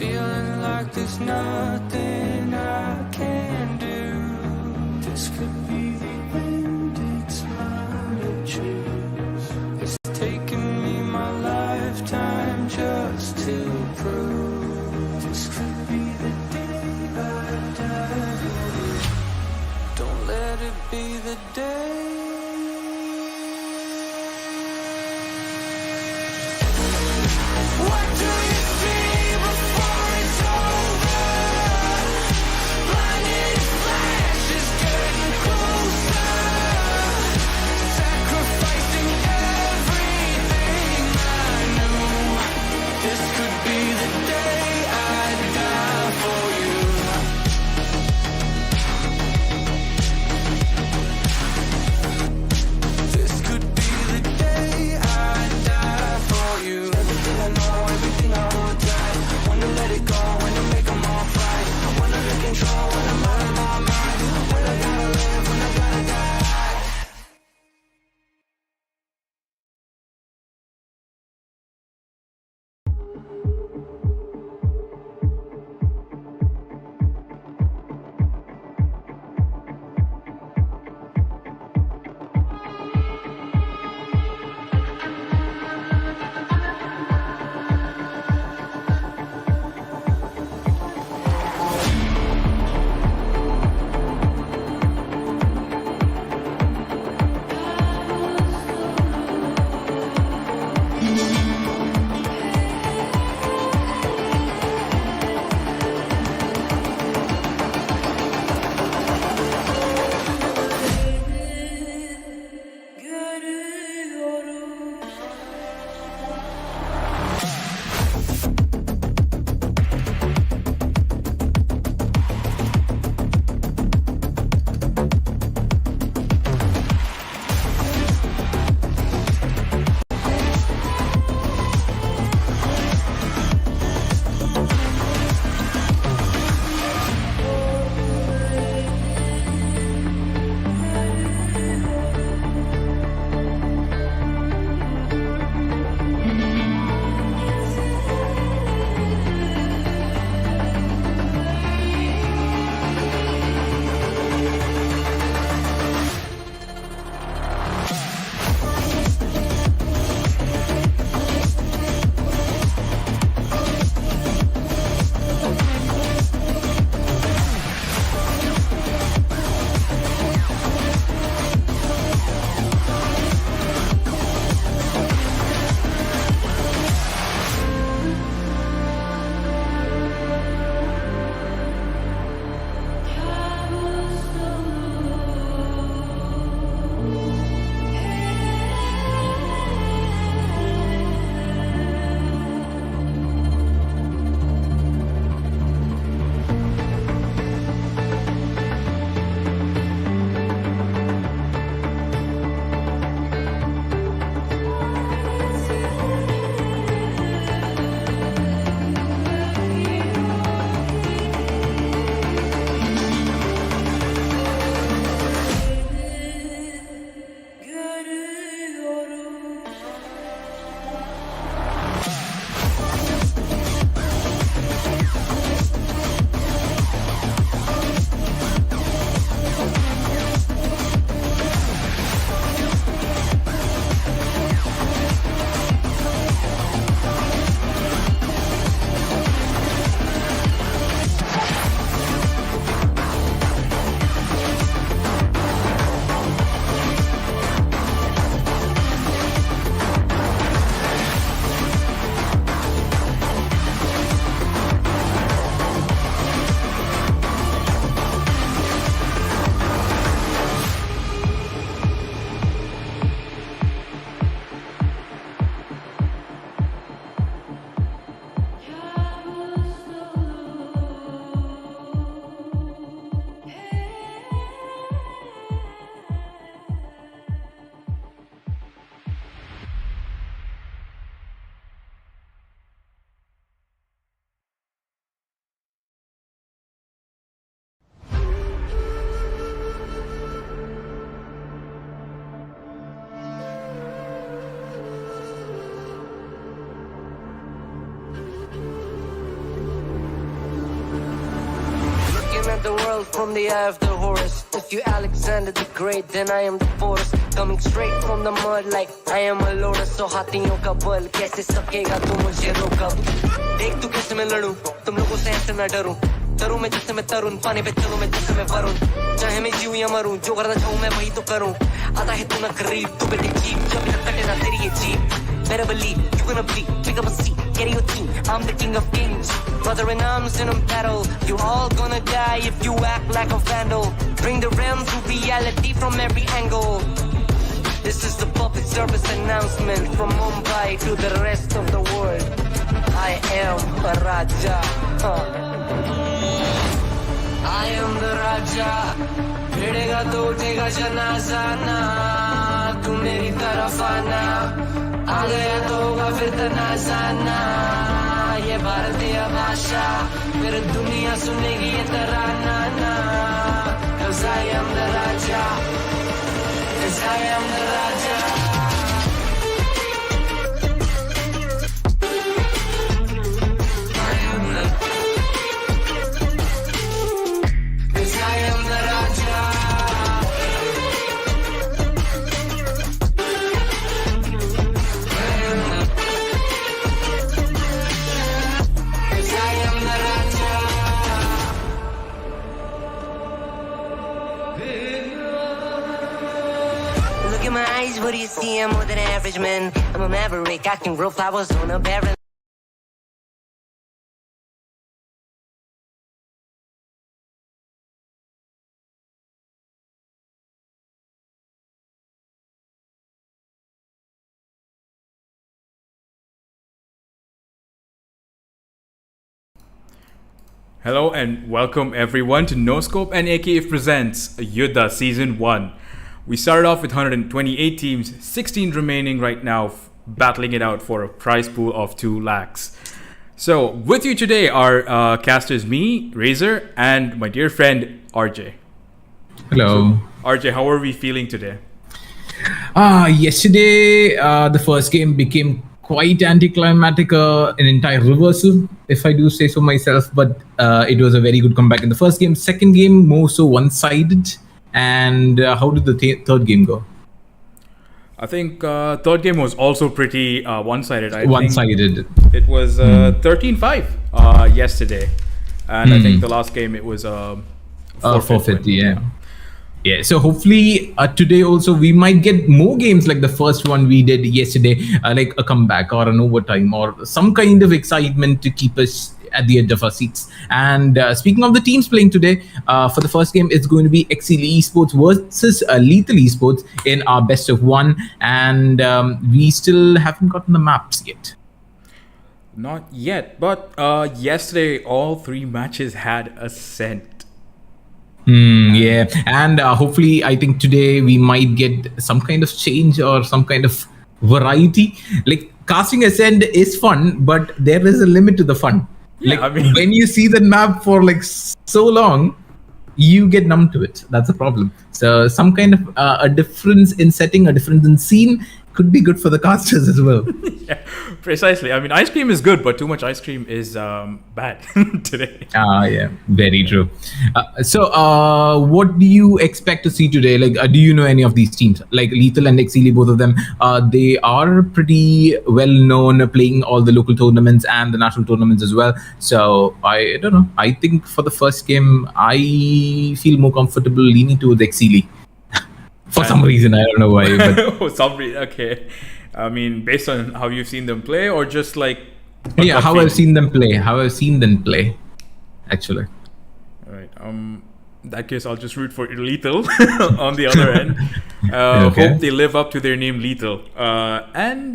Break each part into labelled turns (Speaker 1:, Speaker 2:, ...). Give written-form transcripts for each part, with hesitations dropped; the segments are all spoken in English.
Speaker 1: feeling like there's nothing I can do. This could be the end, it's mine to choose. It's taken me my lifetime just to prove. This could be the day I die. Don't let it be the day. What do you see before it's over? Blinding flashes getting closer, sacrificing everything I knew. This could be the day I die for you. This could be the day I die for you. Everything I know, everything I hold tight. Wanna let it go, wanna make them all right. I wanna be control, wanna murder my mind. When I gotta live, when I gotta die.
Speaker 2: of the world from the eye of the horse. If you Alexander the Great, then I am the force. Coming straight from the mud like I am a lotus. So हाथियों का बल कैसे सकेगा तू मुझे रोक अब. देख तू कैसे मैं लड़ूं, तुम लोगों से ऐसे ना डरूं. तरूं मैं जैसे मैं तरुण, पानी पे चलूं मैं जैसे मैं वरुण. चाहे मैं जीऊं या मरूं, जो करना चाहूं मैं वही तो करूं. आता है तू ना करीब, तू बेटे जीप, जब तक कटे ना तेरी ये jeep. Better believe you're gonna bleed, pick up a seat, get in your team. I'm the king of kings, brother in arms in a battle. You all gonna die if you act like a vandal. Bring the realm to reality from every angle. This is the public service announcement from Mumbai to the rest of the world. I am a Raja. I am the Raja. भिड़ेगा तो उठेगा जनाजा ना. तू मेरी तरफ आना. आ गया तो होगा फिर तनाजाना. ये भारतीय भाषा फिर दुनिया सुनेगी ये तराना ना. 'Cause I am the Raja. 'Cause I am the Raja. What do you see? I'm more than an average man. I'm a maverick. I can grow flowers on a barrel.
Speaker 3: Hello and welcome everyone to NoScope and AKF presents YUDDHA Season 1. We started off with 128 teams, 16 remaining right now, battling it out for a prize pool of 2 lakhs. So, with you today are casters me, Razor, and my dear friend RJ.
Speaker 4: Hello.
Speaker 3: So, RJ, how are we feeling today?
Speaker 4: Yesterday, the first game became quite anticlimactic, an entire reversal, if I do say so myself. But it was a very good comeback in the first game. Second game, more so one-sided. And how did the third game go?
Speaker 3: I think third game was also pretty one-sided.
Speaker 4: One-sided.
Speaker 3: It was 13-5 yesterday. And I think the last game it was
Speaker 4: forfeit, yeah. Yeah, so hopefully today also we might get more games like the first one we did yesterday, like a comeback or an overtime or some kind of excitement to keep us at the edge of our seats. And speaking of the teams playing today, for the first game, it's going to be Exceed Esports versus Lethal Esports in our best of 1. And we still haven't gotten the maps yet.
Speaker 3: Not yet, but yesterday all 3 matches had Ascent.
Speaker 4: Yeah, and hopefully I think today we might get some kind of change or some kind of variety. Like casting Ascent is fun, but there is a limit to the fun.
Speaker 3: Yeah,
Speaker 4: like
Speaker 3: I mean,
Speaker 4: when you see the map for like so long, you get numb to it. That's a problem. So some kind of a difference in setting, a difference in scene could be good for the casters as well.
Speaker 3: Yeah, precisely. I mean, ice cream is good, but too much ice cream is bad today.
Speaker 4: Yeah, very true. So what do you expect to see today? Like, do you know any of these teams? Like Lethal and Exili, both of them, they are pretty well known, playing all the local tournaments and the national tournaments as well. So I don't know. I think for the first game, I feel more comfortable leaning towards Exili. For some reason, I don't know why. But
Speaker 3: For some reason, okay. I mean, based on how you've seen them play, or just like
Speaker 4: yeah, how I've seen them play. Actually.
Speaker 3: All right. In that case, I'll just root for Lethal on the other end.
Speaker 4: Okay.
Speaker 3: Hope they live up to their name, Lethal, and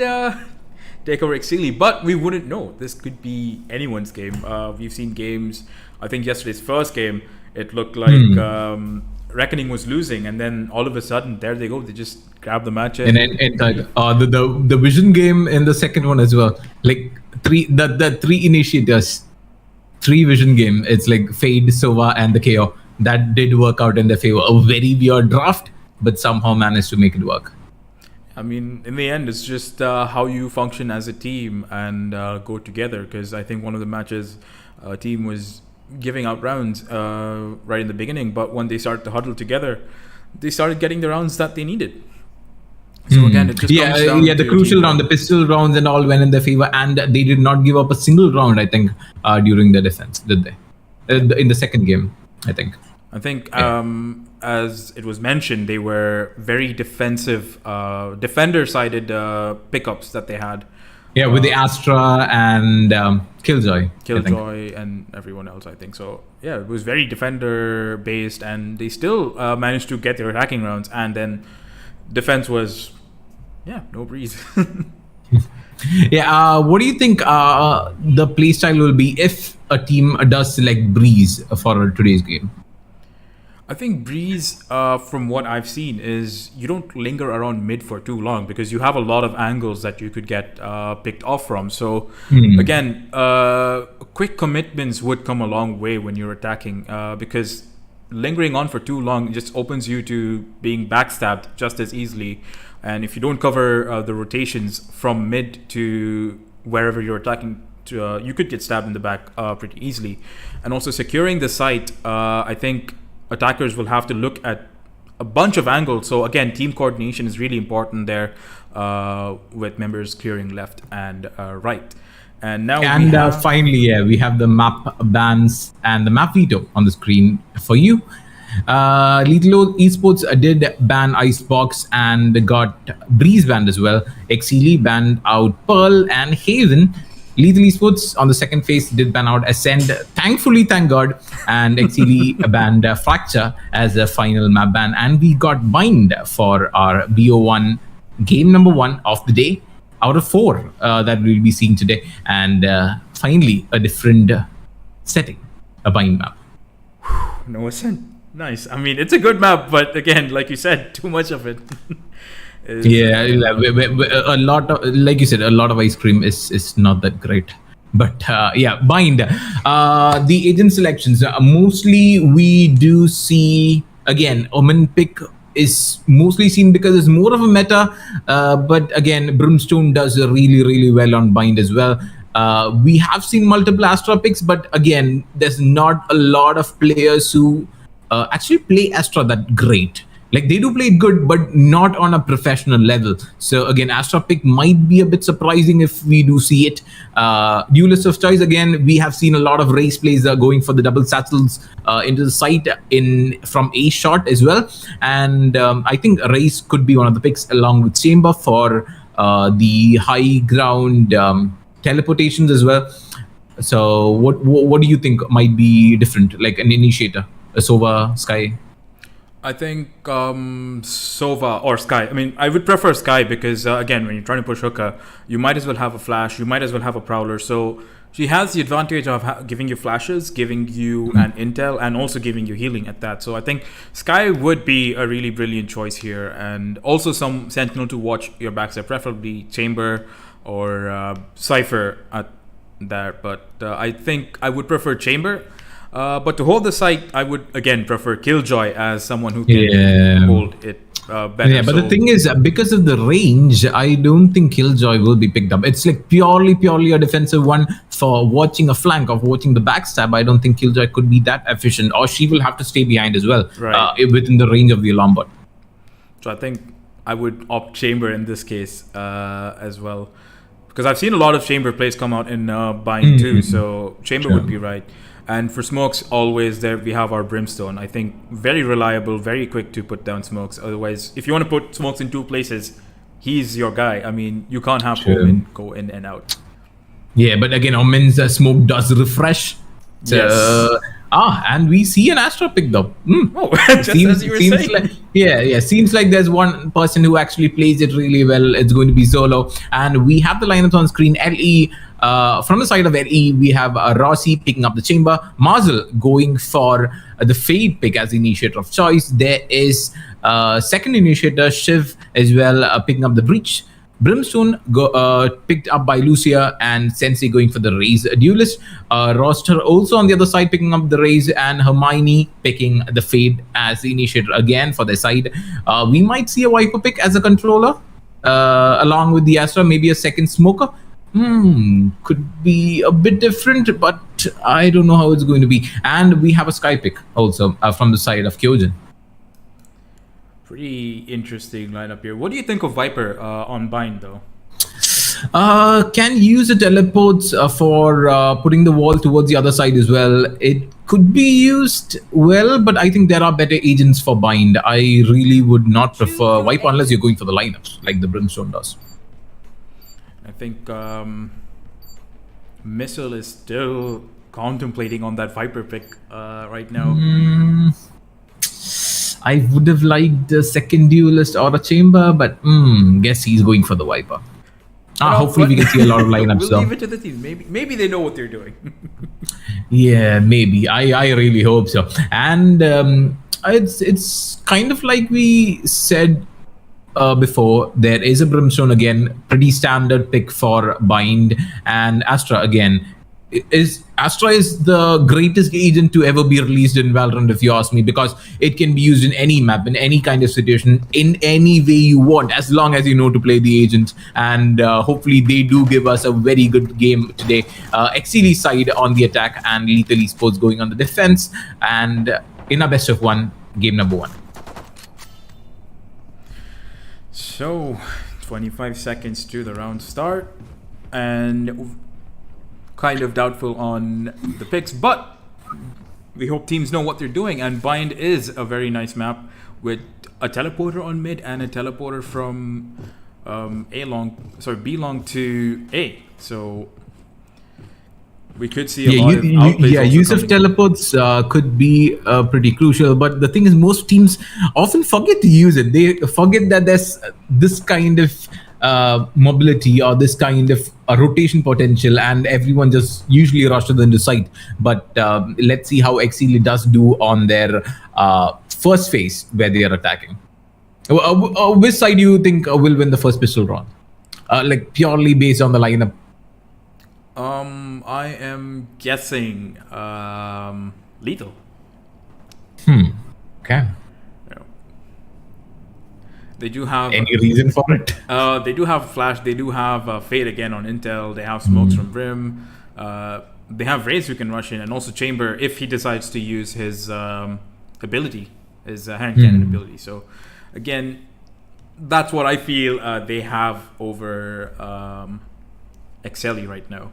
Speaker 3: take over Exili. But we wouldn't know. This could be anyone's game. We've seen games. I think yesterday's first game, it looked like. Reckoning was losing, and then all of a sudden, there they go. They just grab the match.
Speaker 4: And the vision game in the second one as well. Like the 3 initiators, 3 vision game. It's like Fade, Sova, and the KO. That did work out in their favor. A very weird draft, but somehow managed to make it work.
Speaker 3: I mean, in the end, it's just how you function as a team and go together. Because I think one of the matches, team was giving out rounds right in the beginning, but when they started to huddle together, they started getting the rounds that they needed. So again, it just comes down
Speaker 4: the
Speaker 3: to
Speaker 4: crucial
Speaker 3: team
Speaker 4: round, the pistol rounds and all went in their favor, and they did not give up a single round, I think, during the defense, did they? In the second game, I think.
Speaker 3: I think, as it was mentioned, they were very defensive, defender-sided pickups that they had.
Speaker 4: Yeah, with the Astra and Killjoy.
Speaker 3: Killjoy and everyone else, I think. So, yeah, it was very defender-based, and they still managed to get their attacking rounds, and then defense was, no breeze.
Speaker 4: What do you think the playstyle will be if a team does select Breeze for today's game?
Speaker 3: I think Breeze, from what I've seen, is you don't linger around mid for too long because you have a lot of angles that you could get picked off from. So, again, quick commitments would come a long way when you're attacking because lingering on for too long just opens you to being backstabbed just as easily. And if you don't cover the rotations from mid to wherever you're attacking, you could get stabbed in the back pretty easily. And also securing the site, I think attackers will have to look at a bunch of angles. So again, team coordination is really important there with members clearing left and right. And now
Speaker 4: finally, we have the map bans and the map veto on the screen for you. Lethal Esports did ban Icebox and got Breeze banned as well. Exili banned out Pearl and Haven. Lethal Esports on the second phase did ban out Ascend. Thankfully, thank God. And Exili banned Fracture as a final map ban. And we got Bind for our BO1 game number 1 of the day out of 4 that we'll be seeing today. And finally, a different setting, a Bind map.
Speaker 3: No Ascend. Nice. I mean, it's a good map, but again, like you said, too much of it.
Speaker 4: A lot of, like you said, a lot of ice cream is not that great. But Bind. The agent selections, mostly we do see, again, Omen pick is mostly seen because it's more of a meta. But again, Brimstone does really, really well on Bind as well. We have seen multiple Astra picks, but again, there's not a lot of players who actually play Astra that great. Like they do play it good, but not on a professional level. So again, Astra pick might be a bit surprising if we do see it. Duelist of choice, again, we have seen a lot of race plays going for the double satchels into the site from a shot as well. And I think race could be one of the picks along with Chamber for the high ground teleportations as well. So what do you think might be different, like an initiator? Sova, Sky?
Speaker 3: I think Sova or Sky. I mean, I would prefer Sky because, again, when you're trying to push Hookah, you might as well have a flash. You might as well have a Prowler. So she has the advantage of giving you flashes, giving you an intel, and also giving you healing at that. So I think Sky would be a really brilliant choice here. And also some Sentinel to watch your backside, preferably Chamber or Cypher at that. But I think I would prefer Chamber. But to hold the site, I would again prefer Killjoy as someone who can hold it better.
Speaker 4: Yeah, but the thing is, because of the range, I don't think Killjoy will be picked up. It's like purely a defensive one for watching a flank or watching the backstab. I don't think Killjoy could be that efficient, or she will have to stay behind as well, within the range of the alarm bot.
Speaker 3: So I think I would opt Chamber in this case as well, because I've seen a lot of Chamber plays come out in Bind too. So Chamber would be right. And for smokes, always there we have our Brimstone. I think very reliable, very quick to put down smokes. Otherwise, if you want to put smokes in 2 places, he's your guy. I mean, you can't have Omen go in and out.
Speaker 4: Yeah, but again, Omen's smoke does refresh.
Speaker 3: Yes.
Speaker 4: And we see an Astra picked up.
Speaker 3: Oh, just as you were saying.
Speaker 4: Like, seems like there's one person who actually plays it really well. It's going to be Solo. And we have the lineups on screen. LE, from the side of LE, we have Rossi picking up the Chamber. Marzel going for the Fade pick as the initiator of choice. There is second initiator, Shiv, as well, picking up the Breach. Brimstone picked up by Lucia, and Sensei going for the Raze Duelist. Roster also on the other side picking up the Raze, and Hermione picking the Fade as the initiator again for their side. We might see a Viper pick as a controller along with the Astra, maybe a second Smoker. Could be a bit different, but I don't know how it's going to be. And we have a sky pick also from the side of Kyojin.
Speaker 3: Pretty interesting lineup here. What do you think of Viper on Bind, though?
Speaker 4: Can use the teleports for putting the wall towards the other side as well. It could be used well, but I think there are better agents for Bind. I really would not prefer Viper unless you're going for the lineups like the Brimstone does.
Speaker 3: I think Missile is still contemplating on that Viper pick right now.
Speaker 4: I would have liked a second duelist or a chamber, but guess he's going for the Viper. Hopefully we can see a lot of lineups.
Speaker 3: We'll leave it to the team. Maybe they know what they're doing.
Speaker 4: Yeah, maybe. I really hope so. And it's kind of like we said before, there is a Brimstone again, pretty standard pick for Bind, and Astra again. Astra is the greatest agent to ever be released in Valorant, if you ask me, because it can be used in any map, in any kind of situation, in any way you want, as long as you know to play the agent. And hopefully they do give us a very good game today. Exili side on the attack and Lethal Esports going on the defense. And in a best of one, game number 1.
Speaker 3: So, 25 seconds to the round start. And kind of doubtful on the picks, but we hope teams know what they're doing. And Bind is a very nice map with a teleporter on mid and a teleporter from B long to A. So we could see a lot of outplays.
Speaker 4: Use of teleports could be pretty crucial, but the thing is, most teams often forget to use it. They forget that there's this kind of mobility or this kind of rotation potential, and everyone just usually rushes into sight. But let's see how Exili does do on their first phase where they are attacking. Which side do you think will win the first pistol round? Like purely based on the lineup.
Speaker 3: I am guessing Lethal.
Speaker 4: Okay.
Speaker 3: They do have
Speaker 4: any reason for it?
Speaker 3: They do have Flash. They do have Fade again on Intel. They have smokes from Brim. They have Raze who can rush in, and also Chamber if he decides to use his ability, his hand cannon ability. So again, that's what I feel they have over Excelli right now.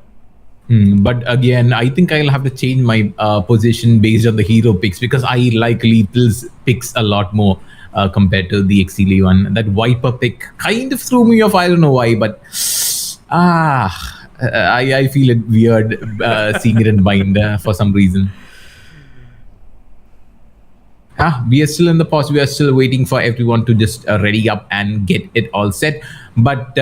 Speaker 4: But again, I think I'll have to change my position based on the hero picks, because I like Lethal's picks a lot more compared to the Exili one. That Viper pick kind of threw me off. I don't know why, but I feel it weird seeing it in Bind for some reason. We are still in the pause. We are still waiting for everyone to just ready up and get it all set. But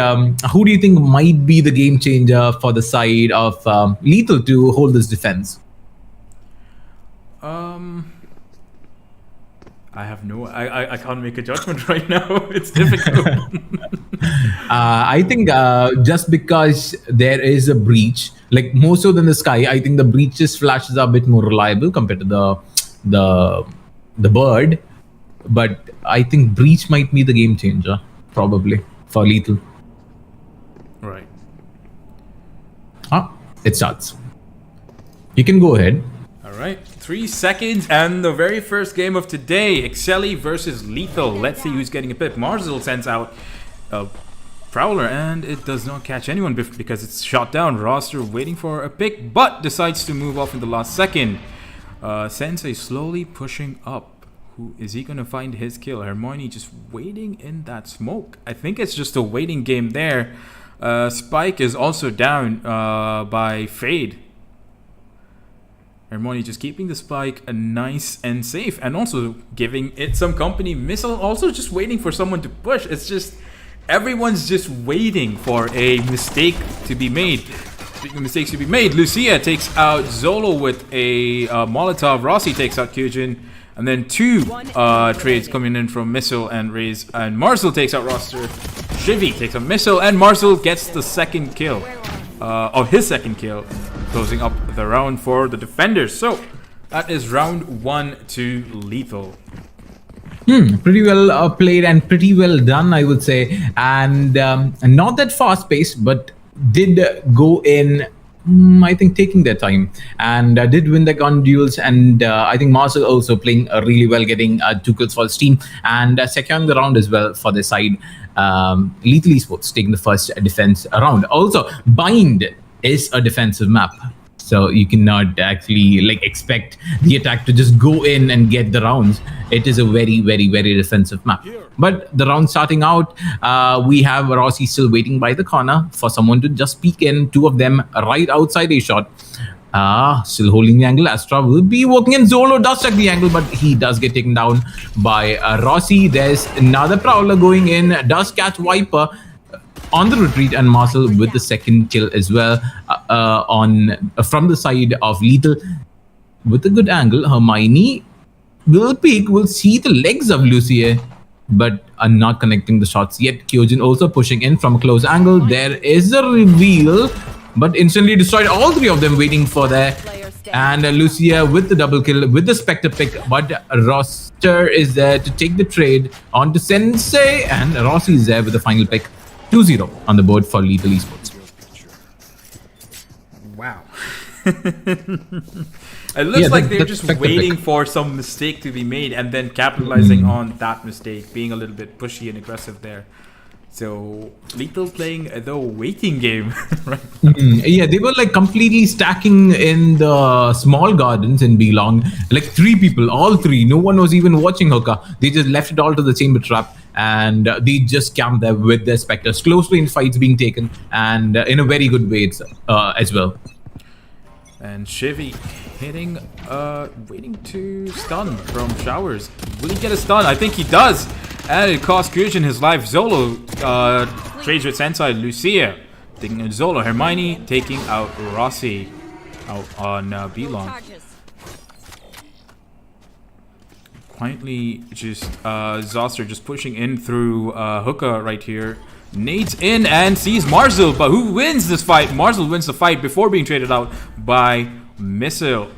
Speaker 4: who do you think might be the game changer for the side of Lethal to hold this defense?
Speaker 3: I have no. I can't make a judgment right now. It's difficult.
Speaker 4: I think just because there is a breach, like more so than the Sky, I think the breach's flashes are a bit more reliable compared to the bird. But I think breach might be the game changer, probably, for Lethal.
Speaker 3: Right.
Speaker 4: It starts. You can go ahead.
Speaker 3: All right. 3 seconds and the very first game of today, Excelli versus Lethal. Let's see who's getting a pick. Marzel sends out a Prowler and it does not catch anyone because it's shot down. Roster waiting for a pick but decides to move off in the last second. Sensei slowly pushing up. Who is he gonna find his kill? Hermione just waiting in that smoke. I think it's just a waiting game there. Spike is also down by Fade. Hermione just keeping the spike nice and safe and also giving it some company. Missile also just waiting for someone to push. It's just everyone's just waiting for a mistake to be made. Speaking of mistakes to be made, Lucia takes out Zolo with a Molotov. Rossi takes out Kyojin. And then 2 trades coming in from Missile and Raze. And Marcel takes out Roster. Shivi takes out Missile and Marcel gets the second kill. His second kill. Closing up the round for the defenders. So that is round 1 to Lethal.
Speaker 4: Pretty well played and pretty well done, I would say. And not that fast paced, but did go in, I think, taking their time, and did win the gun duels. And I think Marcel also playing really well, getting 2 kills for his team and securing the round as well for their side. Lethal Esports taking the first defense round. Also, Bind is a defensive map, so you cannot actually expect the attack to just go in and get the rounds. It is a very, very, very defensive map. But the round starting out, we have Rossi still waiting by the corner for someone to just peek in. 2 of them right outside a shot. Still holding the angle. Astra will be working in. Zolo does check the angle, but he does get taken down by Rossi. There's another Prowler going in. Does catch Viper on the retreat, and Marcel with the second kill as well from the side of Lethal with a good angle. Hermione will peek, will see the legs of Lucia, but are not connecting the shots yet. Kyojin also pushing in from a close angle. There is a reveal, but instantly destroyed. All 3 of them waiting for there. And Lucia with the double kill with the Spectre pick, but Roster is there to take the trade onto Sensei, and Rossi is there with the final pick. 2-0 on the board for Lethal Esports.
Speaker 3: Wow. It looks like they're just waiting for some mistake to be made and then capitalizing on that mistake, being a little bit pushy and aggressive there. So Lethal playing the waiting game, right?
Speaker 4: Yeah, they were completely stacking in the small gardens in Belong. 3 people, all 3. No one was even watching Hookah. They just left it all to the chamber trap, and they just camped there with their Spectres. Close range fights being taken, and in a very good way as well.
Speaker 3: And Chevy hitting, waiting to stun from Showers. Will he get a stun? I think he does. And it cost Kyojin his life. Zolo trades with Sensei. Lucia taking Zolo. Hermione taking out Rossi out on Belong. Quietly just Zoster just pushing in through Hookah right here. Nades in and sees Marzel, but who wins this fight? Marzel wins the fight before being traded out by Missile.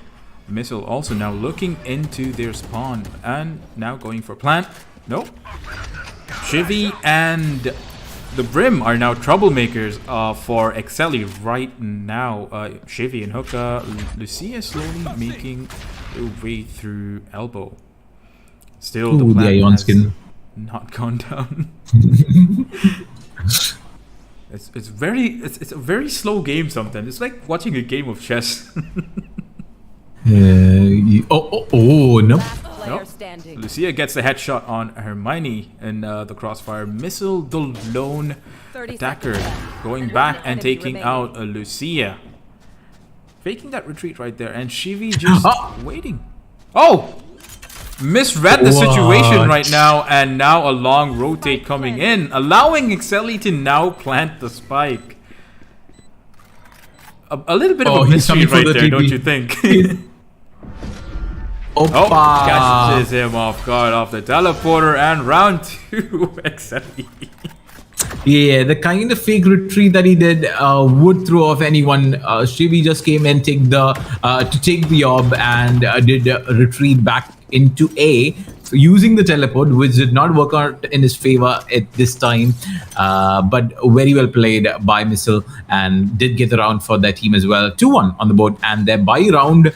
Speaker 3: Missile also now looking into their spawn and now going for plant. Nope. Chivy and the Brim are now troublemakers for Excelli right now. Chivy and Hookah. Lucia slowly making their way through Elbow. Still, the plant has not gone down. It's a very slow game sometimes. It's like watching a game of chess.
Speaker 4: No.
Speaker 3: Nope. Lucia gets the headshot on Hermione in the crossfire. Missile, the lone attacker, going back and taking out Lucia. Faking that retreat right there, and Shivi just waiting. Oh! Misread the situation right now, and now a long rotate coming in, allowing Excelli to now plant the spike. A little bit of a mystery right there, don't you think? Catches him off guard off the teleporter, and round 2, Excelli.
Speaker 4: Yeah, the kind of fake retreat that he did would throw off anyone. Shivi just came and take the orb and did retreat back into A, using the teleport, which did not work out in his favor at this time. But very well played by Missile, and did get the round for their team as well. 2-1 on the board, and their buy round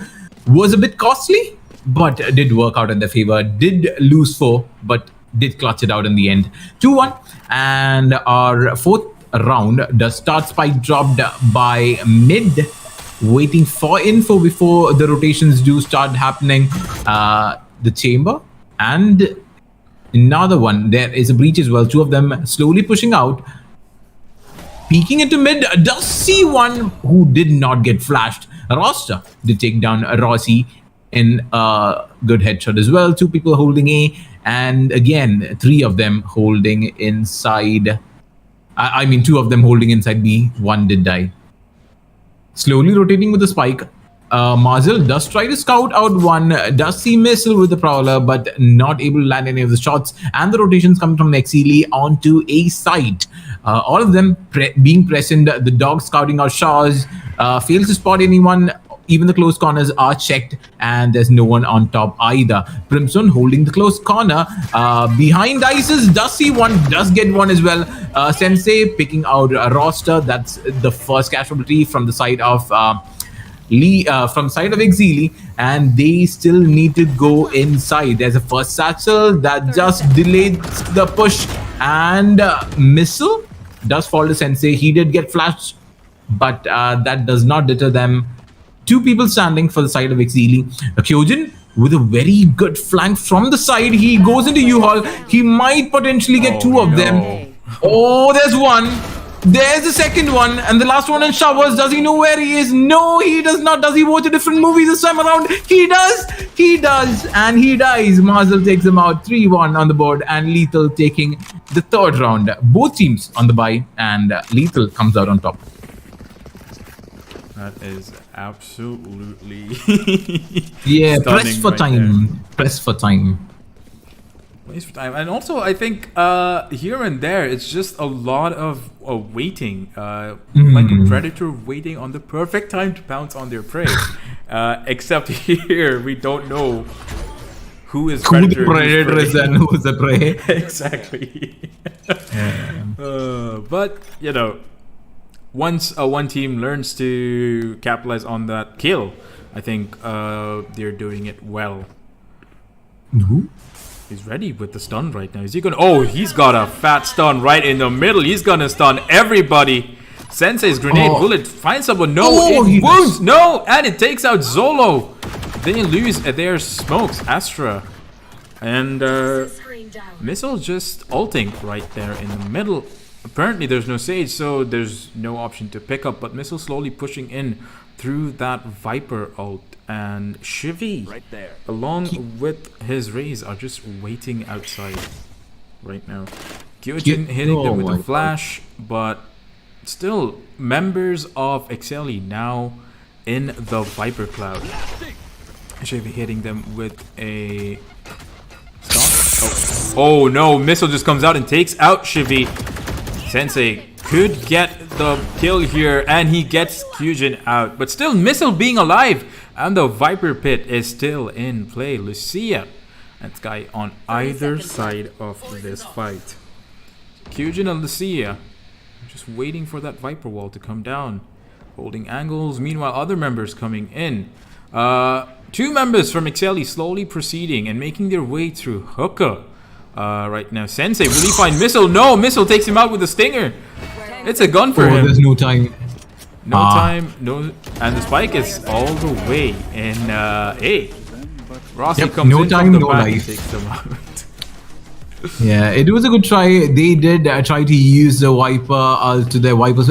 Speaker 4: was a bit costly, but did work out in their favor. Did lose 4, but did clutch it out in the end. 2-1, and our 4th round, the start spike dropped by mid, waiting for info before the rotations do start happening. The chamber and another one. There is a breach as well. 2 of them slowly pushing out. Peeking into mid, does see one who did not get flashed. Roster did take down Rossi in a good headshot as well. 2 people holding A, and again 3 of them holding inside. 2 of them holding inside B. 1 did die. Slowly rotating with the spike. Marzel does try to scout out one, does see Missile with the Prowler, but not able to land any of the shots. And the rotations come from Exili onto A site. All of them being present. The dog scouting out Shaw's, fails to spot anyone even the close corners are checked, and there's no one on top either. Brimstone holding the close corner. Behind Isis, does see one, does get one as well. Sensei picking out a roster. That's the first casualty from the side of from side of Exili, and they still need to go inside. There's a first satchel that just delayed the push, and missile does fall to Sensei. He did get flashed, but that does not deter them. Two people standing for the side of Exili. Kyojin with a very good flank from the side. He goes into U-Haul. He might potentially get two of them. Oh, there's one. There's the second one, and the last one in showers. Does he know where he is? No, he does not. Does he watch a different movie this time around? He does. He does, and he dies. Mazel takes him out. 3-1 on the board, and Lethal taking the third round. Both teams on the bye, and Lethal comes out on top.
Speaker 3: That is absolutely
Speaker 4: yeah. Press
Speaker 3: stunning
Speaker 4: for
Speaker 3: right
Speaker 4: time.
Speaker 3: there.
Speaker 4: Press for time.
Speaker 3: Waste for time. And also, I think here and there, it's just a lot of waiting, like a predator waiting on the perfect time to pounce on their prey. Except here, we don't know who is
Speaker 4: Who the
Speaker 3: predator,
Speaker 4: predator is and who is the prey.
Speaker 3: Exactly. But you know, once one team learns to capitalize on that kill, I think they're doing it well.
Speaker 4: Who?
Speaker 3: He's ready with the stun right now. Is he gonna? Oh, he's got a fat stun right in the middle. He's gonna stun everybody. Sensei's grenade bullet finds someone. No, it wounds. No, and it takes out Zolo. They lose their smokes, Astra, and Missile just ulting right there in the middle. Apparently, there's no Sage, so there's no option to pick up. But Missile slowly pushing in through that Viper ult. And Shivi, right there, along with his Rays, are just waiting outside right now. Kyojin hitting them with a flash, but still members of Excelli now in the Viper Cloud. Shivi hitting them with a stop. Oh no, Missile just comes out and takes out Shivi. Sensei could get the kill here, and he gets Kyojin out, but still Missile being alive. And the Viper Pit is still in play. Lucia and Sky on either side of this fight. Kyojin and Lucia just waiting for that Viper wall to come down. Holding angles. Meanwhile, other members coming in. Two members from Excelli slowly proceeding and making their way through Hookah. Right now, Sensei, will he find Missile? No, Missile takes him out with a stinger. It's a gun for him.
Speaker 4: There's no time.
Speaker 3: No time, no, and the spike is all the way in A. Rossi comes
Speaker 4: no
Speaker 3: in
Speaker 4: time,
Speaker 3: from the
Speaker 4: no
Speaker 3: back
Speaker 4: life.
Speaker 3: and takes them out.
Speaker 4: Yeah, it was a good try. They did try to use the Viper to their Vipers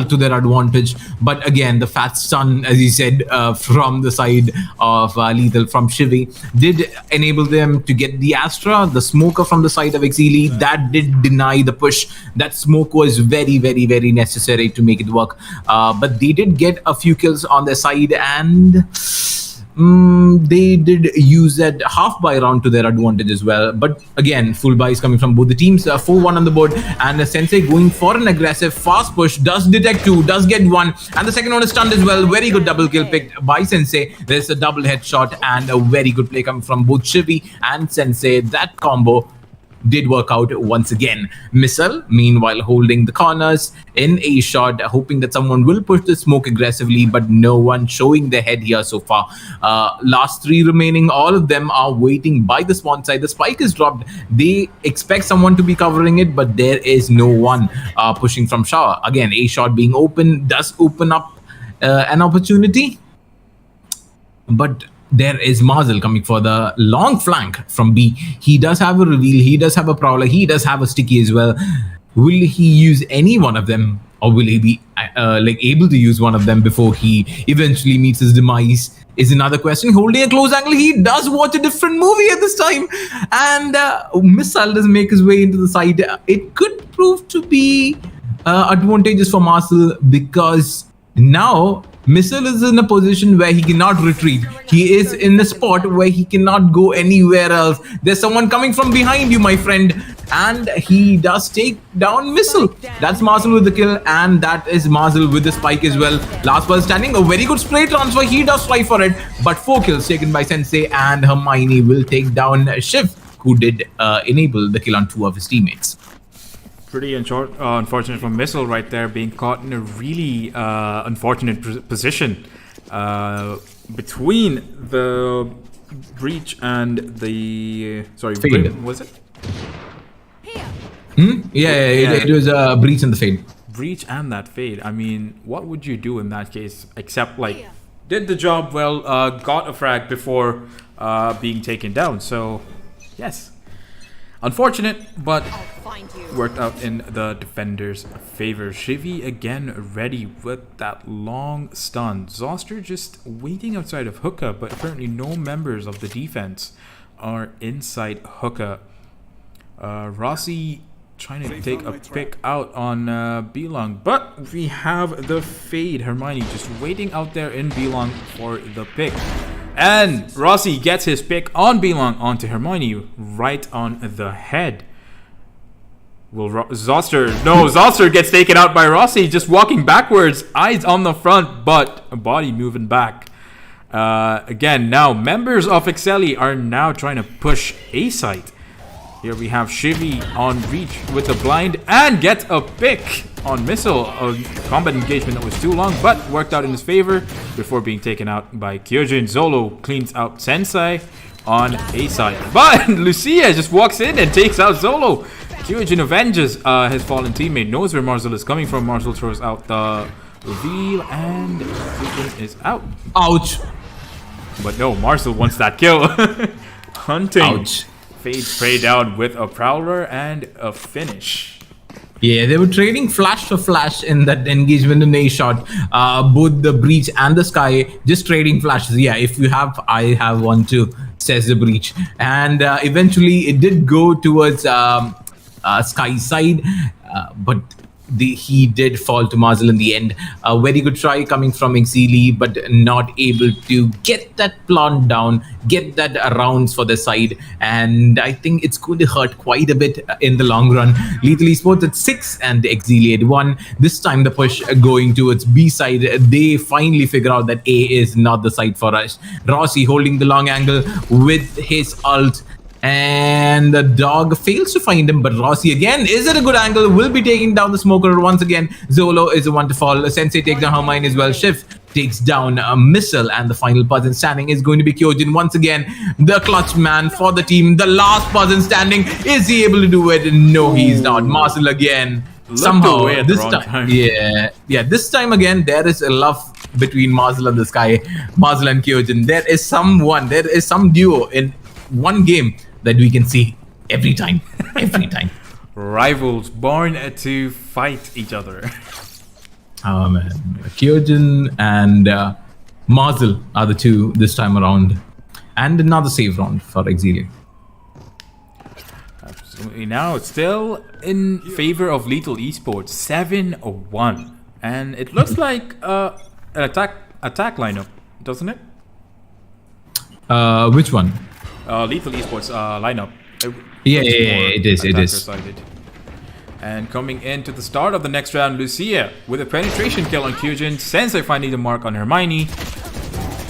Speaker 4: to their advantage, but again, the fat stun, as you said, from the side of Lethal from Shivi did enable them to get the Astra. The smoker from the side of Exili that did deny the push. That smoke was very, very, very necessary to make it work. But they did get a few kills on their side, and they did use that half buy round to their advantage as well. But again, full buy is coming from both the teams. 4-1 on the board, and Sensei going for an aggressive fast push. Does detect two, does get one, and the second one is stunned as well. Very good double kill picked by Sensei. There's a double headshot and a very good play coming from both Shivi and Sensei. That combo did work out once again. Missile, meanwhile, holding the corners in a shot, hoping that someone will push the smoke aggressively, but no one showing their head here so far. Last three remaining, all of them are waiting by the spawn side. The spike is dropped. They expect someone to be covering it, but there is no one pushing from shower. Again, a shot being open does open up an opportunity, but there is Mazel coming for the long flank from B. He does have a reveal. He does have a prowler. He does have a sticky as well. Will he use any one of them, or will he be able to use one of them before he eventually meets his demise? Is another question. Holding a close angle, he does watch a different movie at this time, and Missile does make his way into the side. It could prove to be advantageous for Marcel, because now Missile is in a position where he cannot retreat. He is in a spot where he cannot go anywhere else. There's someone coming from behind you, my friend. and he does take down Missile. That's Marcel with the kill, and that is Marcel with the spike as well. Last person standing, a very good spray transfer. He does try for it, but 4 kills taken by Sensei, and Hermione will take down Shiv, who did enable the kill on 2 of his teammates.
Speaker 3: Pretty unfortunate for Missile right there, being caught in a really unfortunate position between the breach and the
Speaker 4: Fade.
Speaker 3: was it?
Speaker 4: It was a breach and the fade.
Speaker 3: Breach and that fade. I mean, what would you do in that case except like did the job well, got a frag before being taken down. So yes, unfortunate, but worked out in the defender's favor. Shivy again ready with that long stun. Zoster just waiting outside of hookah, but apparently no members of the defense are inside hookah. Rossi trying to take a pick out on Belong, but we have the fade. Hermione just waiting out there in Belong for the pick. And Rossi gets his pick on Belong onto Hermione right on the head. Will Zoster gets taken out by Rossi, just walking backwards, eyes on the front, but a body moving back. Again, now members of Excelli are now trying to push A site. Here we have Shivy on reach with the blind and gets a pick on Missile. A combat engagement that was too long, but worked out in his favor before being taken out by Kyojin. Zolo cleans out Sensei on A side, but Lucia just walks in and takes out Zolo. Kyojin avenges his fallen teammate, knows where Marcel is coming from. Marcel throws out the reveal and Kyojin is out.
Speaker 4: Ouch.
Speaker 3: But no, Marcel wants that kill. Hunting.
Speaker 4: Ouch.
Speaker 3: Fade spray down with a Prowler and a finish.
Speaker 4: Yeah, they were trading flash for flash in that engagement in A shot. Both the breach and the sky, just trading flashes. Yeah, if you have, I have one too, says the breach. And eventually it did go towards sky side, but he did fall to Marcel in the end. A very good try coming from Exili, but not able to get that plant down, get that rounds for the side, and I think it's going to hurt quite a bit in the long run. Lethal Esports at 6 and Exili at 1. This time the push going towards B side. They finally figure out that A is not the side for us. Rossi holding the long angle with his ult, and the dog fails to find him, but Rossi again is at a good angle, will be taking down the smoker once again. Zolo is the one to fall. Sensei takes down Hermione as well. Shiv takes down a Missile, and the final person standing is going to be Kyojin once again, the clutch man for the team. The last person standing, is he able to do it? No, he's not. Marcel again. Somehow this time. Yeah, this time again there is a love between Marcel and this guy, Marcel and Kyojin. There is some duo in one game that we can see every time.
Speaker 3: Rivals born to fight each other.
Speaker 4: Oh man, Kyojin and Marcel are the two this time around, and another save round for Exili.
Speaker 3: Absolutely. Now it's still in favor of Lethal Esports, 7-1, and it looks like an attack lineup, doesn't it?
Speaker 4: Which one?
Speaker 3: Lethal Esports lineup.
Speaker 4: Yeah, it is.
Speaker 3: Sided. And coming into the start of the next round, Lucia with a penetration kill on Kyojin. Sensei finding the mark on Hermione.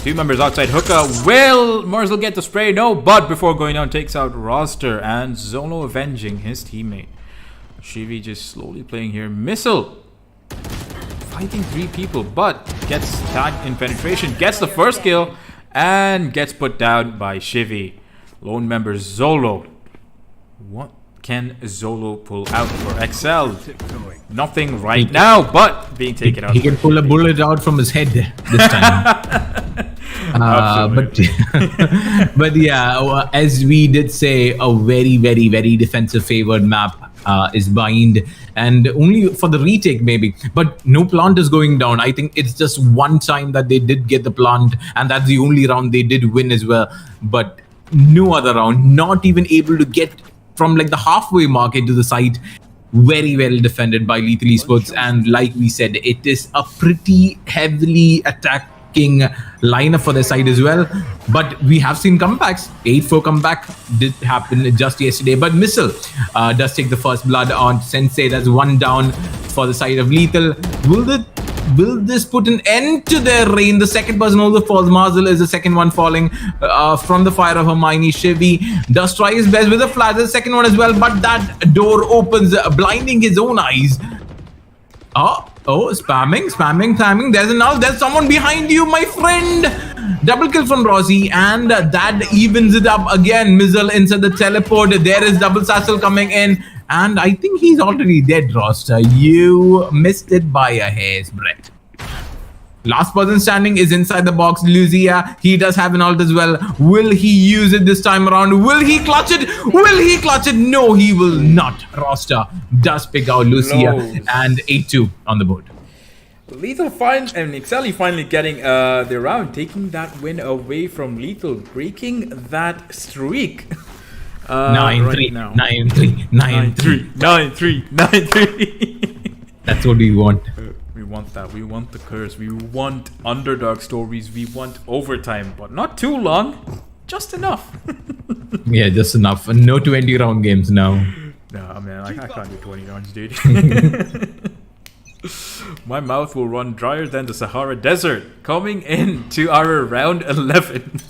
Speaker 3: 2 members outside hookah. Will Marcel get the spray? No, but before going down, takes out Roster and Zolo avenging his teammate. Shivy just slowly playing here. Missile fighting 3 people, but gets tagged in penetration. Gets the first kill and gets put down by Shivy. Lone member Zolo. What can Zolo pull out for Excel? Nothing right now, but being taken out.
Speaker 4: He can pull a bullet out from his head this time. But yeah, as we did say, a very, very, very defensive favored map is Bind, and only for the retake maybe, but no plant is going down. I think it's just one time that they did get the plant, and that's the only round they did win as well, but no other round, not even able to get from like the halfway mark into the site. Very well defended by Lethal Esports, and like we said, it is a pretty heavily attack attacking lineup for their side as well. But we have seen comebacks. 8-4 comeback did happen just yesterday. But Missile does take the first blood on Sensei. That's one down for the side of Lethal. Will this put an end to their reign? The second person also falls. Marzel is the second one falling from the fire of Hermione. Chevy does try his best with a flash. The second one as well, but that door opens, blinding his own eyes. Spamming. There's someone behind you, my friend. Double kill from Rossi, and that evens it up again. Mizzle inside the teleport. There is double sassel coming in. And I think he's already dead, Roster. You missed it by a hair's breadth. Last person standing is inside the box, Lucia. He does have an ult as well. Will he use it this time around? Will he clutch it? No, he will not. Roster does pick out Lucia and 8-2 on the board.
Speaker 3: Lethal and Excelli finally getting the round, taking that win away from Lethal, breaking that streak.
Speaker 4: 9-3. That's what we want.
Speaker 3: We want that. We want the curse. We want underdog stories. We want overtime, but not too long. Just enough.
Speaker 4: Yeah, just enough. No 20 round games now.
Speaker 3: Nah, man, I can't do 20 rounds, dude. My mouth will run drier than the Sahara Desert. Coming into our round 11.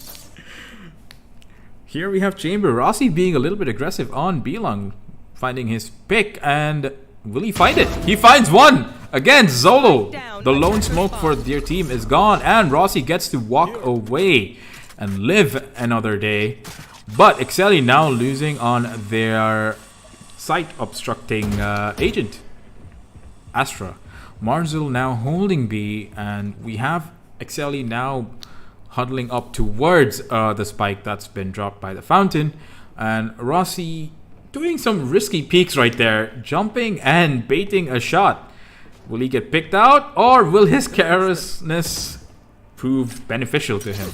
Speaker 3: Here we have Chamber. Rossi being a little bit aggressive on Belong, finding his pick, and will he find it? He finds one against Zolo. The lone smoke for their team is gone, and Rossi gets to walk away and live another day. But Excelli now losing on their sight obstructing agent, Astra. Marzel now holding B, and we have Excelli now huddling up towards the spike that's been dropped by the fountain, and Rossi doing some risky peeks right there, jumping and baiting a shot. Will he get picked out, or will his carelessness prove beneficial to him?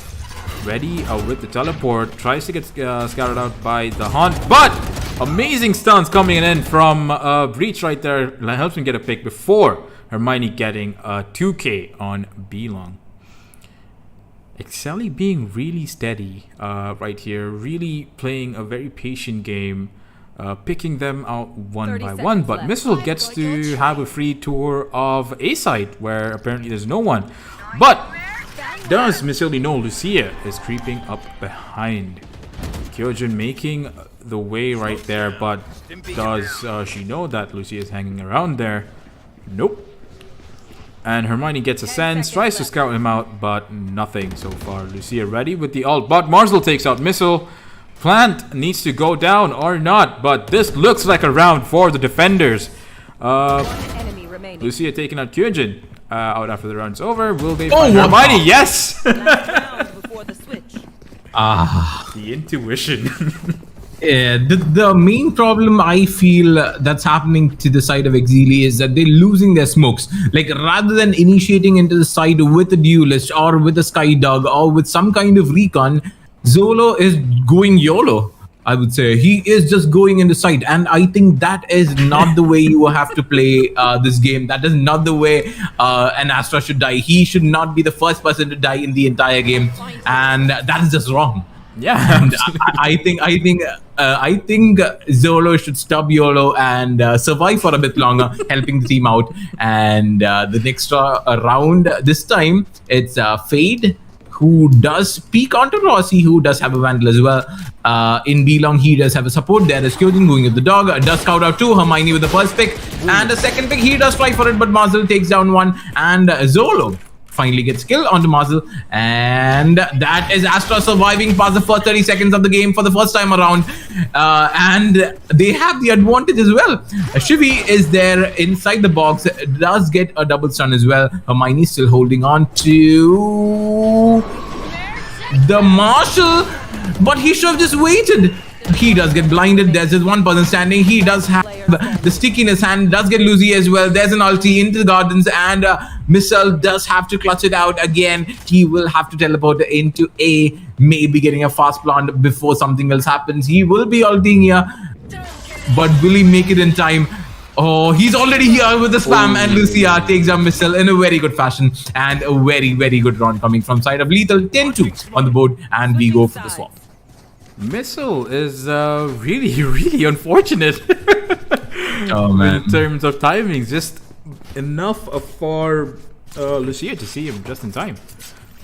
Speaker 3: Ready with the teleport, tries to get scouted out by the Haunt, but amazing stuns coming in from Breach right there, helps him get a pick before Hermione getting a 2k on Belong. Excelli being really steady right here, really playing a very patient game, picking them out one by one. But Missile gets to have a free tour of A side where apparently there's no one. But does Missile know Lucia is creeping up behind? Kyojin making the way right there, but does she know that Lucia is hanging around there? Nope. And Hermione gets a sense, tries to scout him out, but nothing so far. Lucia ready with the ult, but Marzel takes out Missile. Plant needs to go down or not, but this looks like a round for the defenders. Lucia taking out Kyojin out after the round's over. Will they find Hermione? Yes! The intuition.
Speaker 4: Yeah, the main problem I feel that's happening to the side of Exili is that they're losing their smokes. Like, rather than initiating into the side with a duelist or with a Skydog or with some kind of recon, Zolo is going YOLO, I would say. He is just going into side, and I think that is not the way you have to play this game. That is not the way an Astra should die. He should not be the first person to die in the entire game, and that is just wrong.
Speaker 3: Yeah,
Speaker 4: and I think Zolo should stop YOLO and survive for a bit longer, helping the team out. And the next round, this time it's Fade, who does peek onto Rossi, who does have a Vandal as well. In Belong, he does have a support. There is Kyojin going with the dog. Does scout out two. Hermione with the first pick. And the second pick, he does try for it, but Marzel takes down one. And Zolo finally gets killed onto Marzel. And that is Astra surviving past the first 30 seconds of the game for the first time around. And they have the advantage as well. Shivi is there inside the box. Does get a double stun as well. Hermione still holding on to the Marshal, but he should have just waited. He does get blinded. There's just one person standing. He does have the stick in his hand. Does get Lucy as well. There's an ulti into the gardens, and Missile does have to clutch it out again. He will have to teleport into A, maybe getting a fast plant before something else happens. He will be ulting here, but will he make it in time? Oh, he's already here with the spam, and Lucia takes a missile in a very good fashion, and a very, very good round coming from side of Lethal. 10-2 on the board, and we go for the swap.
Speaker 3: Missile is really, really unfortunate.
Speaker 4: Oh man!
Speaker 3: In terms of timings, just enough for Lucia to see him just in time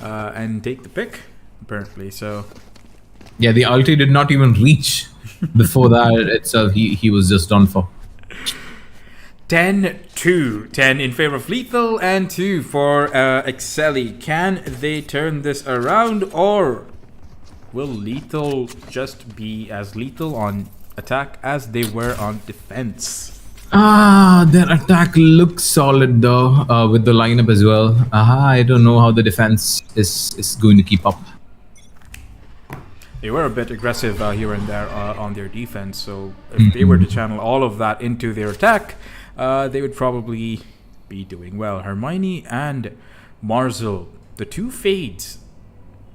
Speaker 3: and take the pick, apparently. So
Speaker 4: yeah, the ulti did not even reach. Before that itself, he was just done for.
Speaker 3: 10-2. 10 in favor of Lethal and 2 for Excelli. Can they turn this around, or will Lethal just be as lethal on attack as they were on defense?
Speaker 4: Their attack looks solid though, with the lineup as well. I don't know how the defense is going to keep up.
Speaker 3: They were a bit aggressive here and there on their defense, so if they were to channel all of that into their attack, they would probably be doing well. Hermione and Marzel, the two fades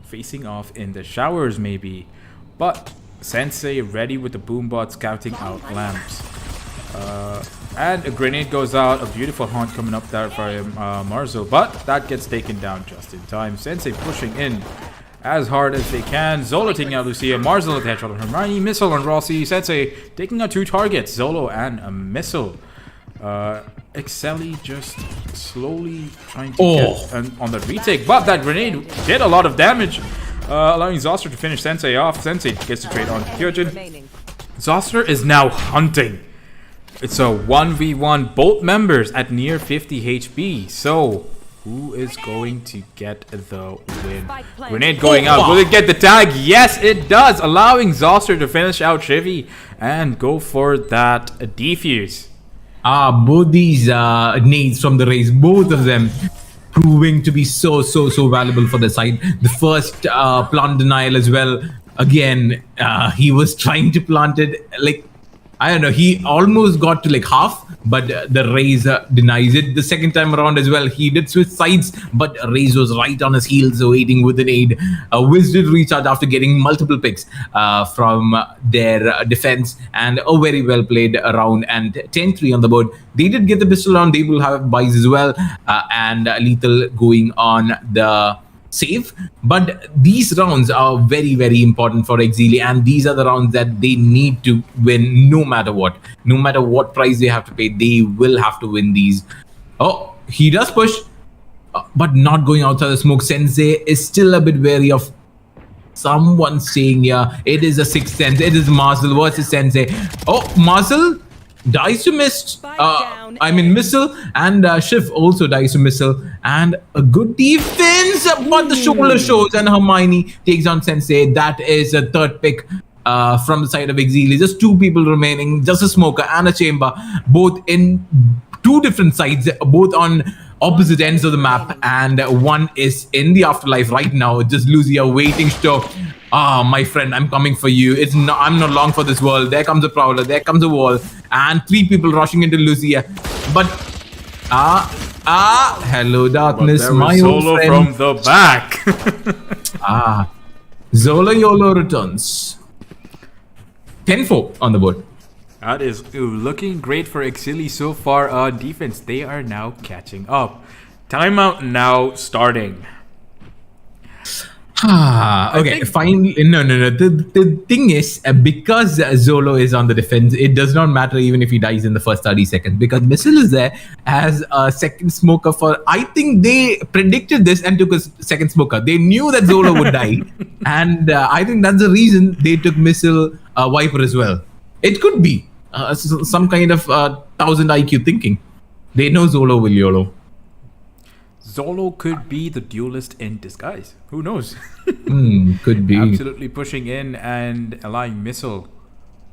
Speaker 3: facing off in the showers maybe, but Sensei ready with the boombot scouting out lamps. And a grenade goes out, a beautiful haunt coming up there for Marzel, but that gets taken down just in time. Sensei pushing in as hard as they can. Zolo taking out Lucia, Marzel at the headshot on Hermione, missile on Rossi, Sensei taking out 2 targets, Zolo and a missile. Excelli just slowly trying to get on the retake, but that grenade did a lot of damage, allowing Zoster to finish Sensei off. Sensei gets to trade on Kyojin. Zoster is now hunting. It's a 1v1, both members at near 50 HP. So, who is going to get the win? Grenade going out. Will it get the tag? Yes, it does, allowing Zoster to finish out Shivi and go for that defuse.
Speaker 4: Both these nades from the race, both of them proving to be so valuable for the side. The first plant denial as well. Again, he was trying to plant it, like, I don't know, he almost got to like half, but the Raze denies it. The second time around as well, he did switch sides, but Raze was right on his heels waiting with an aid. Wiz did recharge after getting multiple picks from their defense, and a very well played round, and 10-3 on the board. They did get the pistol round, they will have buys as well, and Lethal going on the save. But these rounds are very important for Exili, and these are the rounds that they need to win no matter what. No matter what price they have to pay, they will have to win these. Oh, he does push, but not going outside the smoke. Sensei is still a bit wary of someone saying, yeah, it is a sixth sense. It is Marcel versus Sensei. Oh, Marcel dies to missile, and Shiv also dies to missile, and a good defense, but the shoulder shows, and Hermione takes on Sensei. That is a third pick from the side of Exili. Just 2 people remaining, just a smoker and a chamber, both in 2 different sides, both on opposite ends of the map, and one is in the afterlife right now, just Lucia waiting to my friend, I'm coming for you. I'm not long for this world. There comes a prowler, there comes a wall, and 3 people rushing into Lucia. But hello darkness, my old
Speaker 3: Zolo
Speaker 4: friend.
Speaker 3: from the back.
Speaker 4: Zola YOLO returns. 10-4 on the board.
Speaker 3: That is looking great for Exili so far on defense. They are now catching up. Timeout now starting.
Speaker 4: Okay, fine. No. The thing is, because Zolo is on the defense, it does not matter even if he dies in the first 30 seconds, because Missile is there as a second smoker for, I think they predicted this and took a second smoker. They knew that Zolo would die, and I think that's the reason they took Missile Viper as well. It could be some kind of 1000 IQ thinking. They know Zolo will YOLO.
Speaker 3: Zolo could be the duelist in disguise. Who knows?
Speaker 4: Could be.
Speaker 3: Absolutely pushing in and allowing Missile,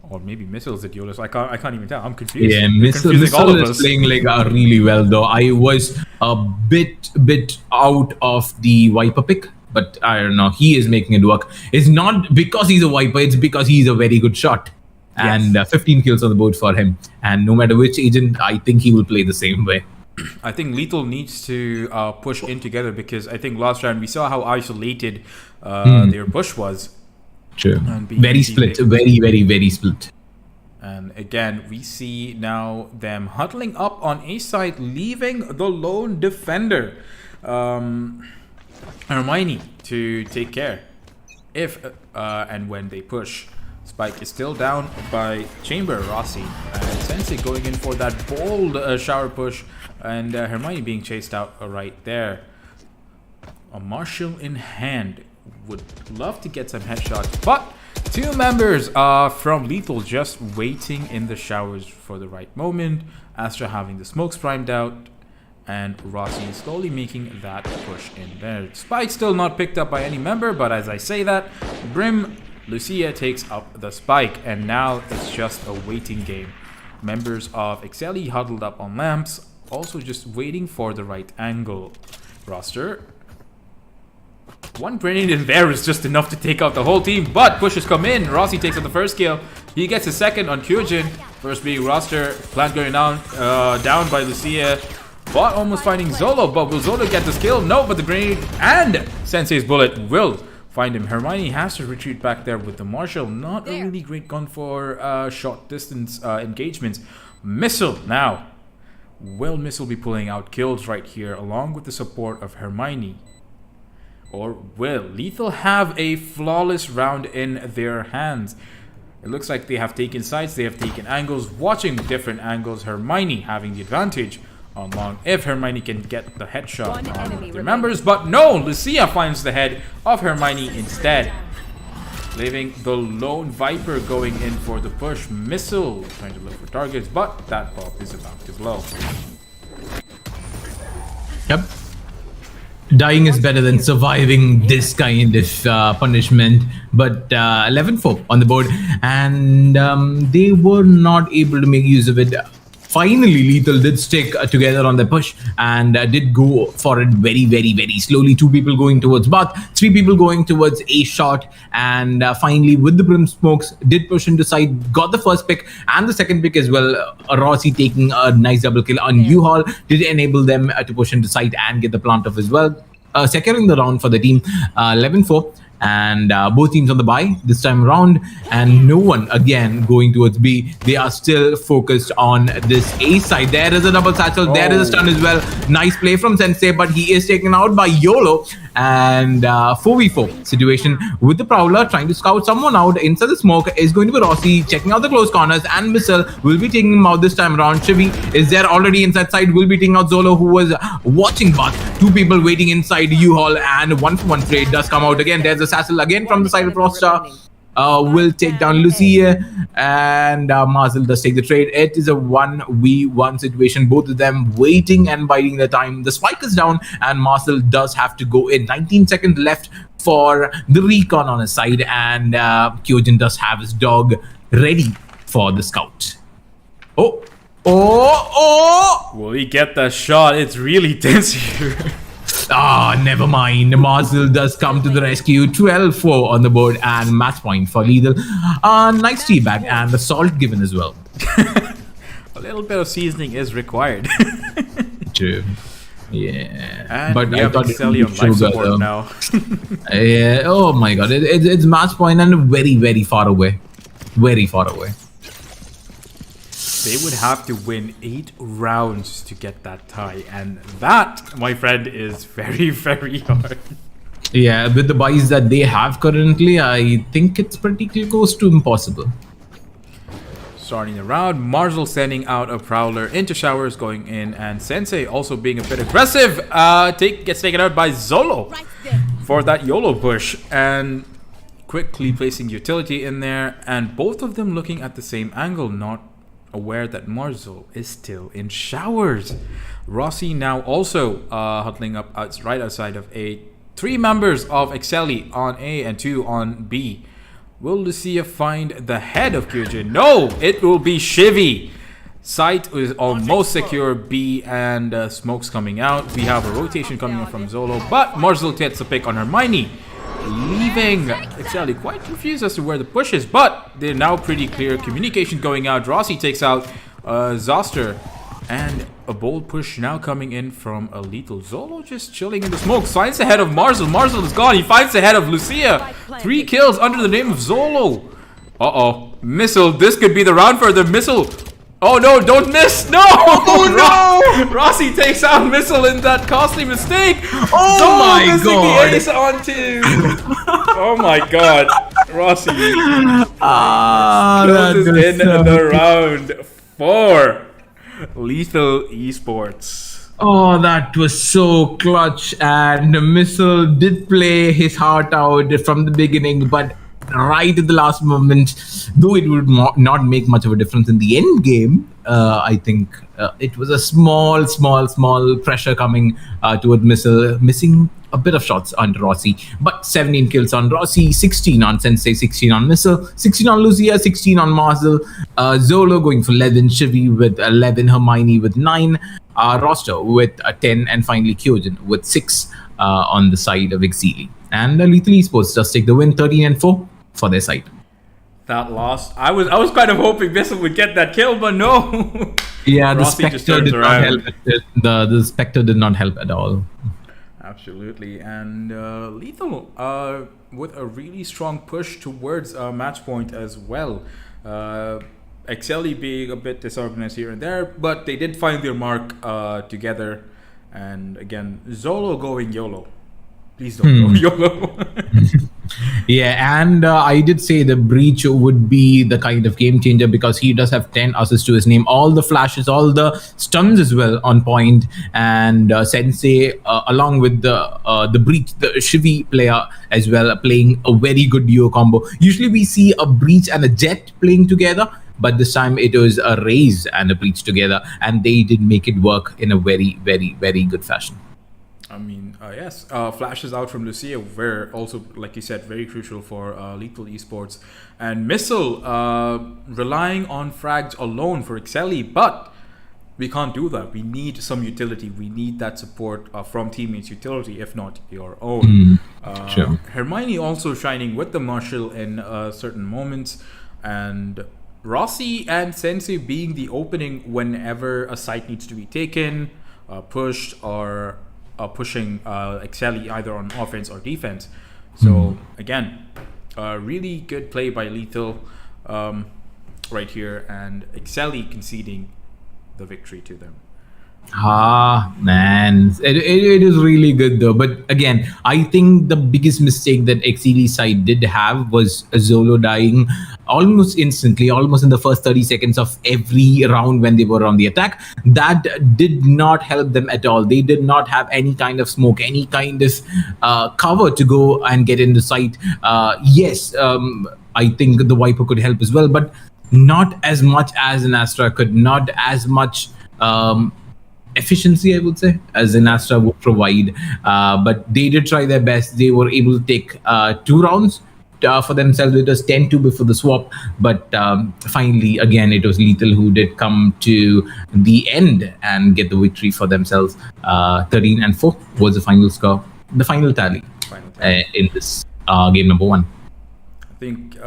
Speaker 3: or maybe Missile's the duelist. I can't even tell. I'm confused.
Speaker 4: Yeah, Missile is playing like really well though. I was a bit out of the Viper pick, but I don't know. He is making it work. It's not because he's a Viper. It's because he's a very good shot. And 15 kills on the board for him. And no matter which agent, I think he will play the same way.
Speaker 3: I think Lethal needs to push in together, because I think last round we saw how isolated their push was.
Speaker 4: True. Very split. Very split.
Speaker 3: And again, we see now them huddling up on A side, leaving the lone defender, Hermione, to take care. If and when they push. Spike is still down by Chamber, Rossi, and Sensei going in for that bold shower push, and Hermione being chased out right there. A Marshall in hand. Would love to get some headshots, but two members from Lethal just waiting in the showers for the right moment. Astra having the smokes primed out, and Rossi slowly making that push in there. Spike still not picked up by any member, but as I say that, Brim, Lucia takes up the spike, and now it's just a waiting game. Members of Excelli huddled up on lamps, also just waiting for the right angle. Roster. One grenade in there is just enough to take out the whole team, but pushes come in. Rossi takes out the first kill. He gets a second on Kyojin. First being Roster. Plant going down by Lucia. Bot almost finding Zolo, but will Zolo get this kill? No, but the grenade and Sensei's bullet will find him. Hermione has to retreat back there with the Marshall. Not a really great gun for short distance engagements. Missile now. Will Missile be pulling out kills right here along with the support of Hermione? Or will Lethal have a flawless round in their hands? It looks like they have taken sides, they have taken angles, watching different angles. Hermione having the advantage on long if Hermione can get the headshot on the members. But no, Lucia finds the head of Hermione instead, leaving the lone Viper going in for the push. Missile trying to look for targets, but that pop is about to blow.
Speaker 4: Yep. Dying is better than surviving this kind of punishment. But 11-4 on the board, and they were not able to make use of it. Finally, Lethal did stick together on the push and did go for it very, very, very slowly. 2 people going towards Bath, 3 people going towards A shot, and finally with the Brim smokes did push into side, got the first pick and the second pick as well. Rossi taking a nice double kill on U-Haul did enable them to push into side and get the plant off as well, securing the round for the team. 11-4. And both teams on the bye this time around, and no one again going towards B. They are still focused on this A side. There is a double satchel, there is a stun as well. Nice play from Sensei, but he is taken out by YOLO. And 4v4 situation with the Prowler trying to scout someone out inside the smoke is going to be Rossi checking out the close corners, and Missile will be taking him out this time around. Shivi is there already inside side, will be taking out Zolo, who was watching but 2 people waiting inside U-Haul, and 1-for-1 trade does come out again. There's a Sassel again from the side of Rosta. Will take down Lucia, and Marcel does take the trade. It is a 1v1 situation, both of them waiting and biding their time. The spike is down and Marcel does have to go in. 19 seconds left for the recon on his side, and Kyojin does have his dog ready for the scout. Oh!
Speaker 3: Will he get the shot? It's really tense here.
Speaker 4: Never mind. Marcel does come to the rescue. 12-4 on the board and match point for Lethal. Nice teabag and the salt given as well.
Speaker 3: A little bit of seasoning is required.
Speaker 4: True. Yeah.
Speaker 3: And
Speaker 4: but
Speaker 3: we
Speaker 4: I
Speaker 3: have
Speaker 4: thought
Speaker 3: Excelli on life support now.
Speaker 4: Yeah. Oh my god. It's match point and very, very far away. Very far away.
Speaker 3: They would have to win 8 rounds to get that tie, and that, my friend, is very, very hard.
Speaker 4: Yeah, with the buys that they have currently, I think it's pretty close to impossible.
Speaker 3: Starting the round, Marzel sending out a Prowler into showers, going in, and Sensei also being a bit aggressive. Gets taken out by Zolo for that YOLO push, and quickly placing utility in there, and both of them looking at the same angle, not aware that Marzel is still in showers. Rossi now also huddling up right outside of A. 3 members of Excelli on A and 2 on B. Will Lucia find the head of Kyojin? No! It will be Shivi. Site is almost secure. B and smokes coming out. We have a rotation coming in from Zolo, but Marzel gets a pick on Hermione, leaving Excelli quite confused as to where the push is, but they're now pretty clear. Communication going out. Rossi takes out Zoster, and a bold push now coming in from a Lethal. Zolo just chilling in the smoke, finds the head of Marzel. Marzel is gone. He finds the head of Lucia. 3 kills under the name of Zolo. Uh-oh. Missile. This could be the round for the Missile. Oh no, don't miss! No! Oh no! Rossi takes out Missile in that costly mistake!
Speaker 4: Oh my
Speaker 3: missing
Speaker 4: god!
Speaker 3: the ace on two! Oh my god. Rossi closes in the round 4. Lethal Esports.
Speaker 4: Oh, that was so clutch, and Missile did play his heart out from the beginning, but right at the last moment, though it would not make much of a difference in the end game, I think it was a small pressure coming toward Missile, missing a bit of shots on Rossi, but 17 kills on Rossi, 16 on Sensei, 16 on Missile, 16 on Lucia, 16 on Marcel, Zolo going for 11, Shivi with 11, Hermione with 9, Roster with 10, and finally Kyojin with 6 on the side of Exili. And Lethal Esports just take the win, 13-4 for their side.
Speaker 3: That loss, I was kind of hoping Missile would get that kill, but no.
Speaker 4: Yeah, the
Speaker 3: Rossi
Speaker 4: Spectre did not help. The Spectre did not help at all.
Speaker 3: Absolutely, and Lethal with a really strong push towards match point as well. Excelli being a bit disorganized here and there, but they did find their mark together. And again, Zolo going YOLO. Please don't go YOLO.
Speaker 4: Yeah, and I did say the Breach would be the kind of game changer because he does have 10 assists to his name, all the flashes, all the stuns as well on point, and Sensei along with the Breach, the Shivi player as well, playing a very good duo combo. Usually we see a Breach and a Jet playing together, but this time it was a Raze and a Breach together, and they did make it work in a very good fashion.
Speaker 3: I mean, yes, flashes out from Lucia were also, like you said, very crucial for Lethal Esports. And Missile relying on frags alone for Excelli, but we can't do that. We need some utility. We need that support from teammates' utility, if not your own.
Speaker 4: Sure.
Speaker 3: Hermione also shining with the Marshal in certain moments, and Rossi and Sensei being the opening whenever a site needs to be taken, pushed, or pushing Excelli either on offense or defense. So again, really good play by Lethal right here, and Excelli conceding the victory to them.
Speaker 4: Man, it is really good though. But again, I think the biggest mistake that XCD side did have was Zolo dying almost instantly, almost in the first 30 seconds of every round when they were on the attack. That did not help them at all. They did not have any kind of smoke, any kind of cover to go and get into sight. Yes, I think the Viper could help as well, but not as much as an Astra could, not as much efficiency, I would say, as an Astra would provide. But they did try their best. They were able to take 2 rounds for themselves. It was 10-2 before the swap, but finally, again, it was Lethal who did come to the end and get the victory for themselves. 13-4 was the final score, the final tally in this game number 1.
Speaker 3: I think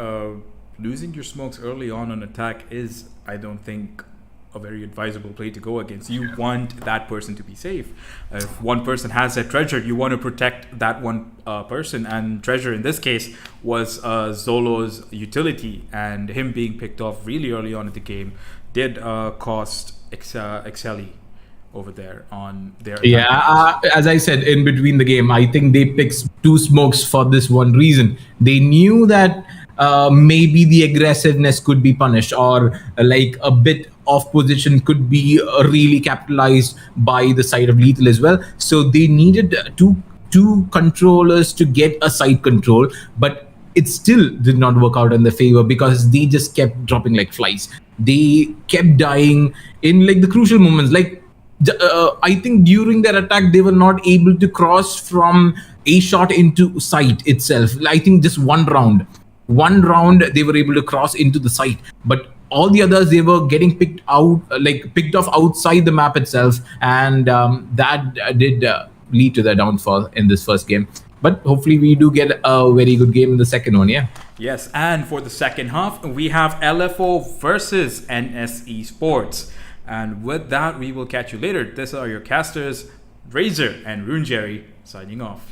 Speaker 3: losing your smokes early on attack is, I don't think, a very advisable play to go against. You want that person to be safe. If one person has that treasure, you want to protect that one person, and treasure in this case was Zolo's utility, and him being picked off really early on in the game did cost Excelli over there on their
Speaker 4: as I said in between the game, I think they picked 2 smokes for this one reason. They knew that maybe the aggressiveness could be punished, or like a bit off position could be really capitalized by the side of Lethal as well. So they needed two controllers to get a side control, but it still did not work out in their favor because they just kept dropping like flies. They kept dying in like the crucial moments. Like I think during their attack, they were not able to cross from a shot into sight itself. I think just one round they were able to cross into the site, but all the others, they were getting picked off outside the map itself, and that did lead to their downfall in this first game. But hopefully we do get a very good game in the second one.
Speaker 3: Yes, and for the second half, we have LFO versus NSE Sports. And with that, we will catch you later. These are your casters, Razor and Rune Jerry, signing off.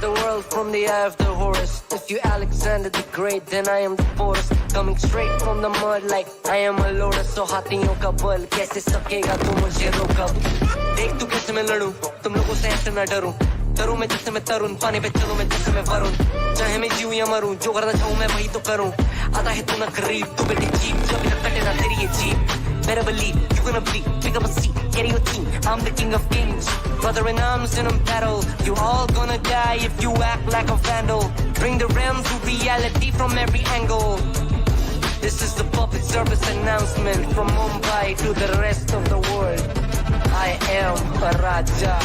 Speaker 2: The world from the eye of the horse. If you Alexander the Great, then I am the forest. Coming straight from the mud like I am a lotus. So हाथियों का बल कैसे सकेगा तू मुझे रोका? देख तू कैसे मैं लड़ूं, तुम लोगों से ऐसे मैं डरूं. डरूं मैं जिससे मैं तरुण, पानी पे चलूं मैं जिससे मैं वरुण. चाहे मैं जीऊं या मरूं, जो करना चाहूं मैं वही तो करूं. आता है तू ना करीब, तू बेटी जीप, जब तक कटे ना तेरी ये jeep. Better believe you're gonna bleed. Pick up a seat, get in your team. I'm the king of kings, brother in arms in a battle. You all gonna die if you act like a vandal. Bring the realm to reality from every angle. This is the public service announcement from Mumbai to the rest of the world. I am a Raja.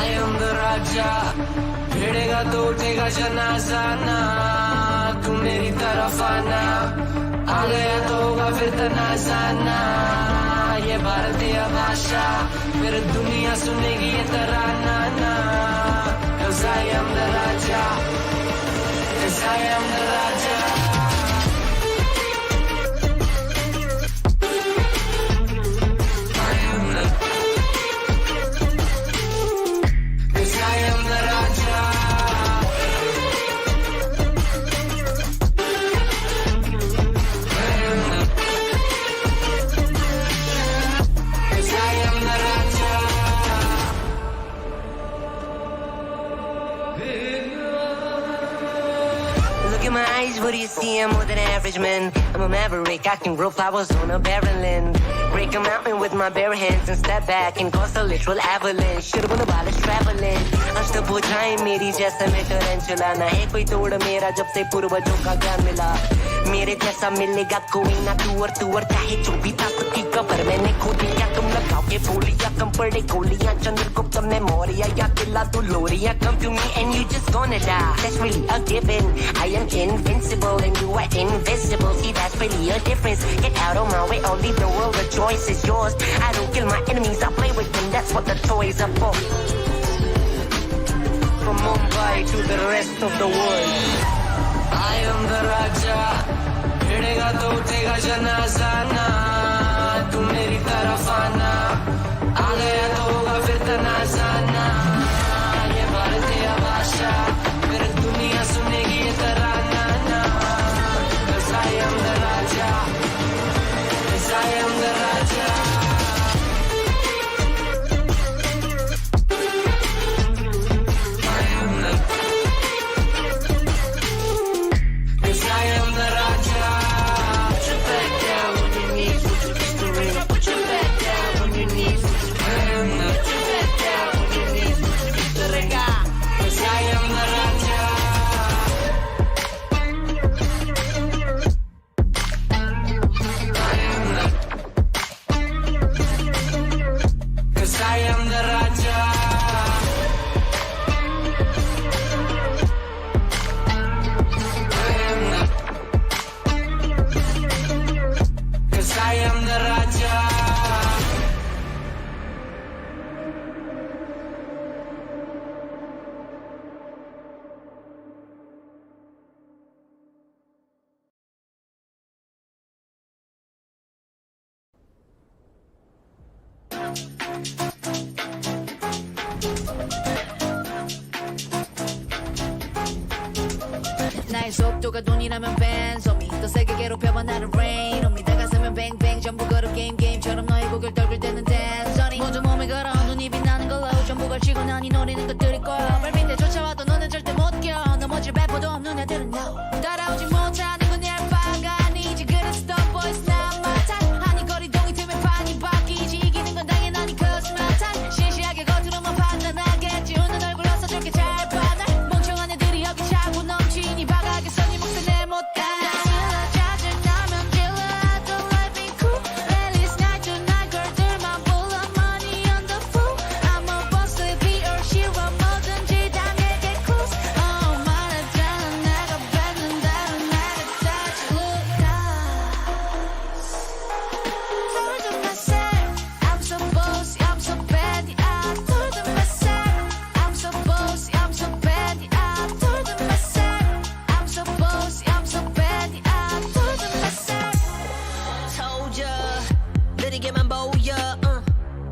Speaker 2: I am the Raja. भिड़ेगा तो उठेगा जनाजा ना, तू मेरी तरफ आना. आ गया तो होगा फिर तनाजा ना. ये भारतीय भाषा फिर दुनिया सुनेगी ये तराना ना. 'Cause I am the Raja. 'Cause I am the Raja. in my eyes, what do you see? I'm more than average, man. I'm a maverick, I can grow flowers on a barren land. Break a mountain with my bare hands and step back and cause a literal avalanche. Should've been about us traveling. अष्टभुजाएं मेरी जैसे मैं टरेंचुला ना है कोई तोड़ मेरा जब से पूर्वजों का ज्ञान मिला मेरे जैसा मिलेगा कोई ना तू और चाहे जो भी ताकत की कबर मैंने खोदी या तुम लगाओ के बोलिया कम पड़े गोलियां चंद्रगुप्त मेमोरिया या किला तू लोरिया come to me and you just gonna die that's really a given I am invincible and you are invisible see that's really a difference get out of my way or leave the world the choice is yours I don't kill my enemies I play with them that's what the toys are for from Mumbai to the rest of the world I am the Raja भिड़ेगा तो उठेगा जनाजा ना तू मेरी तरफ आना आ गया तो होगा फिर तनाजा ना ये भारतीय भाषा फिर दुनिया सुनेगी ये तराना ना Cause I am the Raja Cause I am the Raja
Speaker 5: 나의 속도가 돈이라면 벤소미 더 세게 괴롭혀봐 나를 rain on me 다가서면 뱅뱅 전부 걸어 게임처럼 너의 고개를 떨굴 때는 댄서니 모두 몸에 걸어 눈이 빛나는 걸로 전부 걸치고 난 이 노래는 것들일 거야 발밑에 쫓아와도 너는 절대 못 껴 넘어질 배포도 없는 애들은 no 따라오지 못하는 건 내 알바가 아니지 그래서 the boys not my type 아니 거리동이 틈에 판이 바뀌지 이기는 건 당연하니 cause my type 시시하게 겉으로만 판단하겠지 웃는 얼굴로서 저렇게 잘 봐 날 멍청한 애들이 여기 차고 넘치니 바가게 써니 목소리 내 못다 짜증나면 질러 I don't like being cool Release night to night girl들만 불러 money on the fool I'm a boss to be or she want 뭐든지 다 내게 close 말했잖아 내가 뱉는대로 내가 다시 look nice Told to myself I'm so bossy I'm so bad I told to myself I'm so bossy I'm so bad I told to myself I'm so bossy I'm so bad I told to myself
Speaker 6: told ya 느리게만 보여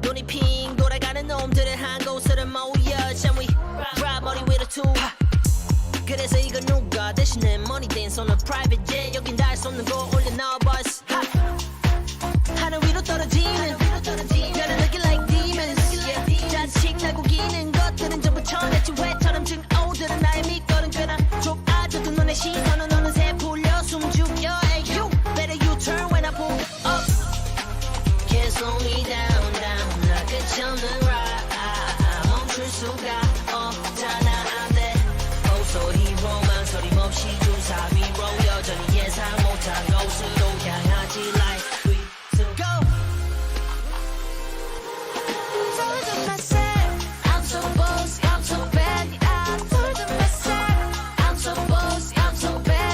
Speaker 6: 눈이 핑 돌아가는 놈들은 한 곳으로 모여 잠위 drop 머리 위로 투 그래서 이건 누가 대신에 money dance on a private jet 여긴 닿을 수 없는 거 올려 넣어 boys 하늘 위로 떨어지는 나를 looking like demons 자식 날고 기는 것들은 전부 천했지 왜처럼 증오들은 나의 밑거름 꽤나 좁아져도 너네 시선은 어느새 풀려 숨죽여 Hey you better you turn when I pull up Can't slow me down 나 끝이 없는 ride 멈출 수가 없잖아 안돼 소리 망설임 없이 주사 위로 여전히 예상 못한 곳으로 향하지 like we to go
Speaker 5: Told to myself I'm so bossy I'm so bad I told to myself I'm so bossy I'm so bad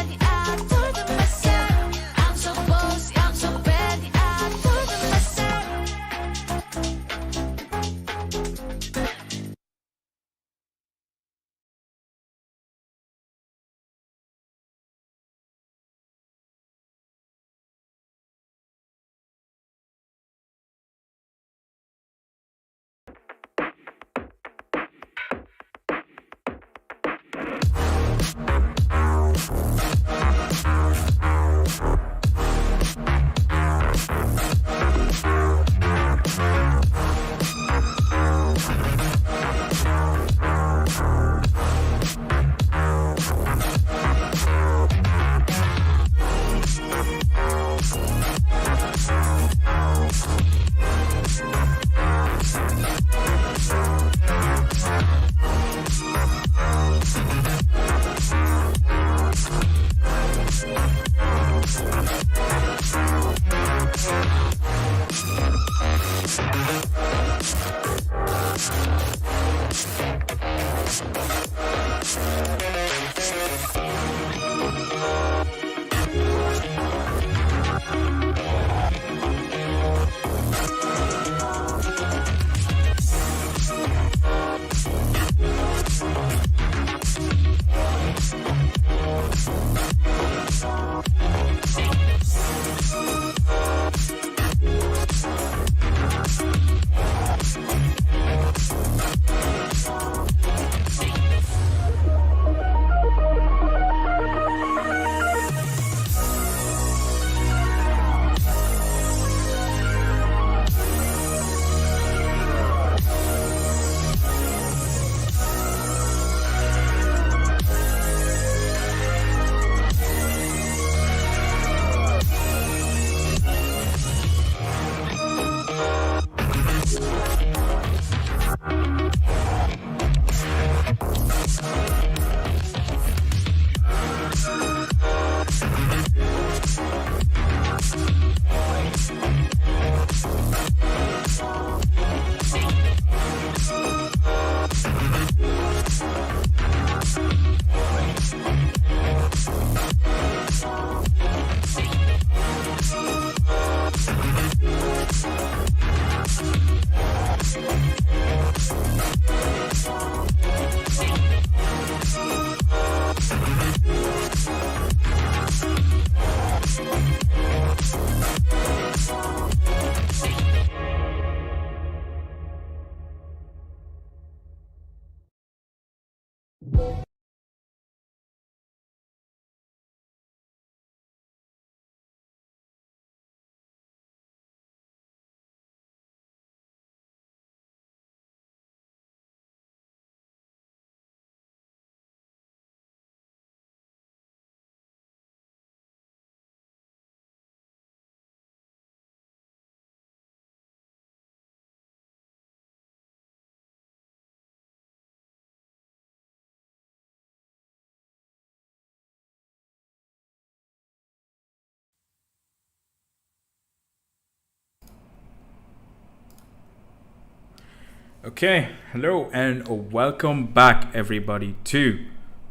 Speaker 3: Okay, hello and welcome back everybody to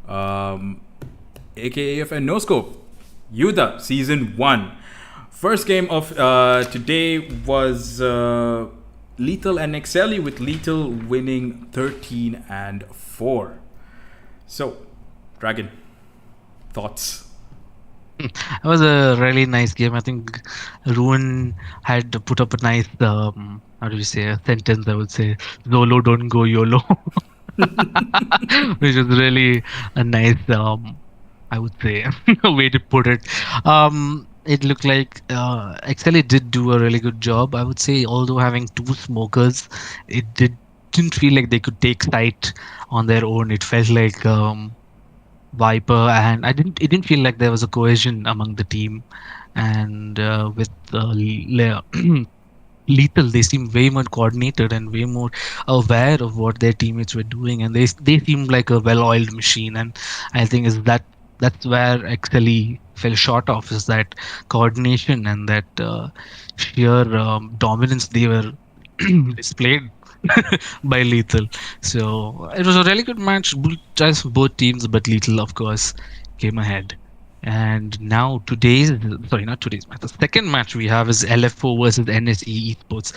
Speaker 3: AKAF and NoScope YUDDHA Season 1. First game of today was Lethal and Excelli, with Lethal winning 13-4. So, Dragon, thoughts?
Speaker 7: It was a really nice game. I think Ruin had put up a nice, how do you say, a sentence, I would say, Zolo, don't go YOLO. Which was really a nice, I would say, way to put it. It looked like Excelli did do a really good job. I would say, although having two smokers, didn't feel like they could take sight on their own. It felt like Viper, and it didn't feel like there was a cohesion among the team. And with Lethal, they seemed way more coordinated and way more aware of what their teammates were doing, and they seemed like a well-oiled machine. And I think that's where Excelli fell short of, is that coordination and that sheer dominance they were displayed by Lethal. So it was a really good match, just both teams, but Lethal, of course, came ahead. And now not today's match. The second match we have is LFO versus NSE Esports.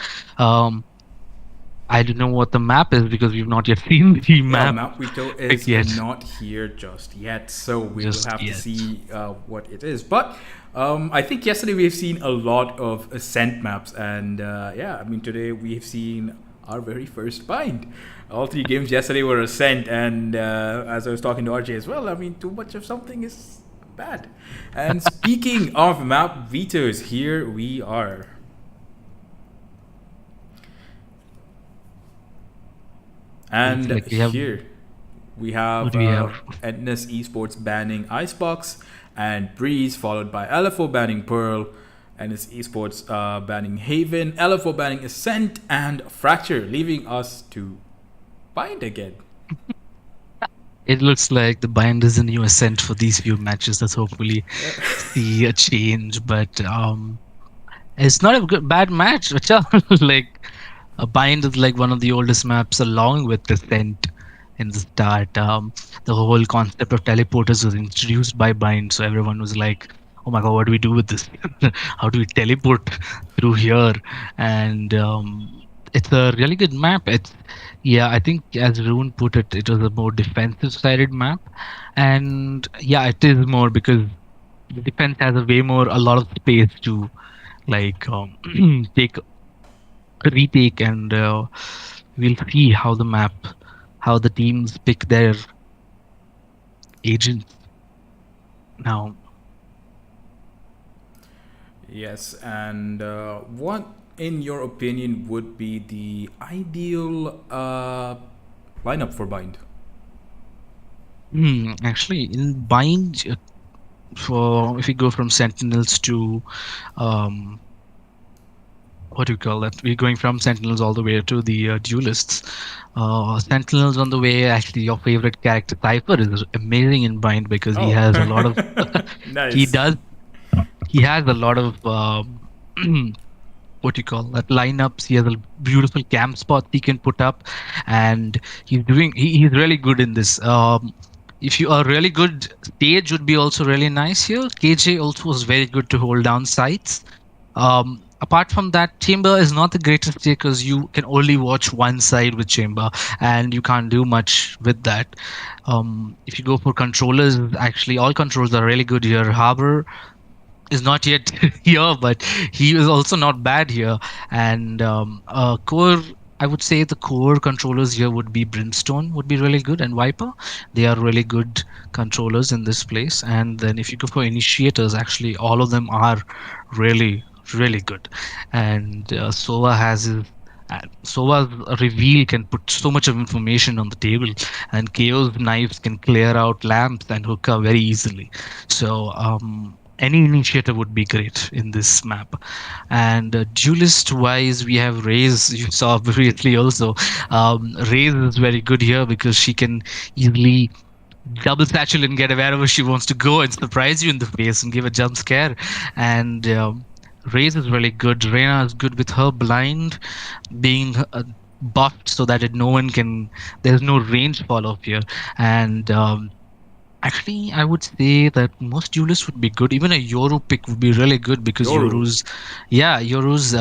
Speaker 7: I don't know what the map is because we've not yet seen the map.
Speaker 3: Map Vito is
Speaker 7: Yet.
Speaker 3: not here just yet, so we
Speaker 7: Just
Speaker 3: will have
Speaker 7: yet.
Speaker 3: to see what it is. But I think yesterday we've seen a lot of Ascent maps, and today we've seen our very first bind. All three games yesterday were Ascent, and as I was talking to RJ as well, I mean, too much of something is bad. And speaking of map vetoes, here we are. And
Speaker 7: Like
Speaker 3: here we have,
Speaker 7: what do we have?
Speaker 3: NS Esports banning Icebox and Breeze, followed by LFO banning Pearl, NS Esports banning Haven, LFO banning Ascent, and Fracture, leaving us to bind again.
Speaker 7: It looks like the bind is a new ascent for these few matches. Let's hopefully see a change. But it's not a bad match. Like a bind is like one of the oldest maps, along with Ascent in the start. The whole concept of teleporters was introduced by bind, so everyone was like, "Oh my god, what do we do with this? How do we teleport through here?" And it's a really good map. I think as Rune put it, it was a more defensive-sided map, and yeah, it is more because the defense has a lot of space to like retake, and we'll see how the teams pick their agents now.
Speaker 3: Yes, and what, in your opinion, would be the ideal lineup for bind?
Speaker 7: Actually, in bind, for if we go from sentinels to what do you call that? We're going from sentinels all the way to the duelists. Sentinels on the way. Actually, your favorite character Cypher is amazing in bind because he has a lot of.
Speaker 3: Nice.
Speaker 7: He has a lot of what do you call that, lineups. He has a beautiful camp spot he can put up, and he's really good in this. If you are really good, stage would be also really nice here. KJ also was very good to hold down sites. Apart from that, Chamber is not the greatest here because you can only watch one side with Chamber, and you can't do much with that. If you go for controllers, actually all controllers are really good here. Harbor is not yet here, but he is also not bad here. And core, I would say the core controllers here would be Brimstone, would be really good, and Viper. They are really good controllers in this place. And then if you go for initiators, actually all of them are really good. And Sova's reveal can put so much of information on the table, and Chaos knives can clear out lamps and hookah very easily. So any initiator would be great in this map. And duelist wise, we have Raze. You saw previously also. Raze is very good here because she can easily double satchel and get wherever she wants to go and surprise you in the face and give a jump scare. And Raze is really good. Reyna is good with her blind, being buffed so that no one can. There's no range fall off here, and actually, I would say that most duelists would be good. Even a Yoru pick would be really good because
Speaker 3: Yoru.
Speaker 7: Yoru's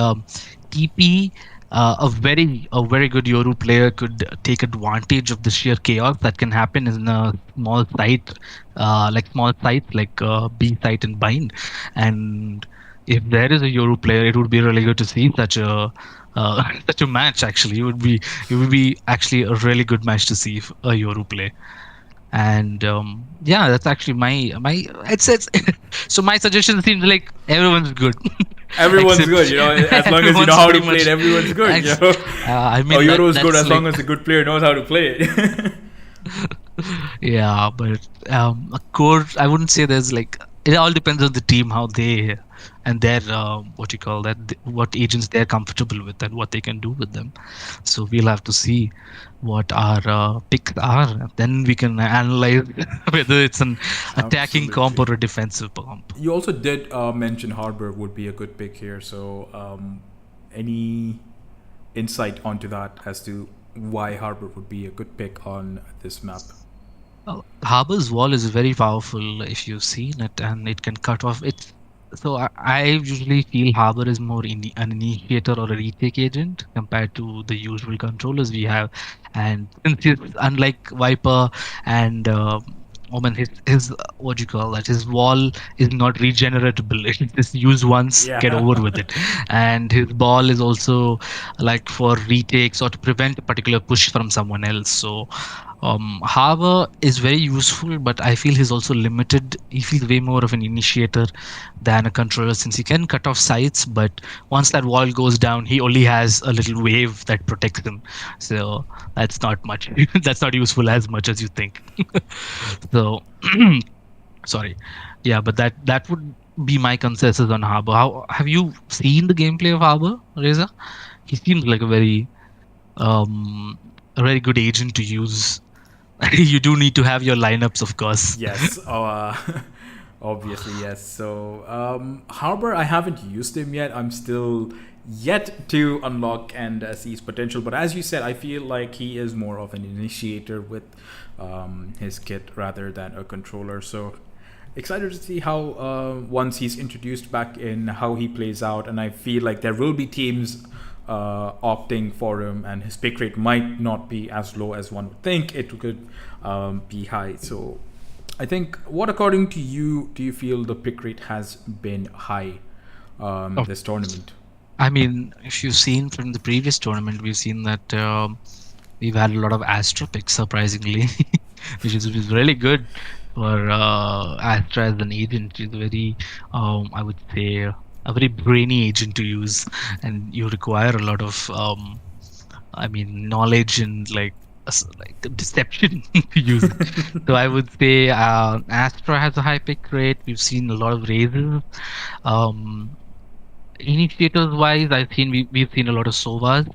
Speaker 7: TP. A very good Yoru player could take advantage of the sheer chaos that can happen in a small site, small sites like B site and Bind. And if there is a Yoru player, it would be really good to see such a such a match. Actually, it would be actually a really good match to see if a Yoru play. And that's actually my it's so my suggestion seems like everyone's good.
Speaker 3: Everyone's
Speaker 7: Except-
Speaker 3: good, as long as you know
Speaker 7: everyone's
Speaker 3: how to
Speaker 7: pretty
Speaker 3: play it,
Speaker 7: much-
Speaker 3: everyone's good,
Speaker 7: I mean,
Speaker 3: Euro is good
Speaker 7: that's
Speaker 3: as long
Speaker 7: like-
Speaker 3: as the good player knows how to play it.
Speaker 7: Yeah, but a core, I wouldn't say there's like, it all depends on the team, how they and their what you call that, what agents they're comfortable with and what they can do with them. So we'll have to see what our picks are. Then we can analyze whether it's an attacking comp or a defensive comp.
Speaker 3: You also did mention Harbor would be a good pick here. So, any insight onto that as to why Harbor would be a good pick on this map?
Speaker 7: Harbor's wall is very powerful if you've seen it, and it can cut off it. So I usually feel Harbor is more an initiator or a retake agent compared to the usual controllers we have. And since he's unlike Viper and Omen, his what do you call that? His wall is not regeneratable. It's just use once, get over with it. And his ball is also like for retakes or to prevent a particular push from someone else. So Harbor is very useful, but I feel he's also limited. He feels way more of an initiator than a controller since he can cut off sights, but once that wall goes down, he only has a little wave that protects him. So that's not much. That's not useful as much as you think. So, sorry. Yeah, but that would be my consensus on Harbor. How have you seen the gameplay of Harbor, Reza? He seems like a very good agent to use. You do need to have your lineups, of course.
Speaker 3: Yes, obviously, yes. So, Harbor, I haven't used him yet. I'm still yet to unlock and see his potential. But as you said, I feel like he is more of an initiator with his kit rather than a controller. So, excited to see how once he's introduced back in, how he plays out. And I feel like there will be teams opting for him, and his pick rate might not be as low as one would think. It could be high. So I think, what according to you do you feel the pick rate has been high this tournament?
Speaker 7: I mean, if you've seen from the previous tournament, we've seen that we've had a lot of Astra picks, surprisingly, which is really good for Astra as an agent. She's very, I would say, a very brainy agent to use, and you require a lot of knowledge and like deception to use it. So I would say Astra has a high pick rate. We've seen a lot of raises. Initiators wise, we've seen a lot of Sovas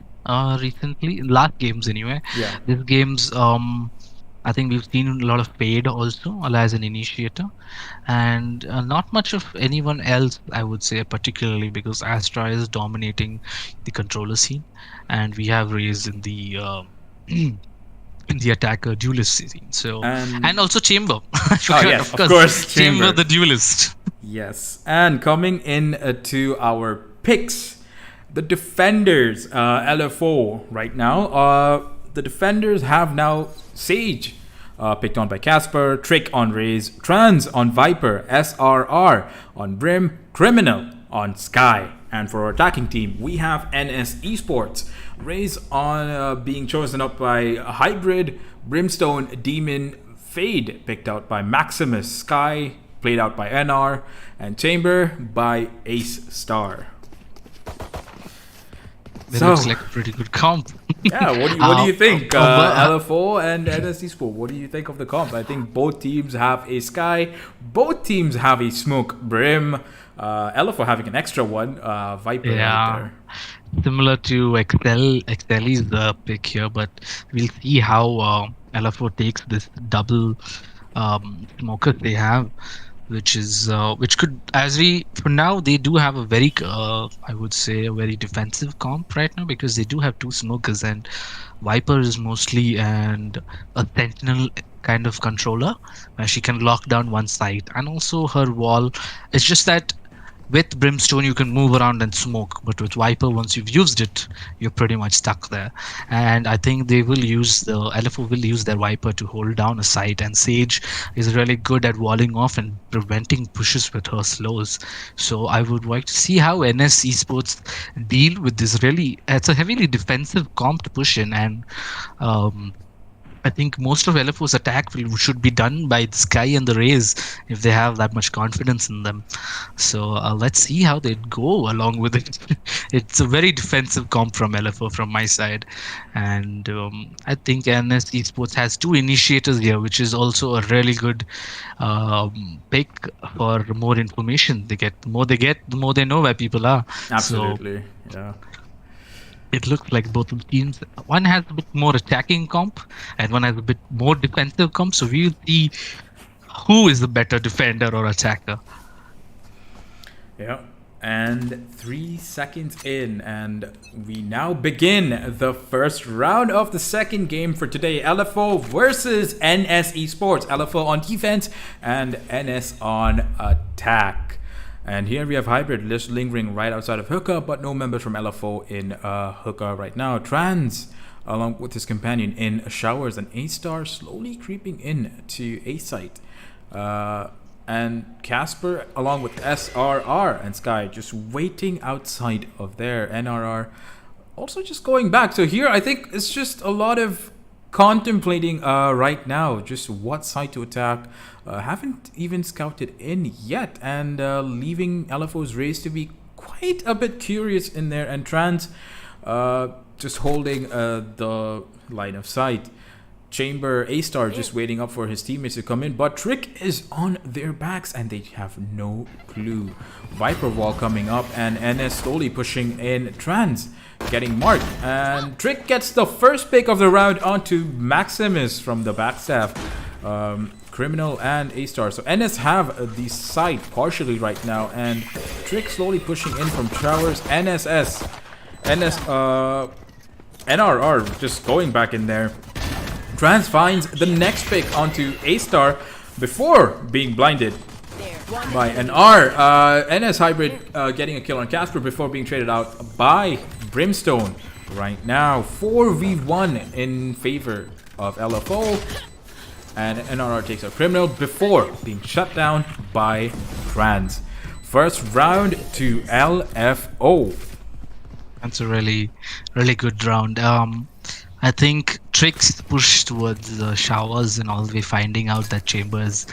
Speaker 7: recently, in last games anyway.
Speaker 3: Yeah.
Speaker 7: These games, I think we've seen a lot of Fade also as an initiator, and not much of anyone else, I would say, particularly because Astra is dominating the controller scene, and we have raised in the in the attacker duelist scene. So and also Chamber.
Speaker 3: Yes, of course,
Speaker 7: Chamber the duelist.
Speaker 3: Yes, and coming in to our picks, the defenders, LFO right now. The defenders have now Sage, picked on by Casper, Trick on Raze, Trans on Viper, SRR on Brim, Criminal on Sky. And for our attacking team, we have NS Esports. Raze on being chosen up by Hybrid, Brimstone, Demon, Fade picked out by Maximus, Sky played out by NR, and Chamber by Ace Star.
Speaker 7: That looks like a pretty good comp.
Speaker 3: Yeah, what do you think? LFO and NS Esports, what do you think of the comp? I think both teams have a Sky, both teams have a Smoke Brim, LFO having an extra one, Viper right there.
Speaker 7: Similar to Excelli's pick here, but we'll see how LFO takes this double smokers they have. which could, as we for now, they do have a very I would say a very defensive comp right now, because they do have two smokers, and Viper is mostly and a sentinel kind of controller where she can lock down one side, and also her wall. It's just that with Brimstone you can move around and smoke, but with Viper, once you've used it, you're pretty much stuck there. And I think they will use the LFO will use their Viper to hold down a site, and Sage is really good at walling off and preventing pushes with her slows. So I would like to see how NS Esports deal with this. Really, it's a heavily defensive comp to push in, and I think most of LFO's attack should be done by the Sky and the Rays if they have that much confidence in them. So let's see how they go along with it. It's a very defensive comp from LFO from my side. And I think NS Esports has two initiators here, which is also a really good pick for more information. The more they know where people are.
Speaker 3: Absolutely. Yeah.
Speaker 7: It looks like both of the teams. One has a bit more attacking comp, and one has a bit more defensive comp. So we'll see who is the better defender or attacker.
Speaker 3: Yeah. And 3 seconds in, and we now begin the first round of the second game for today. LFO versus NS Esports. LFO on defense and NS on attack. And here we have Hybrid just lingering right outside of Hookah, but no members from LFO in Hookah right now. Trans, along with his companion in Showers, and A-Star slowly creeping in to A-Site. And Casper, along with SRR and Sky, just waiting outside of there. NRR also just going back. So here, I think it's just a lot of contemplating right now, just what side to attack. Haven't even scouted in yet, and leaving LFO's race to be quite a bit curious in there. And Trans just holding the line of sight. Chamber, A-Star just waiting up for his teammates to come in, but Trick is on their backs and they have no clue. Viper wall coming up, and NS slowly pushing in. Trans getting marked, and Trick gets the first pick of the round onto Maximus from the backstaff. Criminal and A-Star. So NS have the side partially right now, and Trick slowly pushing in from Showers. NRR just going back in there. Trans finds the next pick onto A-Star before being blinded by NR. NS Hybrid getting a kill on Casper before being traded out by Brimstone. Right now, 4v1 in favor of LFO. And NRR takes a Criminal before being shut down by Trans. First round to LFO.
Speaker 7: That's a really good round. I think Trick's push towards the Showers and all the way finding out that Chambers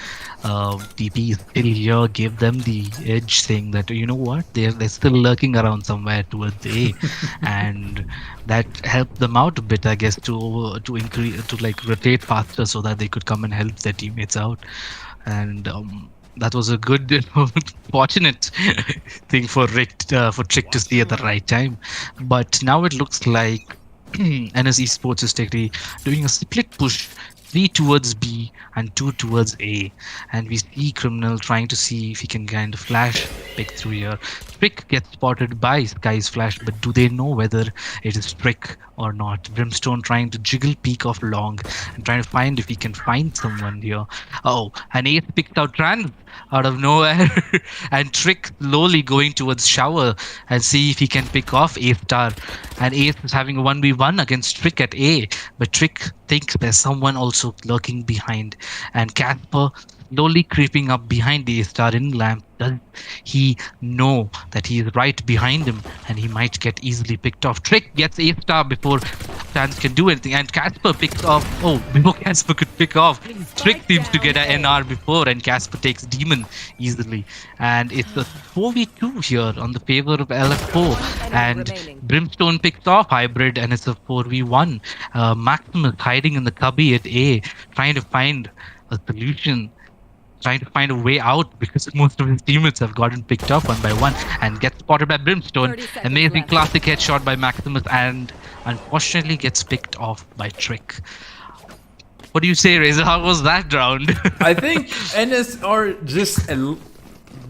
Speaker 7: DP is still here gave them the edge, saying that, you know what, they're still lurking around somewhere towards A, and that helped them out a bit, I guess, to increase, to like rotate faster so that they could come and help their teammates out. And that was a good, fortunate thing for Trick to see at the right time. But now it looks like NS Esports is technically doing a split push, 3 towards B and 2 towards A, and we see Criminal trying to see if he can kind of flash pick through here. Trick gets spotted by Sky's flash, but do they know whether it is Trick or not? Brimstone trying to jiggle peek off long and trying to find if he can find someone here. Oh, and Ace picked out Trans out of nowhere and Trick slowly going towards Shower and see if he can pick off A-Star. And Ace is having a 1v1 against Trick at A, but Trick thinks there's someone also lurking behind, and Casper slowly creeping up behind the A-Star in lamp. Does he know that he is right behind him and he might get easily picked off? Trick gets A-Star before Trans can do anything, and Casper picks off. Oh, before Casper could pick off, Trick seems to get an NR before, and Casper takes Demon easily. And it's a 4v2 here on the favor of LF4, and Brimstone picks off Hybrid, and it's a 4v1. Maximus hiding in the cubby at A, trying to find a solution, trying to find a way out, because most of his teammates have gotten picked off one by one, and gets spotted by Brimstone. Amazing classic headshot by Maximus, and unfortunately gets picked off by Trick. What do you say, Razor? How was that round?
Speaker 3: I think NS are just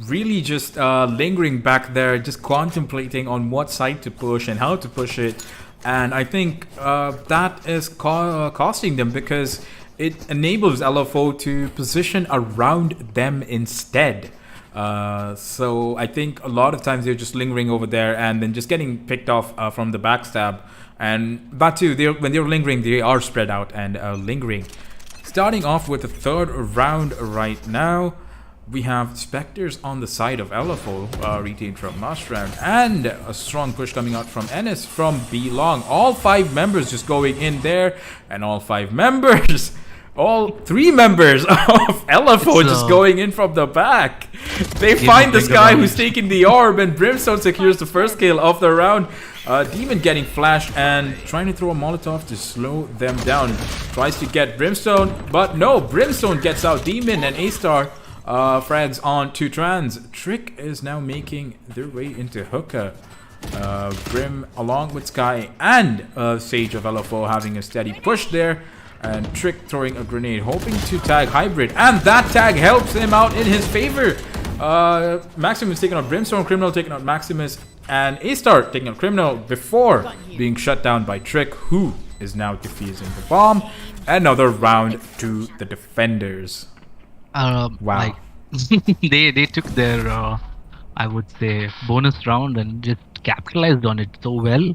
Speaker 3: really just lingering back there, just contemplating on what side to push and how to push it. And I think that is costing them, because it enables LFO to position around them instead. So I think a lot of times they're just lingering over there and then just getting picked off from the backstab. And that too, when they're lingering, they are spread out and lingering. Starting off with the third round right now, we have Spectres on the side of LFO, retained from last round, and a strong push coming out from Ennis from B Long. All 5 members just going in there, and all 3 members of LFO just going in from the back. They find this guy who's taking the orb, and Brimstone secures the first kill of the round. Demon getting flashed and trying to throw a Molotov to slow them down. Tries to get Brimstone, but no, Brimstone gets out Demon, and A-Star frags on to Trans. Trick is now making their way into Hookah. Brim along with Sky and Sage of LFO having a steady push there. And Trick throwing a grenade, hoping to tag Hybrid. And that tag helps him out in his favor. Maximus taking out Brimstone, Criminal taking out Maximus, and A-Star taking out Criminal before being shut down by Trick, who is now defusing the bomb. Another round to the defenders.
Speaker 7: Wow. Like, they took their, I would say, bonus round and just capitalized on it so well.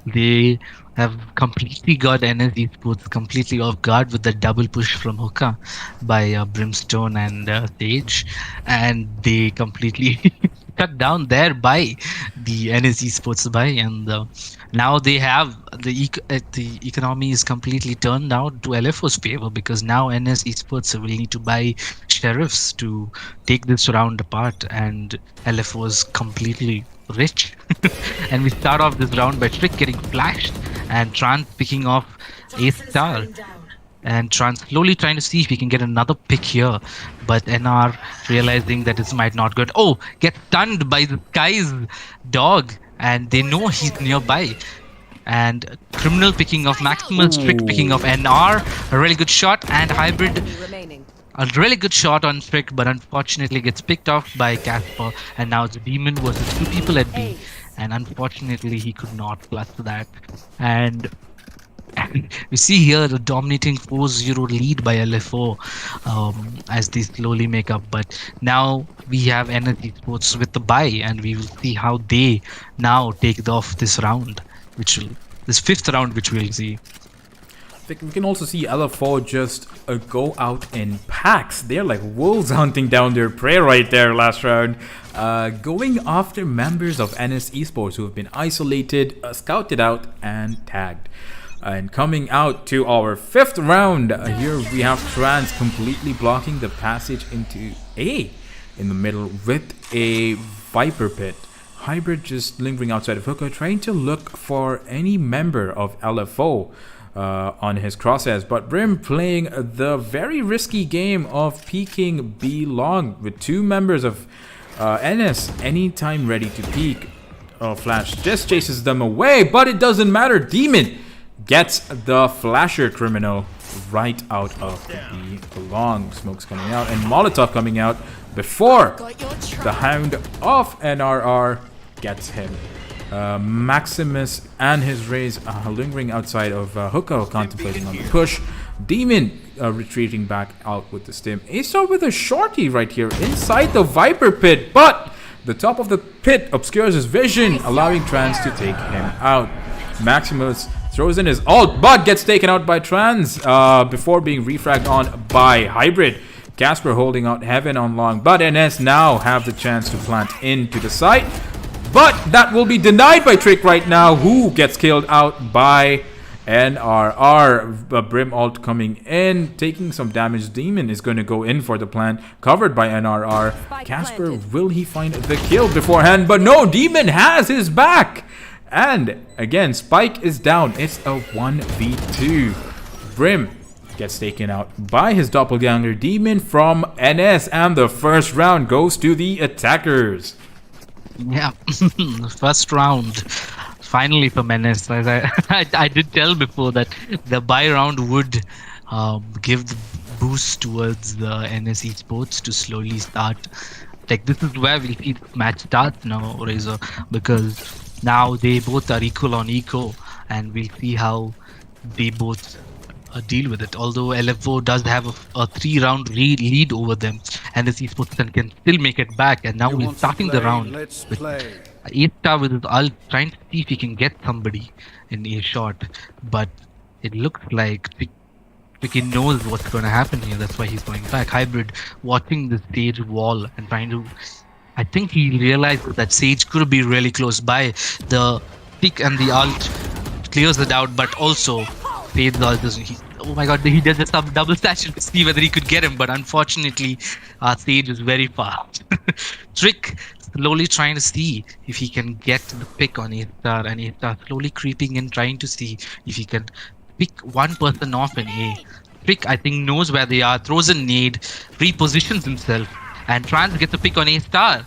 Speaker 7: They have completely got NS Esports completely off guard with the double push from Hookah by Brimstone and Sage, and they completely cut down there by the NS Esports buy, and now they have the economy is completely turned out to LFO's favor, because now NS Esports will need to buy sheriffs to take this round apart, and LFO is completely rich. And we start off this round by Trick getting flashed and Trans picking off A-Star, and Trans slowly trying to see if he can get another pick here, but NR realizing that this might not good. Oh, get stunned by the guy's dog, and they know he's nearby. And Criminal picking off Maximus, Trick picking off NR, a really good shot, and Hybrid a really good shot on Trick, but unfortunately gets picked off by Casper, and now it's Demon versus 2 people at B, and unfortunately he could not plus that. And we see here the dominating 4-0 lead by LFO as they slowly make up, but now we have Energy Sports with the bye, and we will see how they now take off this round, this 5th round, which we'll see.
Speaker 3: We can also see LFO just go out in packs. They're like wolves hunting down their prey right there last round. Going after members of NS Esports who have been isolated, scouted out, and tagged. And coming out to our 5th round, here we have Trans completely blocking the passage into A in the middle with a Viper Pit. Hybrid just lingering outside of Hookah, trying to look for any member of LFO on his crosshairs, but Brim playing the very risky game of peeking B Long with 2 members of NS anytime ready to peek. Flash just chases them away, but it doesn't matter. Demon gets the flasher Criminal right out of the Long. Smoke's coming out and Molotov coming out before the Hound of NRR gets him. Maximus and his rays lingering outside of Hookah, contemplating on the push. Demon retreating back out with the stim. A-Star with a shorty right here inside the Viper Pit, but the top of the pit obscures his vision, allowing Trans to take him out. Maximus throws in his ult, but gets taken out by Trans before being refragged on by Hybrid. Casper holding out Heaven on Long, but NS now have the chance to plant into the site. But that will be denied by Trick right now, who gets killed out by NRR. Brim ult coming in, taking some damage. Demon is going to go in for the plant, covered by NRR. Casper, will he find the kill beforehand? But no, Demon has his back. And again, Spike is down. It's a 1v2. Brim gets taken out by his doppelganger Demon from NS, and the first round goes to the attackers.
Speaker 7: Yeah, first round finally for Menace. I did tell before that the buy round would give the boost towards the NS Esports to slowly start. Like, this is where we'll see this match start now, Razor, because now they both are equal on eco, and we'll see how they both deal with it. Although LFO does have a 3-round lead over them, and the Esports can still make it back. And now we're starting the round.
Speaker 8: Let's play.
Speaker 7: A-Star with his ult trying to see if he can get somebody in a shot, but it looks like Vicky knows what's going to happen here. That's why he's going back. Hybrid watching the Sage wall and trying to. I think he realized that Sage could be really close by. The pick and the ult clears it out, but also Sage's ult doesn't. Oh my god, he does a double slash to see whether he could get him, but unfortunately, Sage is very fast. Trick slowly trying to see if he can get the pick on A-Star, and A-Star slowly creeping in, trying to see if he can pick one person off in A. Trick, I think, knows where they are, throws a nade, repositions himself, and Trans gets a pick on A-Star.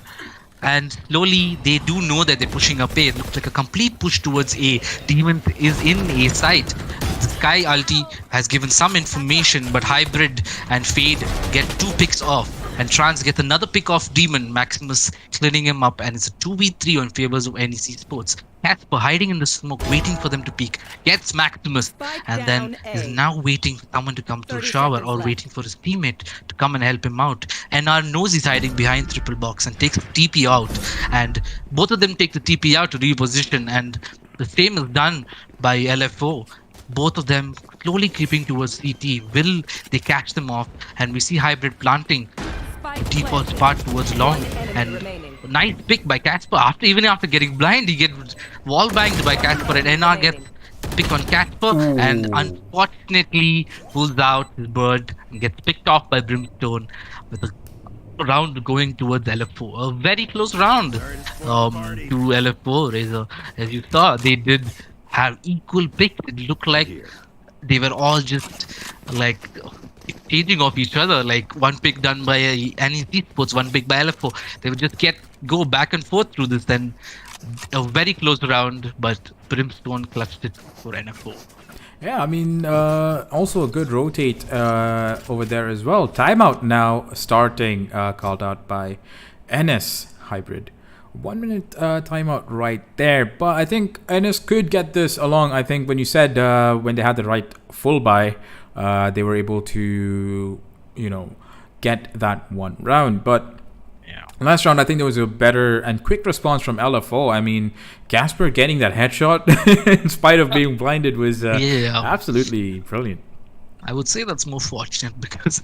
Speaker 7: And slowly, they do know that they're pushing up A. It looks like a complete push towards A. Demon is in A site. The Sky ulti has given some information, but Hybrid and Fade get 2 picks off. And Trans gets another pick off Demon. Maximus cleaning him up, and it's a 2v3 on favors of NEC Sports. Casper hiding in the smoke, waiting for them to peek. Gets Maximus, and then is now waiting for someone to come through shower, or waiting for his teammate to come and help him out. NR knows he's hiding behind triple box and takes the TP out, and both of them take the TP out to reposition, and the same is done by LFO. Both of them slowly creeping towards CT. Will they catch them off? And we see Hybrid planting default spot towards long, and nice pick by Casper. Even after getting blind, he gets wall banged by Casper, and NR gets pick on Casper, and unfortunately pulls out his bird and gets picked off by Brimstone with a round going towards LFO. A very close round to LFO, Razor. As you saw, they did have equal picks. It looked like they were all just like exchanging off each other, like one pick done by NEC Sports, one pick by LFO. They would just go back and forth through this, then a very close round, but Brimstone clutched it for NFO.
Speaker 3: Yeah, I mean, also a good rotate over there as well. Timeout now starting, called out by NS Hybrid. 1 minute timeout right there, but I think NS could get this along. I think when you said when they had the right full buy, they were able to, get that one round. But last round, I think there was a better and quick response from LFO. I mean, Casper getting that headshot in spite of being blinded was absolutely brilliant.
Speaker 7: I would say that's more fortunate because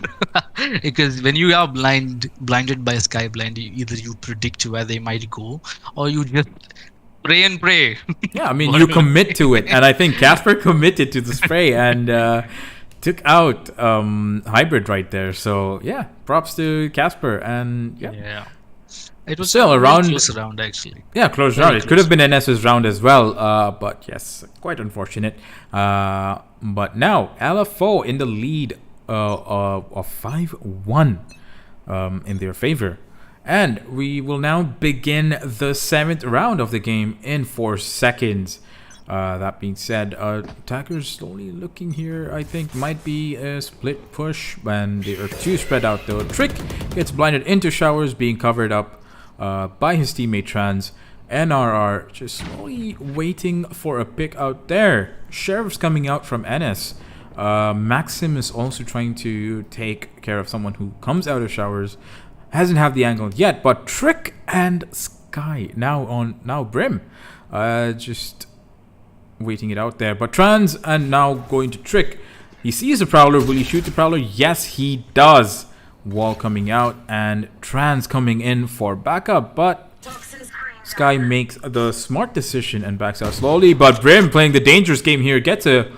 Speaker 7: when you are blinded by a sky blind, either you predict where they might go, or you just pray and pray.
Speaker 3: Yeah, I mean, you commit to it, and I think Casper committed to the spray and took out Hybrid right there. So yeah, props to Casper, and
Speaker 7: it was
Speaker 3: still a
Speaker 7: close round actually.
Speaker 3: Yeah, close round. It could have been NS's round as well, but yes, quite unfortunate. But now LFO in the lead of 5-1 in their favor. And we will now begin the 7th round of the game in 4 seconds. That being said, attackers slowly looking here. I think might be a split push when they are too spread out though. Trick gets blinded into showers, being covered up by his teammate Trans. NRR just slowly waiting for a pick out there. Sheriff's coming out from NS. Maxim is also trying to take care of someone who comes out of showers. Hasn't had the angle yet, but Trick and Sky now Brim just waiting it out there. But Trans and now going to Trick. He sees the Prowler. Will he shoot the Prowler? Yes, he does. Wall coming out and Trans coming in for backup, but Sky makes the smart decision and backs out slowly. But Brim playing the dangerous game here gets a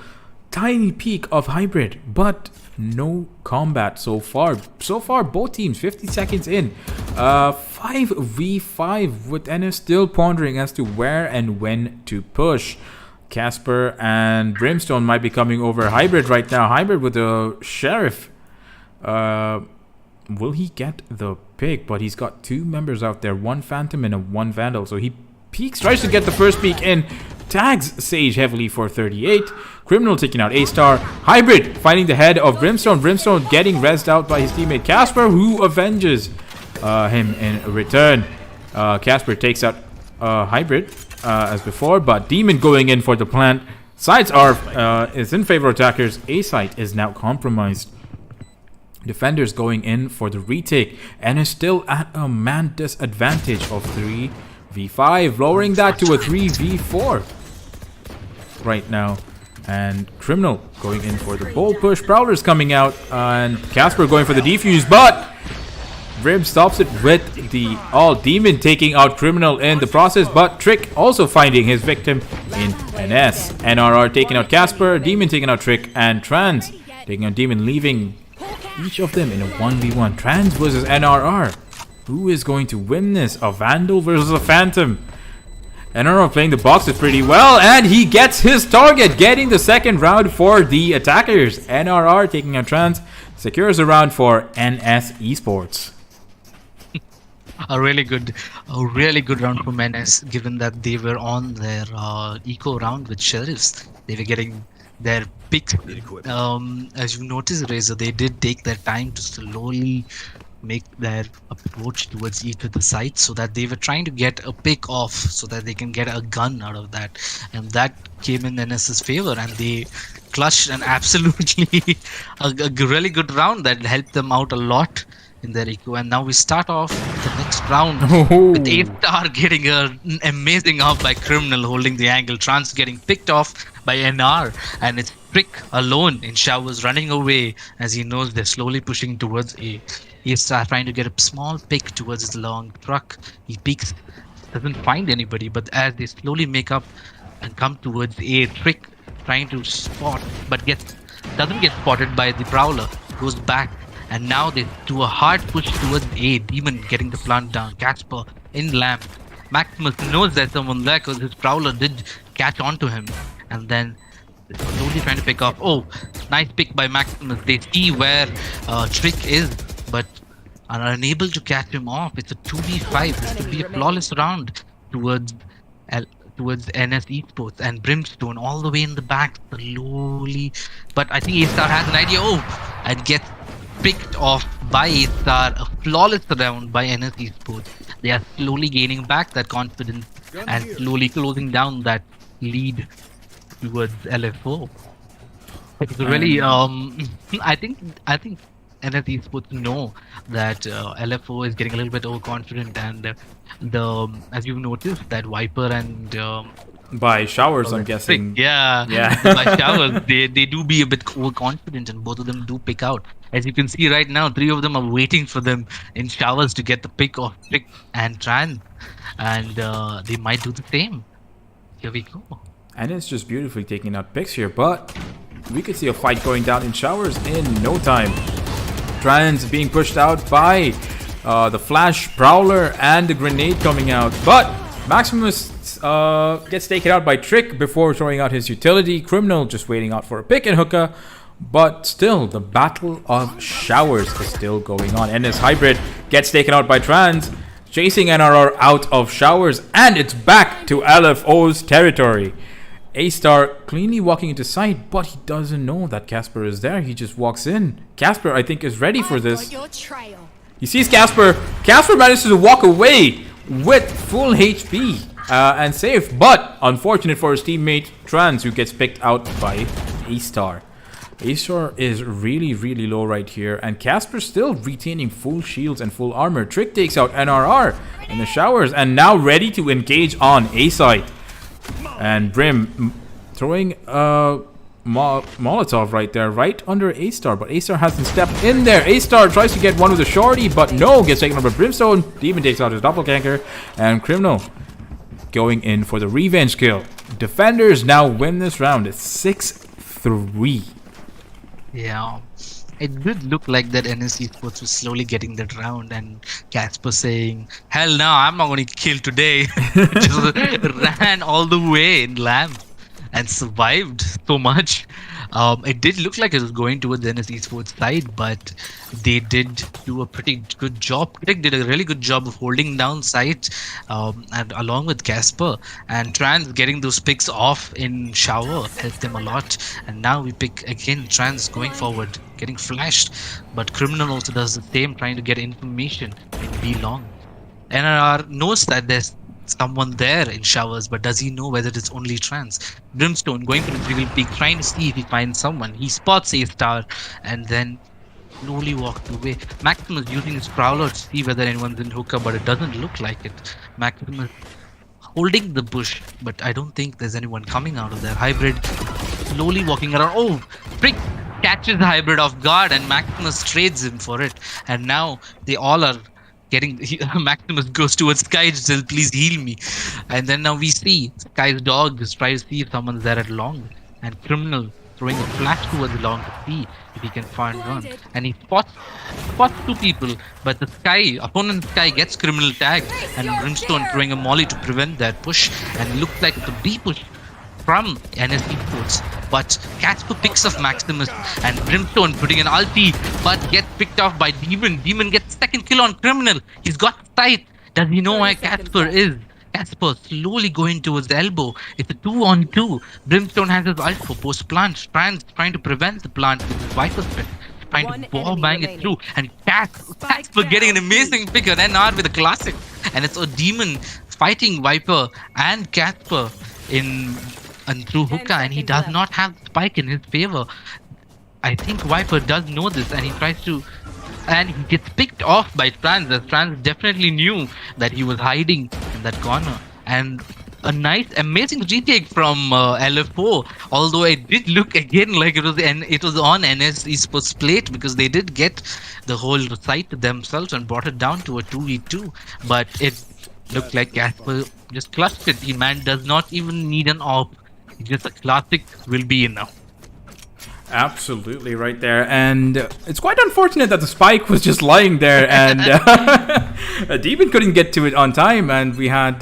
Speaker 3: tiny peek of Hybrid, but no combat so far. So far, both teams 50 seconds in. 5v5 with NS still pondering as to where and when to push. Casper and Brimstone might be coming over Hybrid right now. Hybrid with the Sheriff. Will he get the pick? But he's got 2 members out there, 1 Phantom and 1 Vandal. So he peeks, tries to get the first peek in, tags Sage heavily for 38. Criminal taking out A-Star. Hybrid finding the head of Brimstone. Brimstone getting rezzed out by his teammate Casper, who avenges him in return. Casper takes out Hybrid as before, but Demon going in for the plant. Sides is in favor of attackers. A-site is now compromised. Defenders going in for the retake and is still at a man disadvantage of 3v5, lowering that to a 3v4 right now. And Criminal going in for the bold push. Prowler's coming out and Casper going for the defuse, but Brim stops it with the Demon taking out Criminal in the process, but Trick also finding his victim in NS. NRR taking out Casper, Demon taking out Trick, and Trans taking out Demon, leaving each of them in a 1v1. Trans versus NRR. Who is going to win this? A Vandal versus a Phantom. NRR playing the boxes pretty well, and he gets his target, getting the second round for the attackers. NRR taking out Trans, secures a round for NS Esports.
Speaker 7: A really good round for NS, given that they were on their eco round with Sheriffs. They were getting their picks. As you noticed, Razor, they did take their time to slowly make their approach towards each of the sites, so that they were trying to get a pick off so that they can get a gun out of that, and that came in NS's favor, and they clutched an absolutely a really good round that helped them out a lot in their eco. And now we start off the next round with A-Star getting an amazing up by Criminal, holding the angle. Trans getting picked off by NR, and it's Trick alone in showers running away as he knows they're slowly pushing towards A-Star trying to get a small pick towards his long truck. He peeks, doesn't find anybody, but as they slowly make up and come towards A, Trick trying to spot but doesn't get spotted by the Prowler, goes back. And now they do a hard push towards A. Demon getting the plant down. Casper in lamp. Maximus knows there's someone there because his Prowler did catch onto him. And then slowly trying to pick up. Oh, nice pick by Maximus. They see where Trick is, but are unable to catch him off. It's a 2v5. This could be a flawless round towards NS Esports. And Brimstone all the way in the back slowly. But I think A-Star has an idea. Oh, and gets picked off by A-Star. A flawless round by NS Esports. They are slowly gaining back that confidence and slowly closing down that lead towards LFO. It's really I think NS Esports know that LFO is getting a little bit overconfident, and as you've noticed that Viper and
Speaker 3: by Showers, I'm guessing.
Speaker 7: Yeah. By Showers, they do be a bit overconfident, and both of them do pick out. As you can see right now, 3 of them are waiting for them in Showers to get the pick of Trick and Trans, and they might do the same. Here we go.
Speaker 3: And it's just beautifully taking out picks here, but we could see a fight going down in Showers in no time. Trans being pushed out by the Flash Prowler and the grenade coming out, but Maximus gets taken out by Trick before throwing out his utility. Criminal just waiting out for a pick and hookah, but still the battle of Showers is still going on. NS Hybrid gets taken out by Trans, chasing NRR out of Showers, and it's back to LFO's territory. A-Star cleanly walking into sight, but he doesn't know that Casper is there. He just walks in. Casper, I think, is ready for this. He sees Casper. Casper manages to walk away with full HP and safe, but unfortunate for his teammate Trans, who gets picked out by A-Star. A-Star is really, really low right here, and Casper still retaining full shields and full armor. Trick takes out NRR in the Showers, and now ready to engage on A-side. And Brim throwing a Molotov right there, right under A-Star, but A-Star hasn't stepped in there. A-Star tries to get one with a shorty, but no, gets taken out by Brimstone. Demon takes out his doppelganger, and Criminal going in for the revenge kill. Defenders now win this round. It's 6-3.
Speaker 7: Yeah, it did look like that NS Esports was slowly getting that round, and Casper saying, "Hell no, I'm not going to kill today." Just ran all the way in lamp and survived so much. It did look like it was going towards the NS Esports side, but they did do a pretty good job. Critic did a really good job of holding down sight, and along with Casper and Trans getting those picks off in shower helped them a lot. And now we pick again Trans going forward, getting flashed, but Criminal also does the same, trying to get information in B long. NRR knows that there's someone there in showers, but does he know whether it's only Trans? Brimstone going for the dribble peak, trying to see if he finds someone. He spots A star and then slowly walks away. Maximus using his prowler to see whether anyone's in hookah, but it doesn't look like it. Maximus holding the bush, but I don't think there's anyone coming out of there. Hybrid slowly walking around. Oh, Frick catches Hybrid off guard and Maximus trades him for it. And now they all are getting Maximus goes towards Sky, says please heal me, and then now we see Sky's dog is trying to see if someone's there at long, and Criminal throwing a flash towards long to see if he can find one, and he spots two people, but the opponent Sky gets Criminal tagged, and Brimstone throwing a molly to prevent that push, and it looks like it's a B push from NS Esports, but Casper picks off Maximus and Brimstone putting an ulti, but gets picked off by Demon. Demon gets second kill on Criminal. He's got sight. Does he know where Casper is? Casper slowly going towards the elbow. It's a 2-on-2. Brimstone has his ult for post plant. Trans trying to prevent the plant with his Viper Spit, trying to ball bang it through, and Casper getting an amazing pick on NR with a classic, and it's a Demon fighting Viper and Casper and through hookah, and he does not have spike in his favor. I think Viper does know this, and he tries to, and he gets picked off by Trans, as Trans definitely knew that he was hiding in that corner. And a nice, amazing retake from LFO, although it did look again like it was on NS Esports plate, because they did get the whole site to themselves and brought it down to a 2v2, but it looked like Casper just clutched it. The man does not even need an AWP. Just a classic will be enough.
Speaker 3: Absolutely right there, and it's quite unfortunate that the spike was just lying there, and Demon couldn't get to it on time, and we had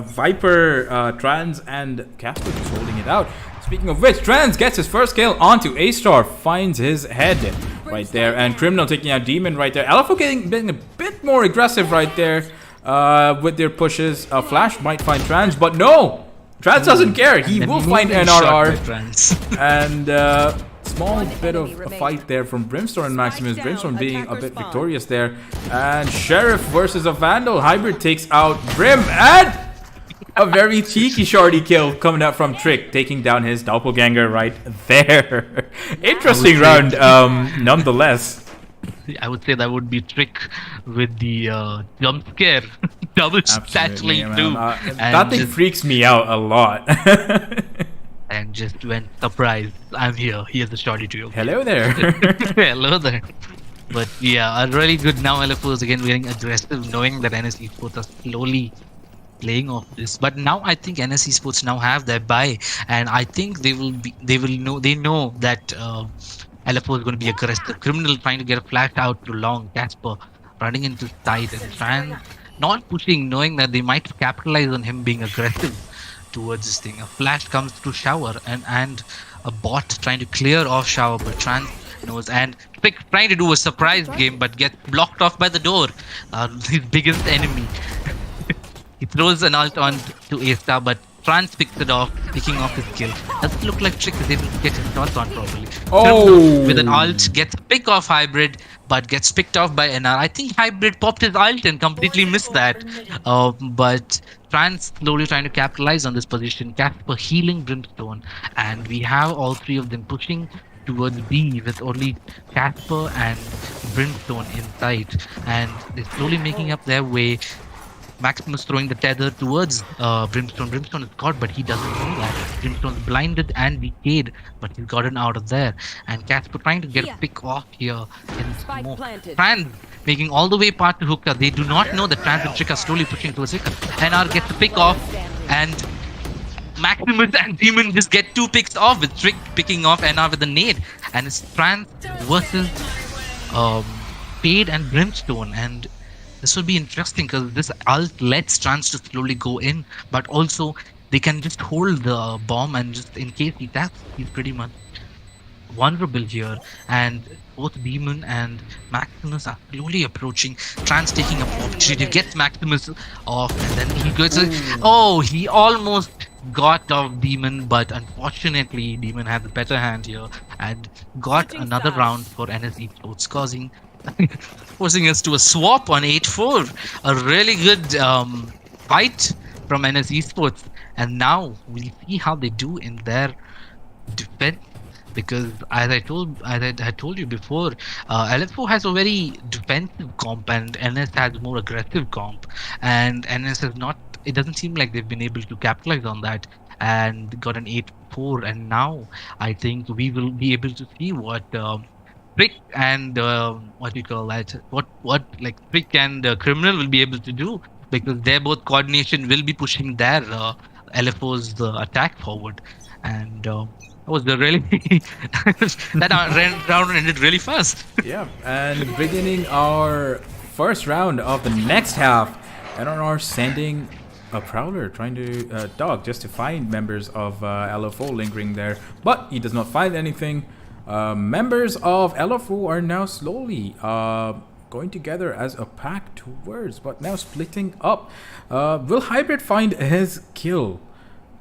Speaker 3: Viper, Trans, and Casper just holding it out. Speaking of which, Trans gets his first kill onto A-Star, finds his head right there, and Criminal taking out Demon right there. LFO being a bit more aggressive right there with their pushes. Flash might find Trans, but no! Trans doesn't care. He will find NRR. And small bit of a fight there from Brimstone and Maximus. Brimstone being a bit victorious there. And Sheriff versus a Vandal. Hybrid takes out Brim. And a very cheeky shorty kill coming out from Trick, taking down his doppelganger right there. Interesting round, nonetheless.
Speaker 7: I would say that would be Trick with the jump scare. Double satchling too.
Speaker 3: That thing freaks me out a lot.
Speaker 7: And just went surprised. I'm here. Here's the shorty to you.
Speaker 3: Hello there.
Speaker 7: Hello there. But yeah, a really good now. LFO is again getting aggressive, knowing that NS Esports are slowly playing off this. But now I think NS Esports now have their buy, and I think they know that LFO is going to be aggressive. Criminal trying to get a flash out to long. Casper running into tight and Trans not pushing, knowing that they might capitalize on him being aggressive towards this thing. A flash comes through shower and a bot trying to clear off shower, but Trans knows, and Pick trying to do a surprise game but gets blocked off by the door. His biggest enemy. He throws an ult on to A-Star, but Trans picks it off, picking off his kill. Doesn't look like Trick is able to get his shots on properly.
Speaker 3: Oh!
Speaker 7: With an ult, gets a pick off Hybrid, but gets picked off by NR. I think Hybrid popped his ult and completely missed that. But Trans slowly trying to capitalize on this position. Casper healing Brimstone, and we have all three of them pushing towards B with only Casper and Brimstone in sight, and they're slowly making up their way. Maximus throwing the tether towards Brimstone. Brimstone is caught, but he doesn't know that. Brimstone's blinded and decayed, but he's gotten out of there. And Casper trying to get a pick off here in smoke. Trans making all the way part to hookah. They do not know that Trans and Trick are slowly pushing towards hookah. NR gets a pick off, and Maximus and Demon just get two picks off, with Trick picking off NR with a nade. And it's Trans versus Fade and Brimstone, and this will be interesting because this ult lets Trans to slowly go in, but also they can just hold the bomb, and just in case he taps, he's pretty much vulnerable here, and both Demon and Maximus are slowly approaching. Trans taking up opportunity to get Maximus off, and then he goes. He almost got off Demon, but unfortunately, Demon had the better hand here and got another round for NS Esports, forcing us to a swap on 8-4. A really good fight from NS Esports, and now we'll see how they do in their defense, because as I had told you before, LFO has a very defensive comp and NS has more aggressive comp, and NS has not. It doesn't seem like they've been able to capitalize on that and got an 8-4, and now I think we will be able to see what Prick and what we call that, what like Prick and Criminal will be able to do, because their both coordination will be pushing their LFO's attack forward, and that was the really that round ended really fast.
Speaker 3: Yeah, and beginning our first round of the next half, NRR sending a Prowler trying to dog just to find members of LFO lingering there, but he does not find anything. Members of LFO are now slowly going together as a pack towards, but now splitting up. Will Hybrid find his kill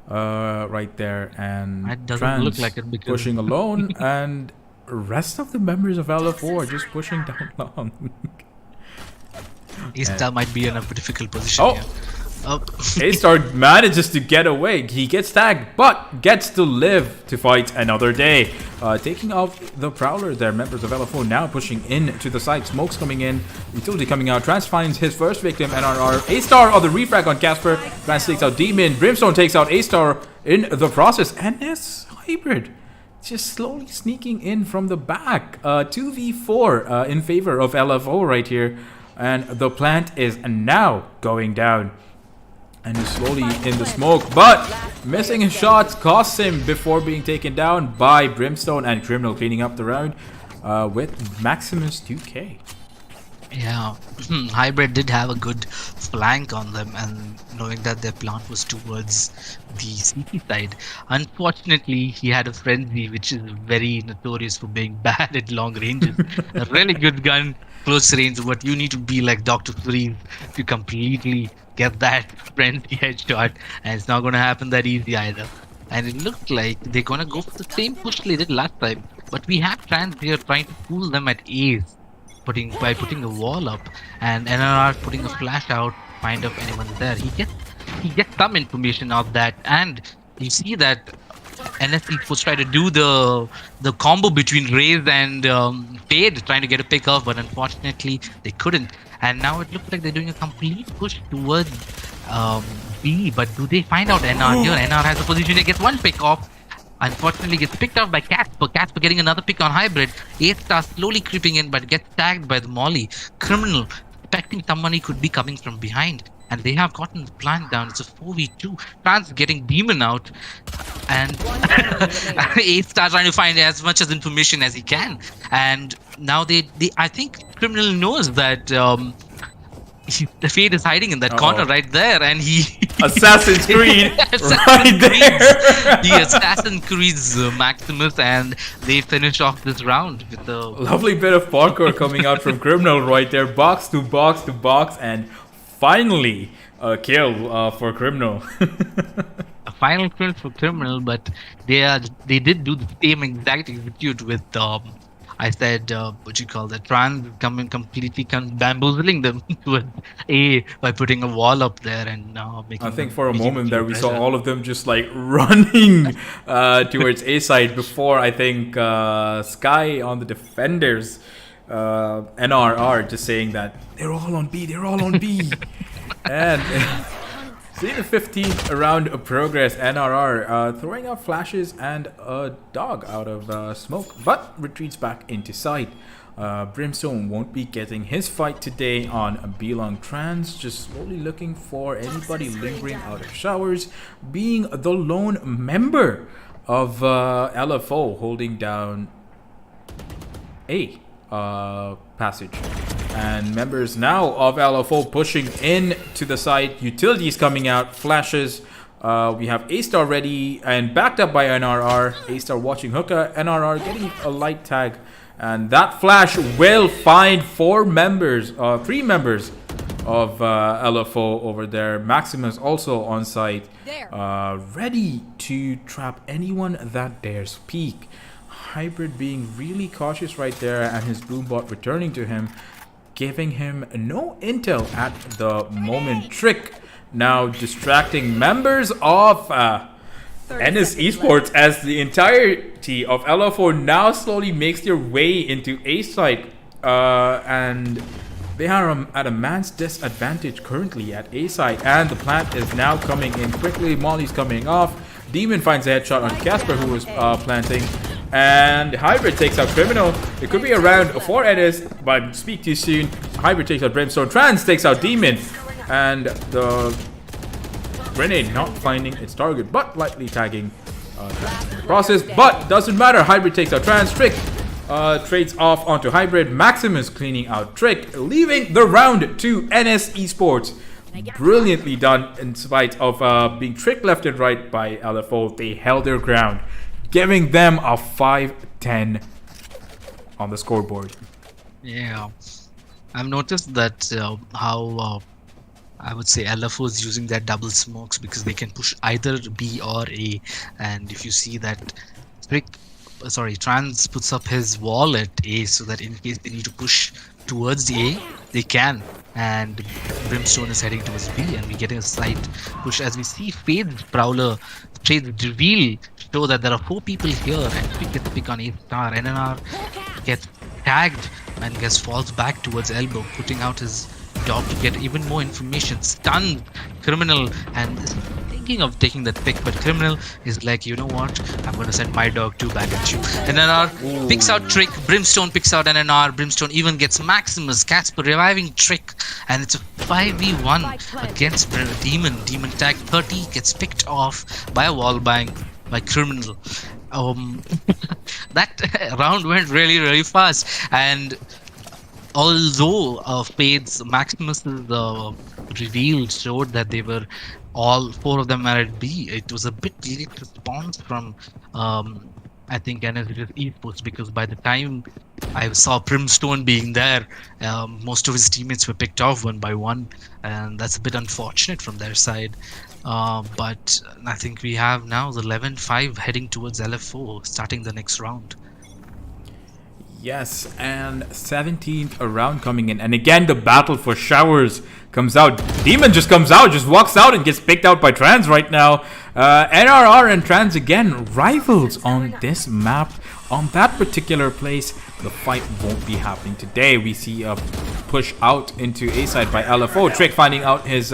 Speaker 3: right there, and
Speaker 7: That doesn't
Speaker 3: Trans
Speaker 7: look like it, because
Speaker 3: pushing alone, and rest of the members of LFO are just pushing down long.
Speaker 7: A-Star might be in a difficult position
Speaker 3: Oh.
Speaker 7: here.
Speaker 3: A-Star manages to get away. He gets tagged, but gets to live to fight another day. Taking out the Prowler there. Members of LFO now pushing in to the site. Smoke's coming in. Utility coming out. Trans finds his first victim, NRR. A-Star on the refrag on Casper. Trans takes out Demon. Brimstone takes out A-Star in the process. NS Hybrid just slowly sneaking in from the back. 2v4 in favor of LFO right here. And the plant is now going down. And he's slowly in the smoke, but missing his shots costs him before being taken down by Brimstone and Criminal, cleaning up the round with Maximus 2K.
Speaker 7: Yeah, Hybrid did have a good flank on them, and knowing that their plant was towards the CT side. Unfortunately, he had a frenzy, which is very notorious for being bad at long ranges. A really good gun, close range, but you need to be like Dr. Freeze to completely get that frenzy headshot, and it's not going to happen that easy either. And it looked like they're going to go for the same push they did last time, but we have Trans here trying to fool them at A's. By putting a wall up, and NRR putting a flash out, find if anyone's there. He gets some information of that, and you see that NSC was trying to do the combo between Raze and Fade, trying to get a pick off, but unfortunately they couldn't. And now it looks like they're doing a complete push towards B, but do they find out NR here? NR has a position to get one pick off. Unfortunately gets picked up by Casper. Casper getting another pick on Hybrid. A-Star slowly creeping in, but gets tagged by the Molly. Criminal expecting somebody could be coming from behind, and they have gotten the plant down. It's a 4v2. Trans getting Demon out, and A-Star trying to find as much as information as he can. And now they I think Criminal knows that the Fade is hiding in that corner right there, and he
Speaker 3: Assassin's Creed right there.
Speaker 7: The Assassin's Creed's Maximus, and they finish off this round with a
Speaker 3: Lovely bit of parkour coming out from Criminal right there. Box to box to box, and finally a kill for Criminal.
Speaker 7: a final kill for Criminal, but they did do the same exact execute with I said, Trans coming completely bamboozling them towards A by putting a wall up there and making.
Speaker 3: I think for a moment there we saw all of them just like running towards A side before I think Sky on the defenders, NRR just saying that they're all on B, and seeing the 15th round of progress, NRR throwing out flashes and a dog out of smoke, but retreats back into sight. Brimstone won't be getting his fight today on B-Long. Trans just slowly looking for anybody lingering out of showers, being the lone member of LFO holding down A passage. And members now of LFO pushing in to the site. Utilities coming out, flashes We have A-Star ready and backed up by NRR. A-Star watching hookah. NRR getting a light tag. And that flash will find three members of LFO over there. Maximus also on site, ready to trap anyone that dares peek. Hybrid being really cautious right there, and his boombot returning to him, giving him no intel at the moment. Trick now distracting members of NS Esports as the entirety of LFO now slowly makes their way into A site, and they are at a man's disadvantage currently at A site, and the plant is now coming in quickly. Molly's coming off. Demon finds a headshot on Casper, who was planting, and Hybrid takes out Criminal. It could be around 4 NS, but speak too soon. Hybrid takes out Brimstone. Trans takes out Demon, and the grenade not finding its target, but lightly tagging Trans in the process. But doesn't matter. Hybrid takes out Trans. Trick trades off onto Hybrid. Maximus cleaning out Trick, leaving the round to NS Esports. Brilliantly done in spite of being tricked left and right by LFO. They held their ground, giving them a 5-10 on the scoreboard.
Speaker 7: Yeah, I've noticed that how I would say LFO is using their double smokes because they can push either B or A, and if you see that Trans puts up his wall at A so that in case they need to push towards A, they can. And Brimstone is heading towards B, and we get a slight push as we see Fade's Prowler trades reveal show that there are 4 people here, and Trick gets pick on A-Star. NNR gets tagged and falls back towards Elbow, putting out his dog to get even more information. Stunned Criminal and is thinking of taking that pick, but Criminal is like, you know what, I'm going to send my dog too back at you. NNR picks out Trick, Brimstone picks out NNR, Brimstone even gets Maximus, Casper reviving Trick, and it's a 5v1 against Demon. Demon tag 30 gets picked off by a wallbang by Criminal. That round went really fast, and although Fade's Maximus's reveal showed that they were all 4 of them are at B, it was a bit late response from I think NS Esports, because by the time I saw Brimstone being there, most of his teammates were picked off one by one, and that's a bit unfortunate from their side. But I think we have now the 11-5 heading towards LFO, starting the next round.
Speaker 3: Yes, and 17th round coming in, and again the battle for showers comes out. Demon just comes out, just walks out and gets picked out by Trans right now. NRR and Trans again rivals on this map. On that particular place, the fight won't be happening today. We see a push out into A side by LFO. Trick finding out his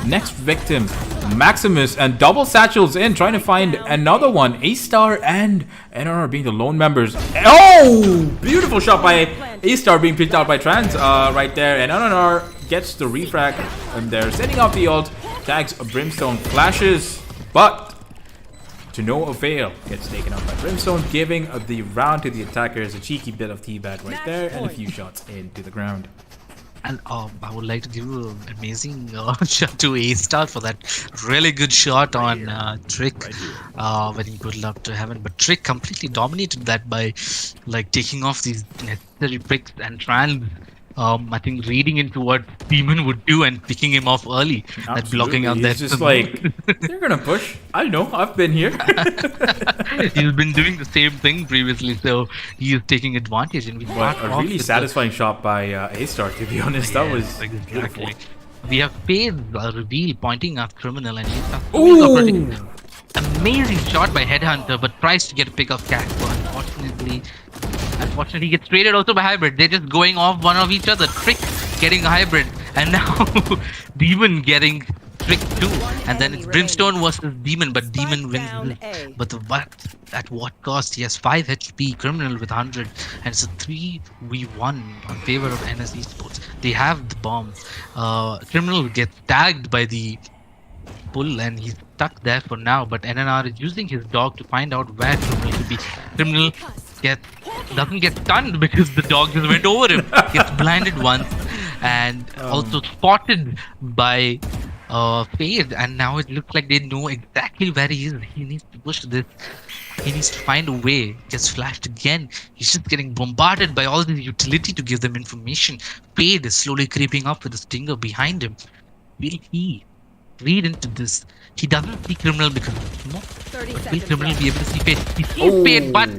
Speaker 3: next victim, Maximus, and double satchels in, trying to find another one. A-Star and NRR being the lone members. Oh, beautiful shot by A-Star being picked out by Trans right there, and NRR gets the refrag, and they're setting off the ult, tags Brimstone, flashes, but to no avail, gets taken out by Brimstone, giving the round to the attackers. A cheeky bit of teabag right there, and a few shots into the ground.
Speaker 7: And I would like to give an amazing shot to A-Star for that really good shot on Trick, when he good luck to heaven. But Trick completely dominated that by like taking off these necessary picks, and Trans I think reading into what Demon would do and picking him off early.
Speaker 3: Absolutely.
Speaker 7: And blocking out that.
Speaker 3: He's just like, they're gonna push. I know, I've been here.
Speaker 7: He's been doing the same thing previously, so he is taking advantage. And we
Speaker 3: a really satisfying shot by A-Star, to be honest. That was
Speaker 7: exactly. We have Fade's reveal pointing at Criminal, and he's amazing shot by Headhunter, but tries to get a pick of Casper. Unfortunately, he gets traded also by Hybrid. They're just going off one of each other. Trick getting Hybrid, and now Demon getting Trick too. And then it's Brimstone versus Demon, but Demon wins. But at what cost? He has 5 HP, Criminal with 100, and it's a 3v1 on favor of NS Esports. They have the bomb. Criminal gets tagged by the pull, and he's stuck there for now. But NNR is using his dog to find out where Criminal could be. Criminal doesn't get stunned because the dog just went over him. Gets blinded once, and also spotted by Fade, and now it looks like they know exactly where he is. He needs to push this. He needs to find a way. Gets flashed again. He's just getting bombarded by all the utility to give them information. Fade is slowly creeping up with the stinger behind him. Will he read into this? He doesn't see Criminal because it's smoke.
Speaker 8: 30
Speaker 7: But will
Speaker 8: seconds
Speaker 7: Criminal
Speaker 8: left.
Speaker 7: be able to see Fade? He sees Fade, but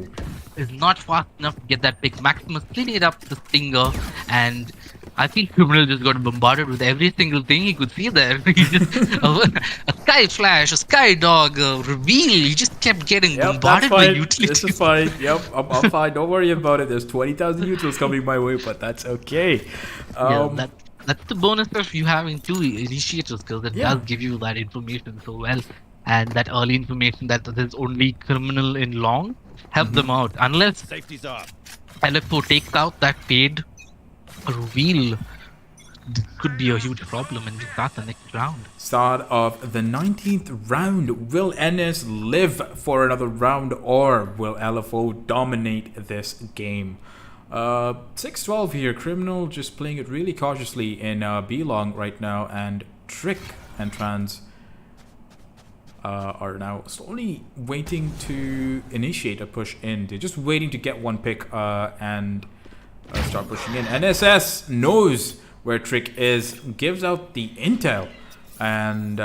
Speaker 7: is not fast enough to get that pick. Maximus cleaning it up with the stinger, and I feel Criminal just got bombarded with every single thing he could see there. He just, a sky flash, a sky dog, a reveal. He just kept getting
Speaker 3: Yep, that's
Speaker 7: bombarded by
Speaker 3: fine.
Speaker 7: utility.
Speaker 3: This is fine. Yep, I'm fine. Don't worry about it. There's 20,000 utils coming my way, but that's okay.
Speaker 7: Yeah, that's the bonus of you having two initiator skills that
Speaker 3: Yeah.
Speaker 7: does give you that information so well. And that early information that there's only Criminal in long help them out. Unless LFO takes out that Fade reveal, this could be a huge problem and we start the next round.
Speaker 3: Start of the 19th round. Will NS live for another round, or will LFO dominate this game? 6-12 here. Criminal just playing it really cautiously in B-Long right now, and Trick and Trans are now slowly waiting to initiate a push in. They're just waiting to get one pick and start pushing in. NSS knows where Trick is, gives out the intel, and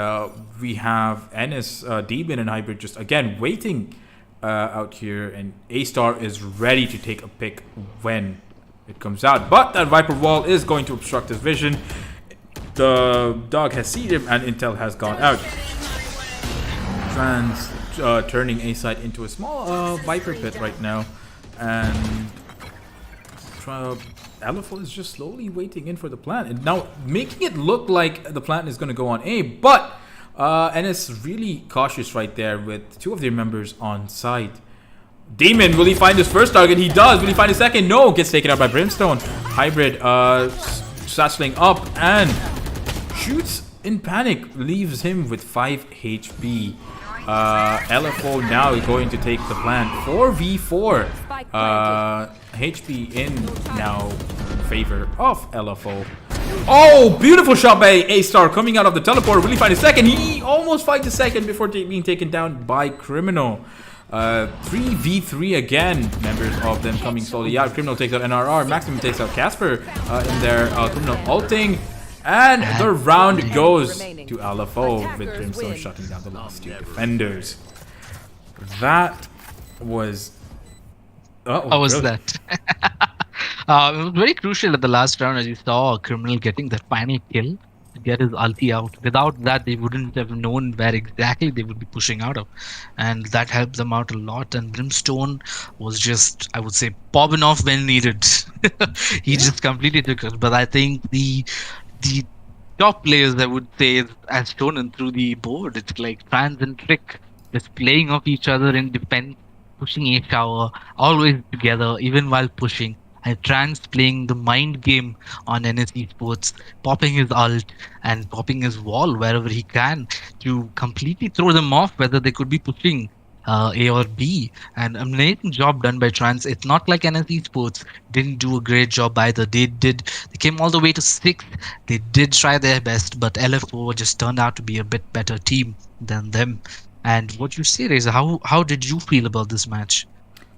Speaker 3: we have NS Demon and Hybrid just again waiting out here, and A-Star is ready to take a pick when it comes out, but that Viper wall is going to obstruct his vision. The dog has seen him and intel has gone out. Trans turning A side into a small Viper pit right now, and LFO is just slowly waiting in for the plant, and now making it look like the plant is going to go on A, but NS really cautious right there with two of their members on site. Demon, will he find his first target? He does. Will he find a second? No, gets taken out by Brimstone. Hybrid satcheling up and shoots in panic, leaves him with 5 HP. LFO now going to take the plant. 4v4. HP in now favor of LFO. Oh, beautiful shot by A-Star coming out of the teleporter. Will he find a second? He almost finds a second before being taken down by Criminal. 3v3 again. Members of them coming slowly out. Criminal takes out NRR. Maximum takes out Casper in there. Criminal ulting. And the round goes to LFO with Brimstone shutting down the last two defenders. That was...
Speaker 7: How was that? It was very crucial at the last round, as you saw Criminal getting that final kill to get his ulti out. Without that, they wouldn't have known where exactly they would be pushing out of. And that helped them out a lot. And Brimstone was just, I would say, popping off when needed. He just completely took it. But I think the top players, I would say, as shown through the board, it's like Trans and Trick just playing off each other in defense, pushing a tower, always together, even while pushing. And Trans playing the mind game on NS Esports, popping his ult and popping his wall wherever he can to completely throw them off, whether they could be pushing A or B. And amazing job done by Trans. It's not like NS Esports didn't do a great job either. They came all the way to 6th. They did try their best, but LFO just turned out to be a bit better team than them. And what you say, Reza, how did you feel about this match?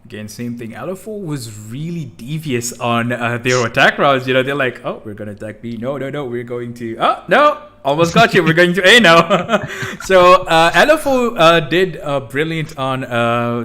Speaker 3: Again, same thing. LFO was really devious on their attack routes. You know, they're like, oh, we're going to attack B. No, we're going to... Oh, no, almost got you. We're going to A now. So LFO did brilliant on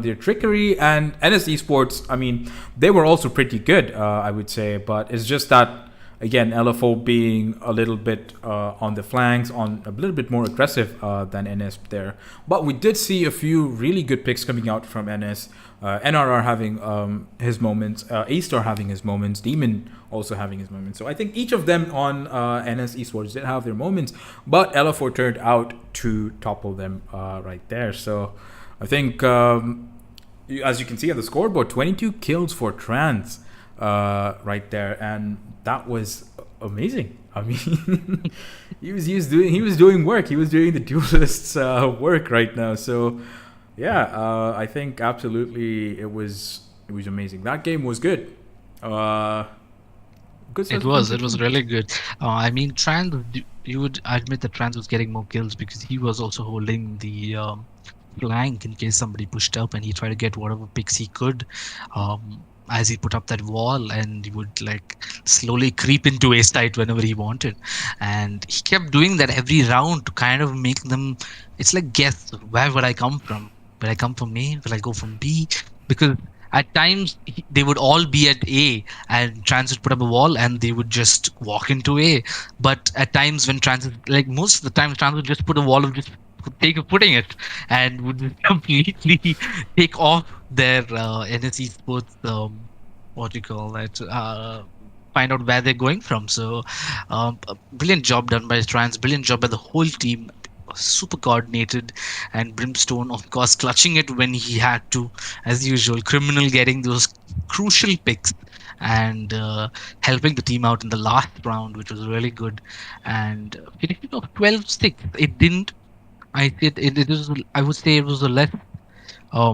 Speaker 3: their trickery, and NS Esports, I mean, they were also pretty good, I would say. But it's just that, again, LFO being a little bit on the flanks, on a little bit more aggressive than NS there. But we did see a few really good picks coming out from NS. NRR having his moments, A-Star having his moments, Demon also having his moments. So I think each of them on NS Esports did have their moments, but LFO turned out to topple them right there. So I think, as you can see on the scoreboard, 22 kills for Trans right there, and that was amazing. I mean, he was doing work. He was doing the duelist's work right now. So. Yeah, I think absolutely it was amazing. That game was good. Good.
Speaker 7: It was really good. I mean, Trans you would admit that Trans was getting more kills because he was also holding the flank in case somebody pushed up, and he tried to get whatever picks he could. As he put up that wall, and he would like slowly creep into A site whenever he wanted, and he kept doing that every round to kind of make them. It's like, guess where would I come from? Will I come from A? Will I go from B? Because at times they would all be at A, and Trans would put up a wall, and they would just walk into A. But at times when Trans, like most of the time, Trans would just put a wall of just putting it, and would just completely take off their NSE Sports, what do you call that, find out where they're going from. So a brilliant job done by Trans, brilliant job by the whole team, super coordinated, and Brimstone of course clutching it when he had to, as usual. Criminal getting those crucial picks and helping the team out in the last round, which was really good, and finishing off 12-6. It didn't it was, I would say it was a less I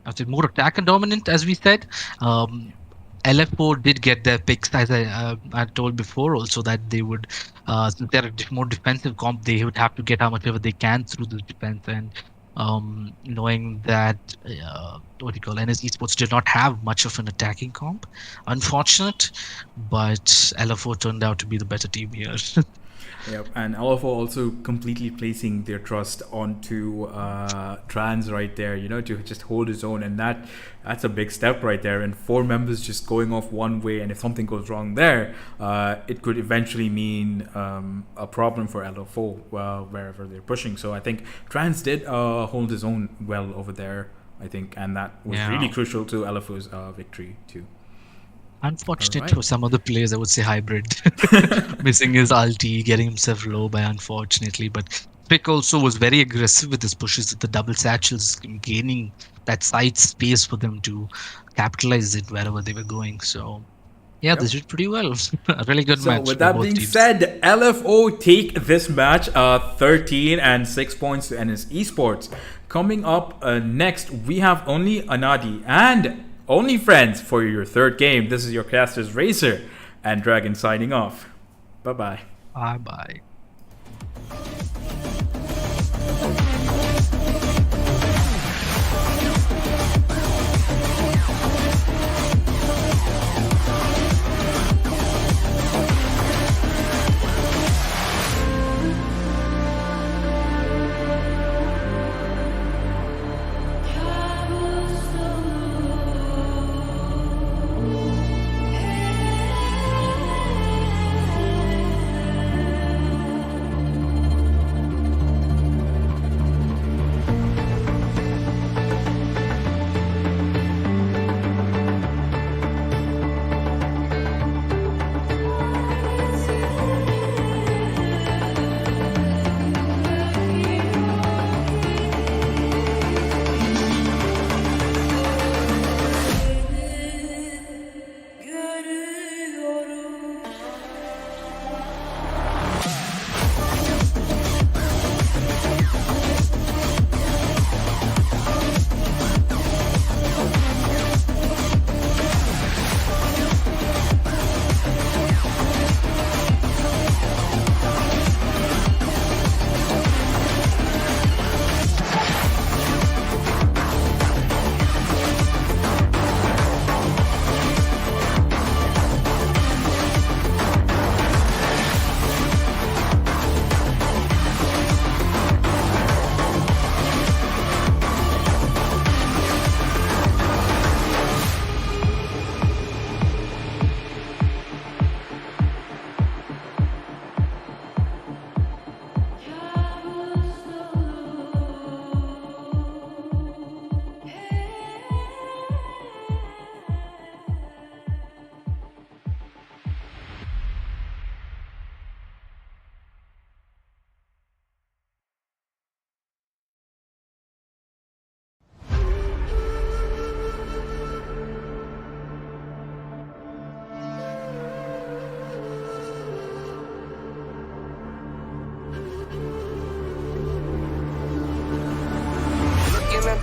Speaker 7: would say more attack and dominant, as we said. LFO did get their picks, as I told before also, that they would, since they're a more defensive comp, they would have to get how much ever they can through the defense. And knowing that what do you call, NS Esports did not have much of an attacking comp, unfortunate, but LFO turned out to be the better team here.
Speaker 3: Yep, and LFO also completely placing their trust onto Trans right there, you know, to just hold his own, and that's a big step right there. And 4 members just going off one way, and if something goes wrong there, it could eventually mean a problem for LFO wherever they're pushing. So I think Trans did hold his own well over there, I think, and that was really crucial to LFO's victory too.
Speaker 7: Unfortunate for some other players, I would say Hybrid. Missing his ulti, getting himself low by, unfortunately. But Pick also was very aggressive with his pushes with the double satchels, gaining that side space for them to capitalize it wherever they were going. So, yeah, they did pretty well. A really good match.
Speaker 3: So, with that being said, LFO take this match 13 and 6 points to NS Esports. Coming up next, we have only Anadi and Only Friends for your third game. This is your casters Racer and Dragon signing off. Bye-bye.
Speaker 7: Bye-bye.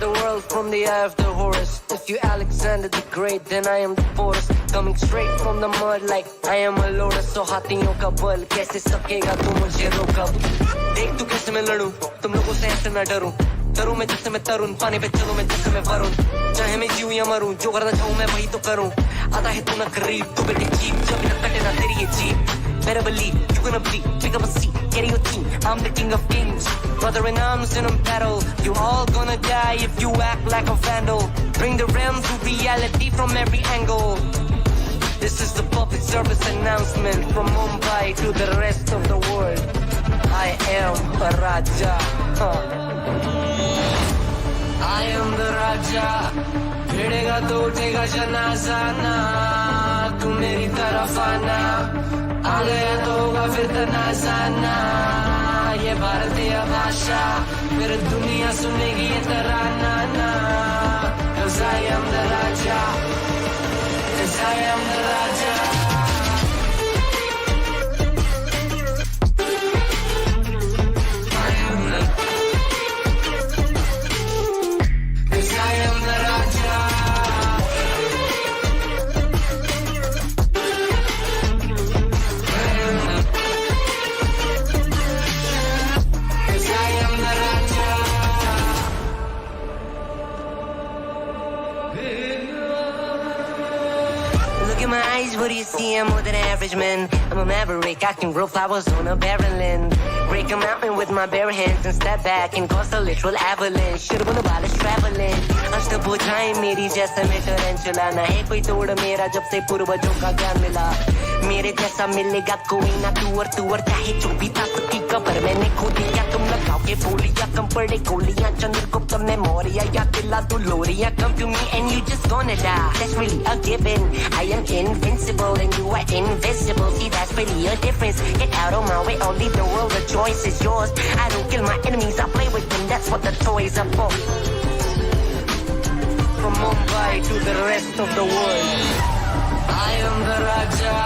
Speaker 2: the world from the eye of the Horus. If you Alexander the Great, then I am the forest. Coming straight from the mud like I am a lotus. So हाथियों का बल कैसे सकेगा तू मुझे रोका. देख तू कैसे मैं लड़ूं, तुम लोगों से ऐसे ना डरूं. तरूं मैं जिससे मैं तरुण, पानी पे चलूं मैं जिससे मैं वरुण. चाहे मैं जीऊं या मरूं, जो करना चाहूं मैं वही तो करूं. आता है तू ना करीब, तू बेटी चीप, जब ना कटे ना तेरी ये jeep. Better believe you're gonna bleed. Pick up a seat, get in your team. I'm the king of kings, brother in arms in a battle. You all gonna die if you act like a vandal. Bring the realm to reality from every angle. This is the public service announcement from Mumbai to the rest of the world. I am a Raja. I am the Raja. भिड़ेगा तो उठेगा जनाजा ना. तू मेरी तरफ आना. आ गया तो होगा फिर तनाजाना. ये भारतीय भाषा फिर दुनिया सुनेगी ये तराना ना. 'Cause I am the Raja. 'Cause I am the Raja. I am the 'Cause I am the Raja. Look in my eyes, what do you see? I'm more than average, man. I'm a maverick, I can grow flowers on a barren land. Break a mountain with my bare hands and step back and cause a literal avalanche. Should've been about us traveling. आज तो बुझाई मेरी जैसा मैं टरेंचुला. ना है कोई तोड़ मेरा जब से पूर्वजों का ज्ञान मिला. मेरे जैसा मिलेगा कोई ना. तू और चाहे जो भी था सबकी कबर मैंने खो दिया. तुम लगाओ के बोलिया कम पड़े गोलियां. चंद्रगुप्त मेमोरिया या किला तू लोरिया. Come to me and you just gonna die. That's really a given. I am invincible and you are invisible. See, that's really a difference. Get out of my way, I'll leave the world. The choice is yours. I don't kill my enemies, I play with them. That's what the toys are for. From Mumbai to the rest of the world, I am the Raja.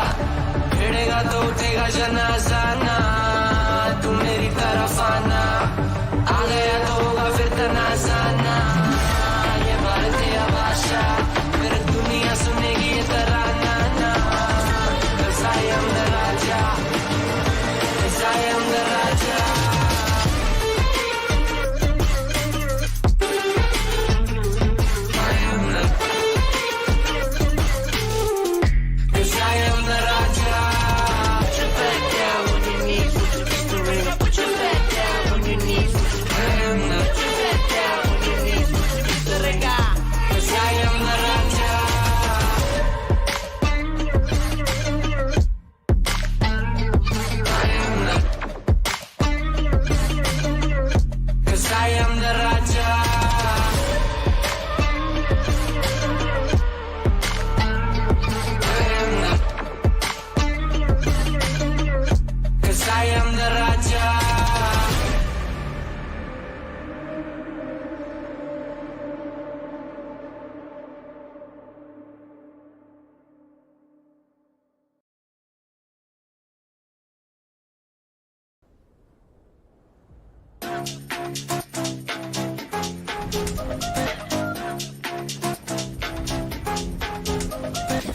Speaker 2: भिड़ेगा तो उठेगा जनाजा ना. तू मेरी तरफ आना. आ गया तो होगा फिर तनाजाना. ये भारतीय भाषा फिर दुनिया सुनेगी ये तराना ना. 'Cause I am the Raja. 'Cause I am the Raja. I am the 'Cause I am the Raja. Put your back down on your knees with your history. Put your back down on your knees with your history. Put your back down on your knees with your history. 'Cause I am the Raja. I am the 'Cause I am the Raja. I am the 'Cause I am the Raja.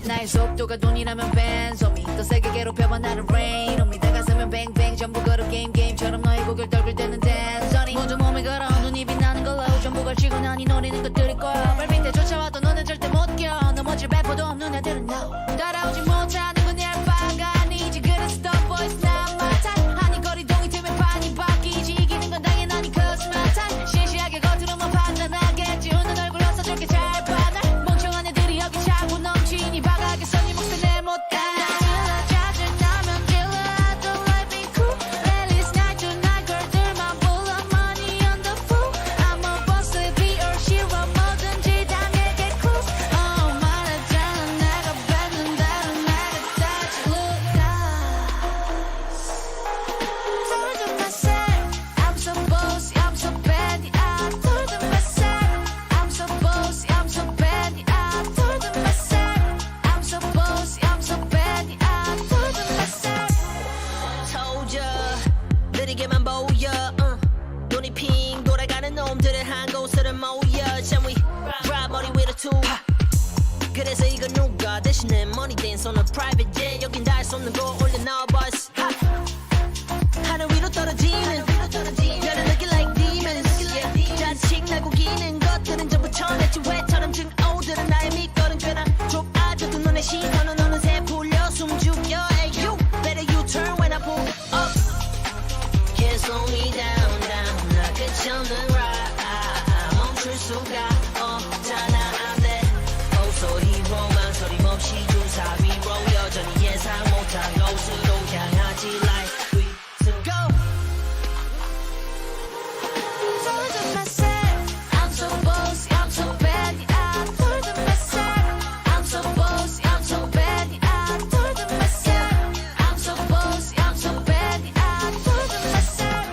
Speaker 5: 나의 속도가 돈이라면 벤소미 더 세게 괴롭혀봐 나를 rain on me 내 가슴은 뱅뱅 전부 걸어 게임처럼 너의 고개를 떨굴 때는 댄서니 모두 몸에 걸어 눈이 빛나는 걸로 전부 걸치고 난이 노리는 것들일 거야 발밑에 쫓아와도 너는 절대 못 껴 넘어질 배포도 없는 애들은 no 따라오지 못하는 건 내 알파가 아니지 그래서 the voice not my type 아니 거리동이 틈에 판이 바뀌지 이기는 건 당연하니 cause my type 시시하게 겉으로만 판단하겠지 웃는 얼굴 어서줄게 잘 봐 날 멍청한 애들이 여기 차고 넘치니 바가게 써니 목소리 내 못해 나 질러 짜증나면 질러
Speaker 6: 대신에 money dance on a private jet 여긴 닿을 수 없는 거 올려놔 boss 하늘 위로 떨어지는 별을 looking like demons 자식 날고 기는 것들은 전부 천했지 왜처럼 증오들은 나의 밑거름 꽤나 좁아져도 너네 시선은 어느새 풀려 숨죽여 Hey you better you turn when I pull up Can't slow me down 나 끝이 없는 ride 멈출 수가 없잖아 I'm that oh so hero 망설임 없이 주사 위로 여전히 예상 못한 곳으로 향하지 like we to go
Speaker 5: Told them myself, I'm so bossy, I'm so bad. I told them myself, I'm so bossy, I'm so bad. I told them myself, I'm so bossy, I'm so bad. I told them myself.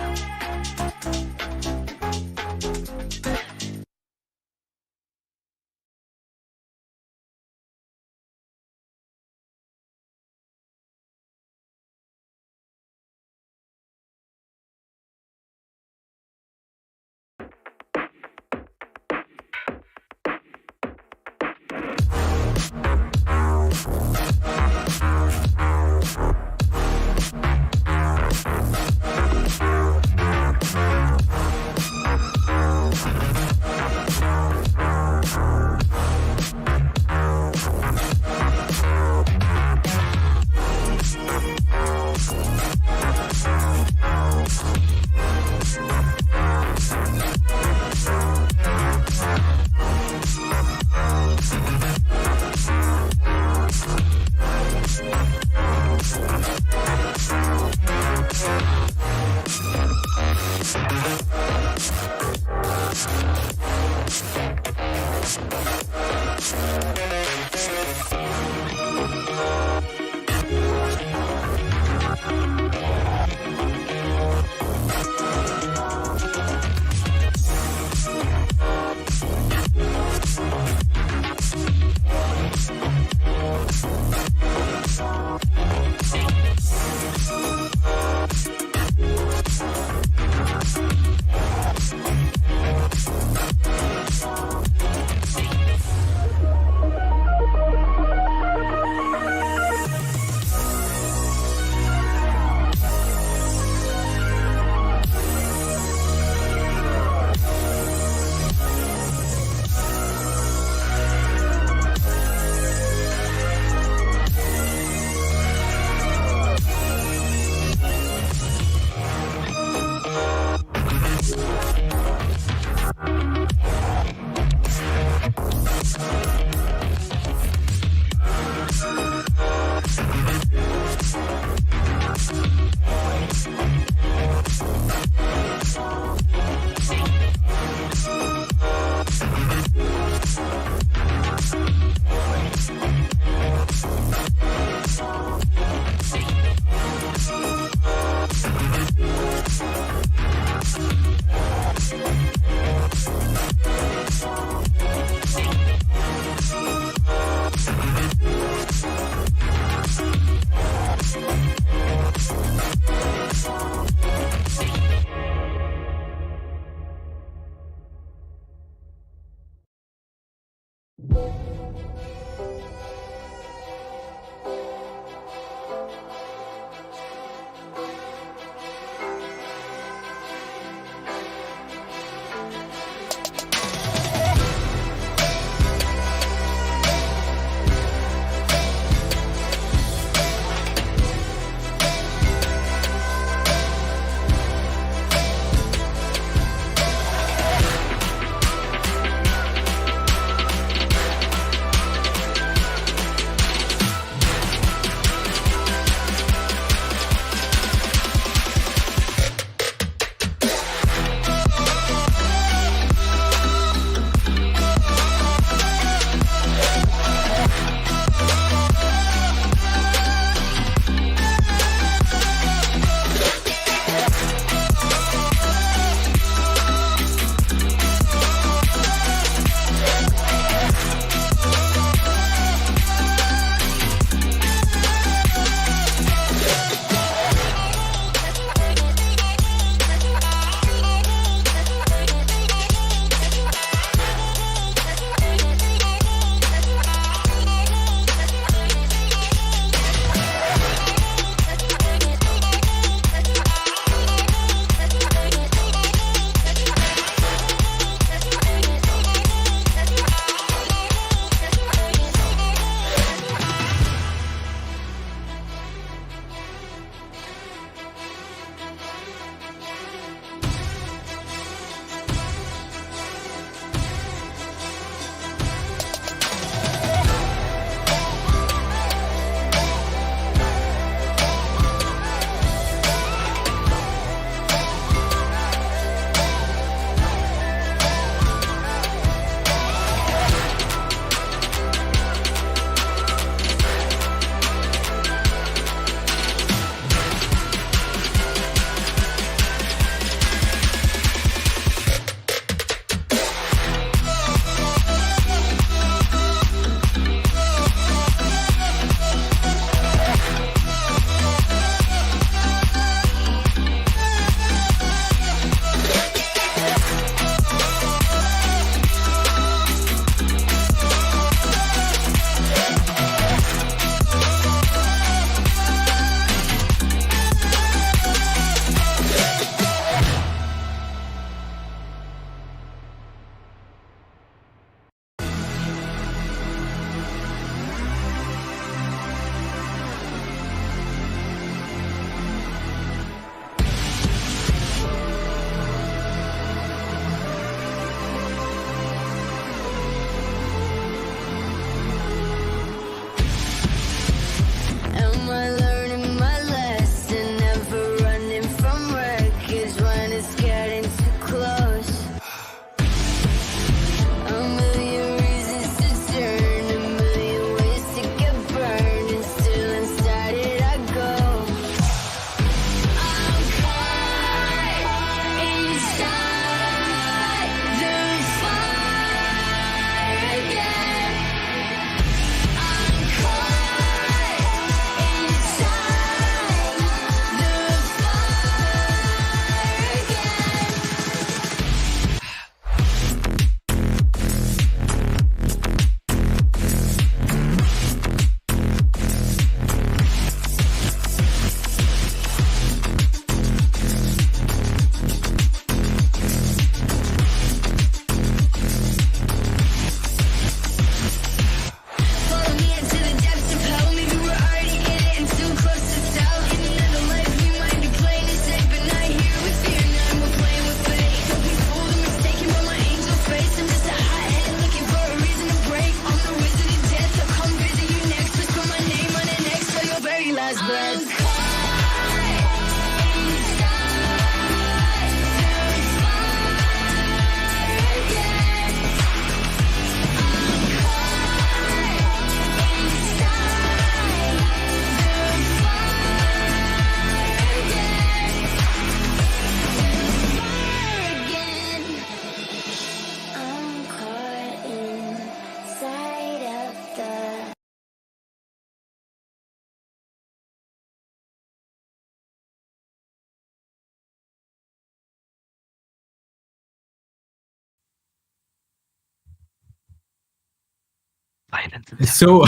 Speaker 7: Silence.
Speaker 4: So,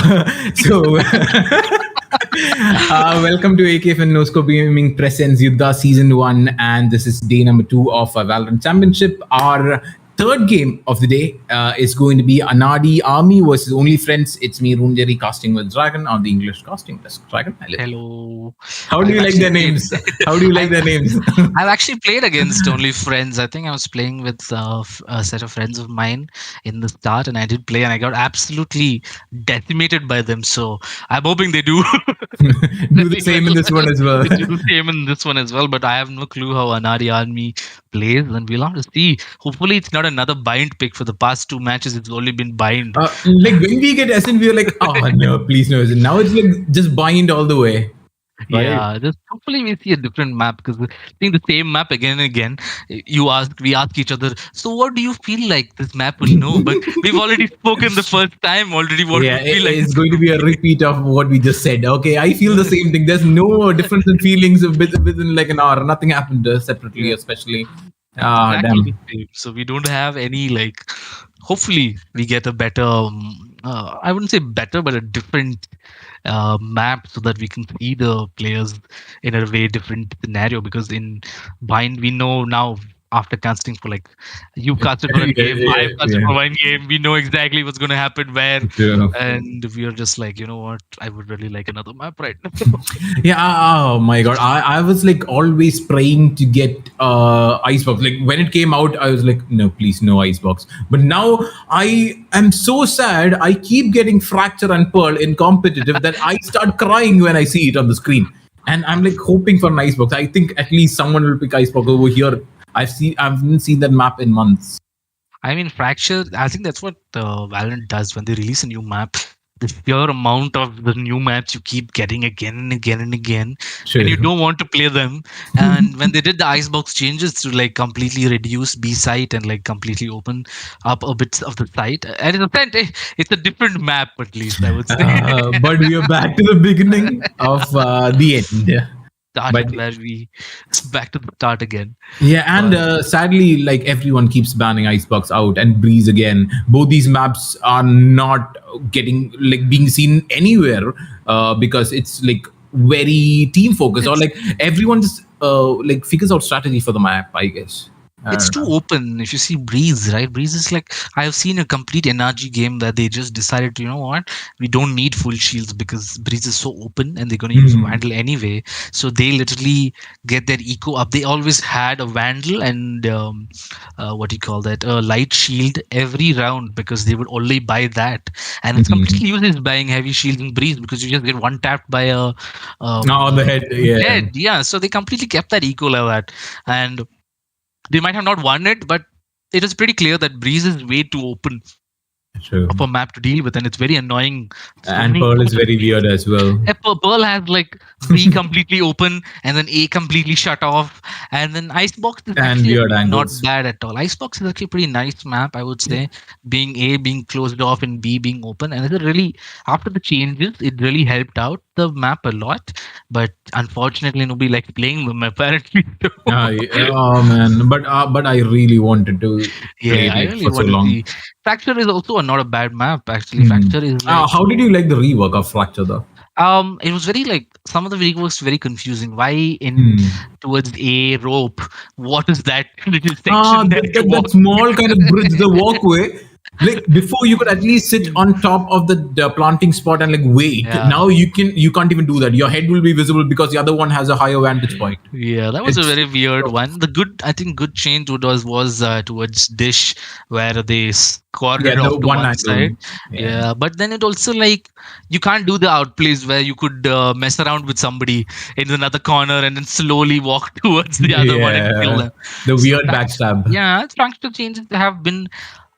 Speaker 4: so welcome to AKF and NoScope Gaming Presents YUDDHA Season 1, and this is day number 2 of Valorant Championship. Our third game of the day is going to be Anadi Army versus Only Friends. It's me, Runjeri, casting with Dragon on the English casting desk. Dragon,
Speaker 7: Hello.
Speaker 4: How do you like their names? How do you like their names?
Speaker 7: I've actually played against Only Friends. I think I was playing with a set of friends of mine in the start, and I did play, and I got absolutely decimated by them. So I'm hoping they do
Speaker 4: Do the same in this one as well.
Speaker 7: They do the same in this one as well. But I have no clue how Anadi Army plays, and we'll have to see. Hopefully, it's not another bind pick. For the past 2 matches, it's only been bind.
Speaker 4: Like when we get SN, we are like, oh no, please no. Now it's like just bind all the way. Right?
Speaker 7: Yeah, just hopefully we see a different map, because seeing the same map again and again, we ask each other, so what do you feel like this map will know? But we've already spoken the first time already. What
Speaker 4: Yeah,
Speaker 7: we feel like.
Speaker 4: it's going to be a repeat of what we just said. Okay, I feel the same thing. There's no difference in feelings within like an hour. Nothing happened separately, especially.
Speaker 7: Exactly.
Speaker 4: Damn.
Speaker 7: So we don't have any like. Hopefully we get a better. I wouldn't say better, but a different map, so that we can see the players in a way different scenario. Because in bind, we know now, after casting for like, you casted for a game, I've casted for one game, we know exactly what's going to happen where, and we are just like, you know what, I would really like another map right now.
Speaker 4: Yeah, oh my god, I was like always praying to get Icebox. Like when it came out, I was like, no, please, no Icebox. But now I am so sad. I keep getting Fracture and Pearl in competitive that I start crying when I see it on the screen. And I'm like hoping for an Icebox. I think at least someone will pick Icebox over here. I haven't seen that map in months.
Speaker 7: I mean, Fracture, I think that's what Valorant does when they release a new map. The sheer amount of the new maps you keep getting again and again and again,
Speaker 4: Sure.
Speaker 7: and you don't want to play them. And when they did the Icebox changes to like completely reduce B site and like completely open up a bit of the site, and it's a different map, at least I would say.
Speaker 4: But we are back to the beginning of the end.
Speaker 7: Started where we back to the start again.
Speaker 4: Yeah, and sadly, like everyone keeps banning Icebox out and Breeze again. Both these maps are not getting like being seen anywhere because it's like very team focused, or like everyone just like figures out strategy for the map, I guess.
Speaker 7: It's too open. If you see Breeze, right? Breeze is like, I've seen a complete NRG game that they just decided to, you know what, we don't need full shields because Breeze is so open and they're going to use Vandal anyway. So they literally get their eco up. They always had a Vandal and what do you call that? A light shield every round, because they would only buy that. And it's completely useless buying heavy shields in Breeze, because you just get one tapped by a
Speaker 4: the head. Yeah.
Speaker 7: head. Yeah. So they completely kept that eco like that. And they might have not won it, but it is pretty clear that Breeze is way too open of a map to deal with, and it's very annoying.
Speaker 4: And Pearl is very weird as well.
Speaker 7: Pearl has like B completely open and then A completely shut off, and then Icebox is actually
Speaker 4: weird
Speaker 7: not
Speaker 4: angles.
Speaker 7: bad at all. Icebox is actually a pretty nice map, I would say, being A being closed off and B being open, and it really, after the changes, it really helped out the map a lot. But unfortunately, nobody likes playing them apparently.
Speaker 4: Oh man, but I really wanted to play
Speaker 7: I
Speaker 4: it
Speaker 7: really
Speaker 4: for so
Speaker 7: wanted to
Speaker 4: long.
Speaker 7: see. Fracture is also not a bad map, actually. Fracture is like,
Speaker 4: How did you like the rework of Fracture though?
Speaker 7: it was very like, some of the reworks very confusing. Why in towards A rope? What is that little section
Speaker 4: That small kind of bridge, the walkway. Like before, you could at least sit on top of the planting spot and like wait.
Speaker 7: Yeah.
Speaker 4: Now you can't even do that. Your head will be visible because the other one has a higher vantage point.
Speaker 7: Yeah, that was a very weird one. The good change was towards Dish, where they cornered
Speaker 4: the
Speaker 7: off to
Speaker 4: one
Speaker 7: one
Speaker 4: angle.
Speaker 7: side.
Speaker 4: Yeah.
Speaker 7: Yeah, but then it also like, you can't do the outplays where you could mess around with somebody in another corner and then slowly walk towards the other one and kill them.
Speaker 4: The weird backstab.
Speaker 7: Yeah, Fracture changes have been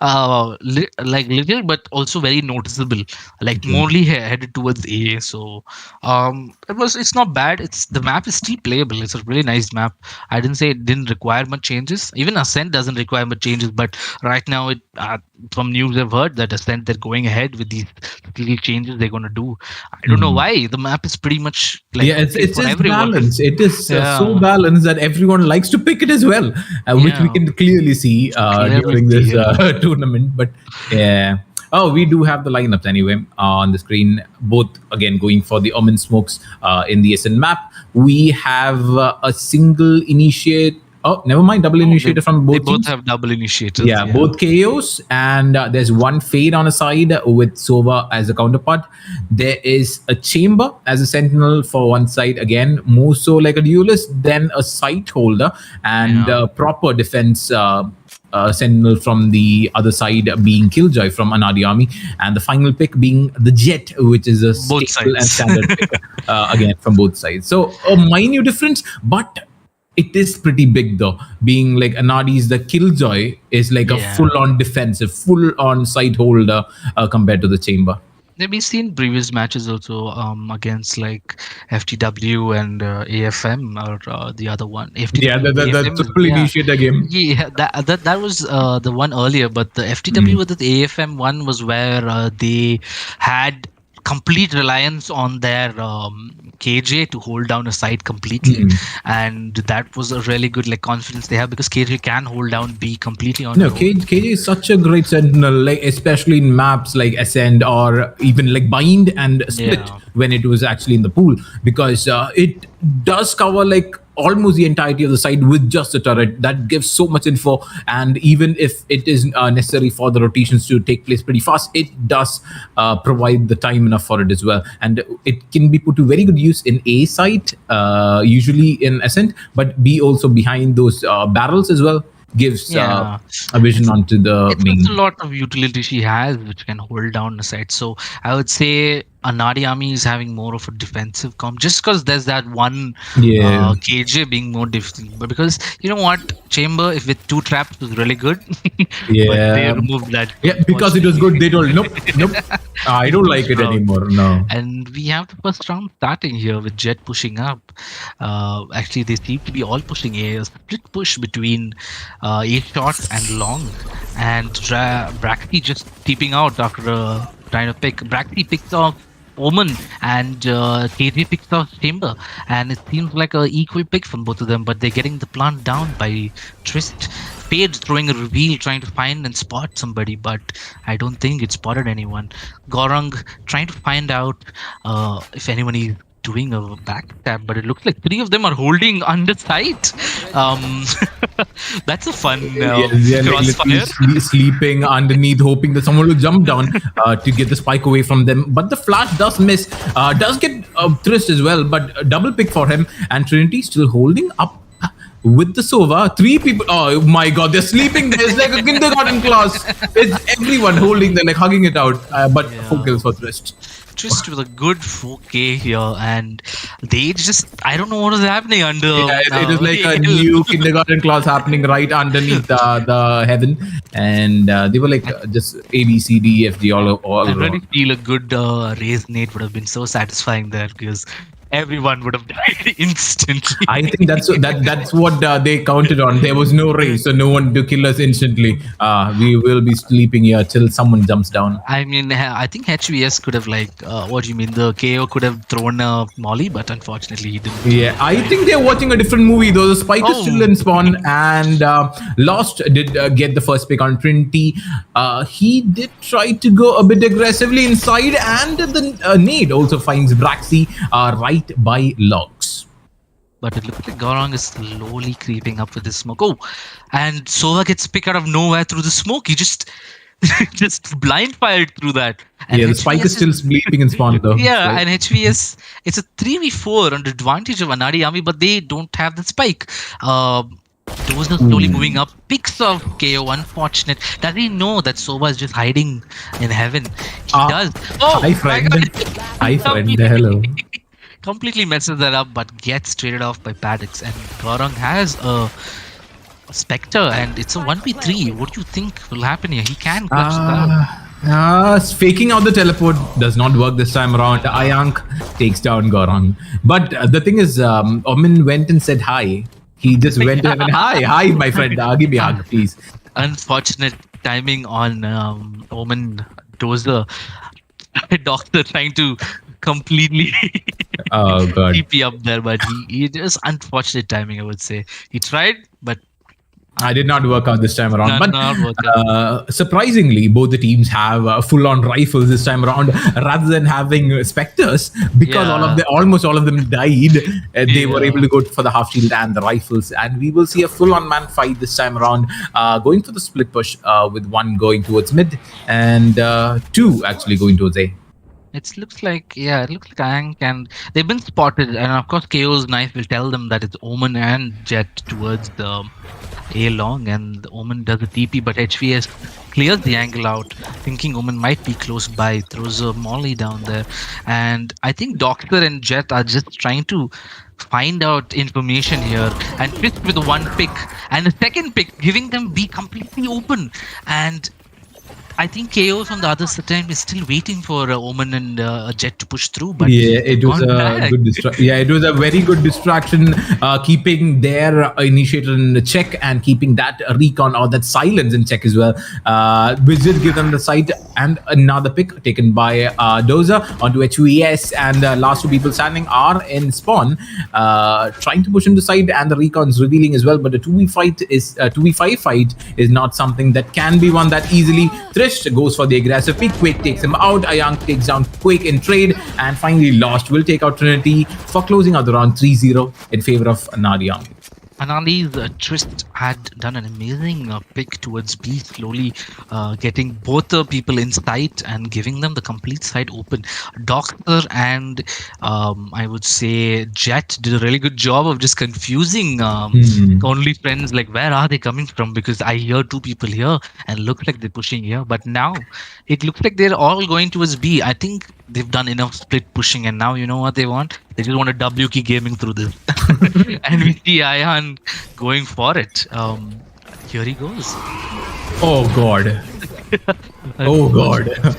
Speaker 7: like little, but also very noticeable, like morely headed towards A. So it's not bad. The map is still playable. It's a really nice map. I didn't say it didn't require much changes. Even Ascent doesn't require much changes, but right now it from news I've heard that Ascent, they're going ahead with these little changes they're going to do. I don't know why. The map is pretty much like,
Speaker 4: it's
Speaker 7: for everyone.
Speaker 4: balanced. It is so balanced that everyone likes to pick it as well, which we can clearly see during this tournament. But yeah, Oh, we do have the lineups anyway on the screen. Both again going for the Omen Smokes in the SN map. We have a single initiate. Oh, never mind. Double initiator from both
Speaker 7: They both
Speaker 4: teams.
Speaker 7: have double initiators.
Speaker 4: Yeah, both KOs, and there's one fade on a side with Sova as a counterpart. There is a chamber as a sentinel for one side, again, more so like a duelist, then a sight holder, and proper defense sentinel from the other side being Killjoy from Anadi Army, and the final pick being the Jet, which is a
Speaker 7: Both
Speaker 4: staple and
Speaker 7: sides.
Speaker 4: standard pick, again from both sides. So a minute difference, but it is pretty big though, being like Anadi's the Killjoy is like a full-on defensive, full-on sight holder compared to the chamber.
Speaker 7: We've seen previous matches also against like FTW and AFM or the other one. FTW,
Speaker 4: Yeah, the
Speaker 7: AFM,
Speaker 4: triple initiator game.
Speaker 7: Yeah, that was the one earlier, but the FTW with the AFM one was where they had complete reliance on their KJ to hold down a site completely, and that was a really good like confidence they have because KJ can hold down B completely on.
Speaker 4: No, KJ is such a great sentinel, like especially in maps like Ascend or even like Bind and Split when it was actually in the pool, because it does cover like almost the entirety of the site with just a turret. That gives so much info, and even if it is necessary for the rotations to take place pretty fast, it does provide the time enough for it as well, and it can be put to very good use in A site, usually in Ascent, but B also behind those barrels as well. Gives a vision onto the main.
Speaker 7: It's a lot of utility she has which can hold down the site. So I would say Anadi Army is having more of a defensive comp just because there's that one KJ being more difficult. But because you know what, Chamber if with 2 traps was really good. But they removed that.
Speaker 4: Yeah, because it was good. They told nope. I don't like it anymore. No.
Speaker 7: And we have the first round starting here with Jet pushing up. Actually, they seem to be all pushing a split push between A short and long, and Bracky just keeping out after trying to pick. Bracky picks off Omen and KJ picks off Chamber, and it seems like a equal pick from both of them, but they're getting the plant down by Trist. Fade throwing a reveal, trying to find and spot somebody, but I don't think it spotted anyone. Gorang trying to find out if anyone is doing a backstab, but it looks like 3 of them are holding under sight. That's a fun crossfire.
Speaker 4: Sleeping underneath, hoping that someone will jump down to get the spike away from them. But the flash does miss. Does get Trist as well, but a double pick for him. And Trinity still holding up with the Sova. 3 people. Oh my god, they're sleeping. There's like a kindergarten class. It's everyone holding, they're like hugging it out. But 4 kills for Trist.
Speaker 7: Trist with a good 4K here, and they just, I don't know what is happening under.
Speaker 4: Yeah, it is like a new kindergarten class happening right underneath the heaven, and they were like just A, B, C, D, F, G, all
Speaker 7: I really
Speaker 4: around.
Speaker 7: feel a good raise nade would have been so satisfying there because everyone would have died instantly.
Speaker 4: I think that's what they counted on. There was no race, so no one to kill us instantly. We will be sleeping here till someone jumps down.
Speaker 7: I mean, I think HVS could have like, what do you mean? The KO could have thrown a molly, but unfortunately he didn't.
Speaker 4: Yeah, I think they're watching a different movie though. The Spike is still in spawn, and Lost did get the first pick on Trinity. He did try to go a bit aggressively inside, and the nade also finds Braxy right by logs.
Speaker 7: But it looks like Gorong is slowly creeping up with the smoke. Oh, and Sova gets picked out of nowhere through the smoke. He just blind fired through that. And
Speaker 4: yeah, the Spike is still sleeping in spawn though.
Speaker 7: Yeah, right? And HVS, it's a 3v4 on the advantage of Anadi Army, but they don't have the Spike. Those are slowly moving up. Picks of KO, unfortunate. Does he know that Sova is just hiding in heaven? He does. Oh,
Speaker 4: hi friend. Hi friend. Hello.
Speaker 7: Completely messes that up, but gets traded off by Paddocks. And Gorong has a Spectre, and it's a 1v3. What do you think will happen here? He can clutch that.
Speaker 4: Faking out the teleport does not work this time around. Ayank takes down Gorong. But the thing is, Omen went and said hi. He just went and hi, my friend. Give me a hug, please.
Speaker 7: Unfortunate timing on Omen Dozer. Doctor trying to completely TP up there, but he just unfortunate timing, I would say. He tried, but
Speaker 4: I did not work out this time around.
Speaker 7: Did not work
Speaker 4: Surprisingly, both the teams have full-on rifles this time around, rather than having specters, because almost all of them died. They were able to go for the half shield and the rifles, and we will see a full-on man fight this time around, going for the split push, with one going towards mid and two actually going towards A.
Speaker 7: It looks like Aang, and they've been spotted, and of course KO's knife will tell them that it's Omen and Jet towards the A long, and Omen does a TP, but HVS clears the angle out, thinking Omen might be close by, throws a molly down there, and I think Doctor and Jet are just trying to find out information here, and Fist with one pick and a second pick, giving them B completely open, and I think KO from the other side is still waiting for Omen and Jet to push through. But
Speaker 4: it was a good it was a very good distraction, keeping their initiator in check and keeping that recon or that silence in check as well. Which did give them the sight, and another pick taken by Doza onto HVS, and last two people standing are in spawn, trying to push him to side, and the recon's revealing as well. But the 2v5 fight is not something that can be won that easily. Trish goes for the aggressive pick. Quake takes him out. Ayank takes down Quake in trade. And finally, Lost will take out Trinity for closing out the round 3-0 in favor of Nadia.
Speaker 7: Anali's Twist had done an amazing pick towards B, slowly getting both the people in sight and giving them the complete side open. Doctor and I would say Jet did a really good job of just confusing only friends, like where are they coming from, because I hear two people here and look like they're pushing here, but now it looks like they're all going towards B. I think they've done enough split pushing, and now you know what they want? They just want a W key gaming through this. And we see Ayan going for it. Here he goes.
Speaker 4: Oh god. Oh god.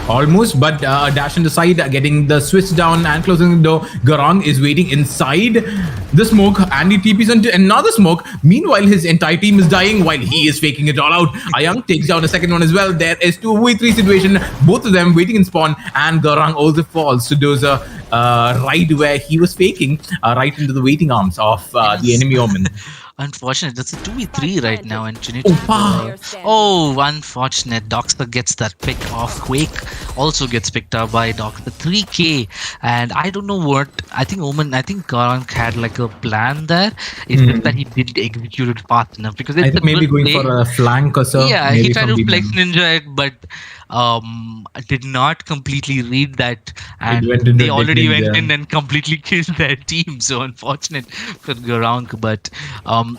Speaker 4: Almost, but dash in the side, getting the switch down and closing the door. Garang is waiting inside the smoke, and he TPs into another smoke. Meanwhile, his entire team is dying while he is faking it all out. Ayank takes down a second one as well. There is 2v3 situation, both of them waiting in spawn, and Garang also falls to Doza right where he was faking, right into the waiting arms of the enemy Omen.
Speaker 7: Unfortunate. That's a 2v3 right now, and Trinity. Unfortunate. Doctor gets that pick off. Quake also gets picked up by Doctor. 3k, and I don't know what. I think Garang had like a plan there. It's just that he didn't execute it fast enough, because
Speaker 4: I think maybe going for a flank or so.
Speaker 7: Yeah, he tried to flex ninja it, but did not completely read that, and they already went in and completely killed their team. So unfortunate for Garang, but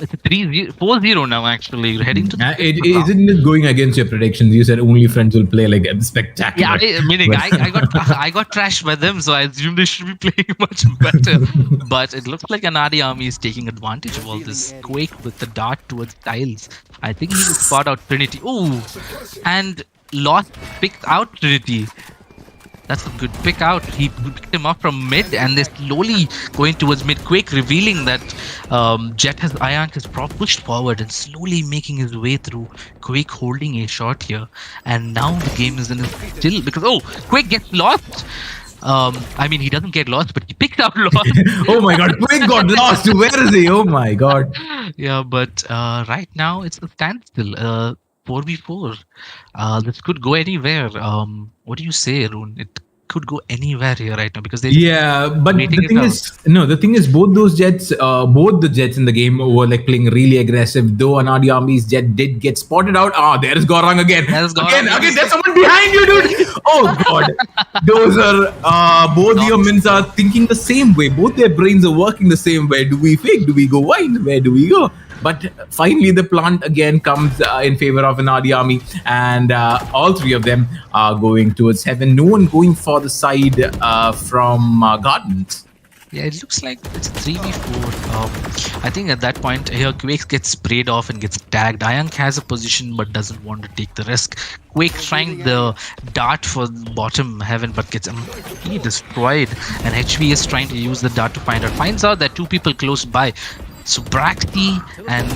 Speaker 7: it's a 4-0 now. Actually, you're heading to the
Speaker 4: isn't it going against your predictions? You said only friends will play like spectacular.
Speaker 7: Yeah, meaning I got trashed by them, so I assume they should be playing much better. But it looks like Anadi Army is taking advantage of all this. Quake with the dart towards tiles. I think he will spot out Trinity. Oh, and Lost picked out Trinity. That's a good pick out. He picked him up from mid, and they're slowly going towards mid. Quake revealing that Ayank has pushed forward and slowly making his way through. Quake holding a shot here, and now the game is in a still, because Quake gets lost. I mean, he doesn't get lost, but he picked out Lost.
Speaker 4: Oh my god, Quake got lost. Where is he? Oh my god.
Speaker 7: Yeah, but right now it's a standstill. 4v4. This could go anywhere. What do you say, Arun? It could go anywhere here right now, because they
Speaker 4: but the thing is both those jets, both the jets in the game were like playing really aggressive, though Anadi Army's jet did get spotted out. There's Gorang again. Again, there's someone behind you, dude. Oh god. Those are both the Omens are thinking the same way. Both their brains are working the same way. Do we fake? Do we go wide? Where do we go? But finally, the plant again comes in favor of Anadi Army, and all three of them are going towards heaven. No one going for the side from Gardens.
Speaker 7: Yeah, it looks like it's 3v4. I think at that point here, Quake gets sprayed off and gets tagged. Ayank has a position but doesn't want to take the risk. Quake trying the dart for bottom heaven but gets destroyed. And HV is trying to use the dart to find out. Finds out that two people close by. So Braxty and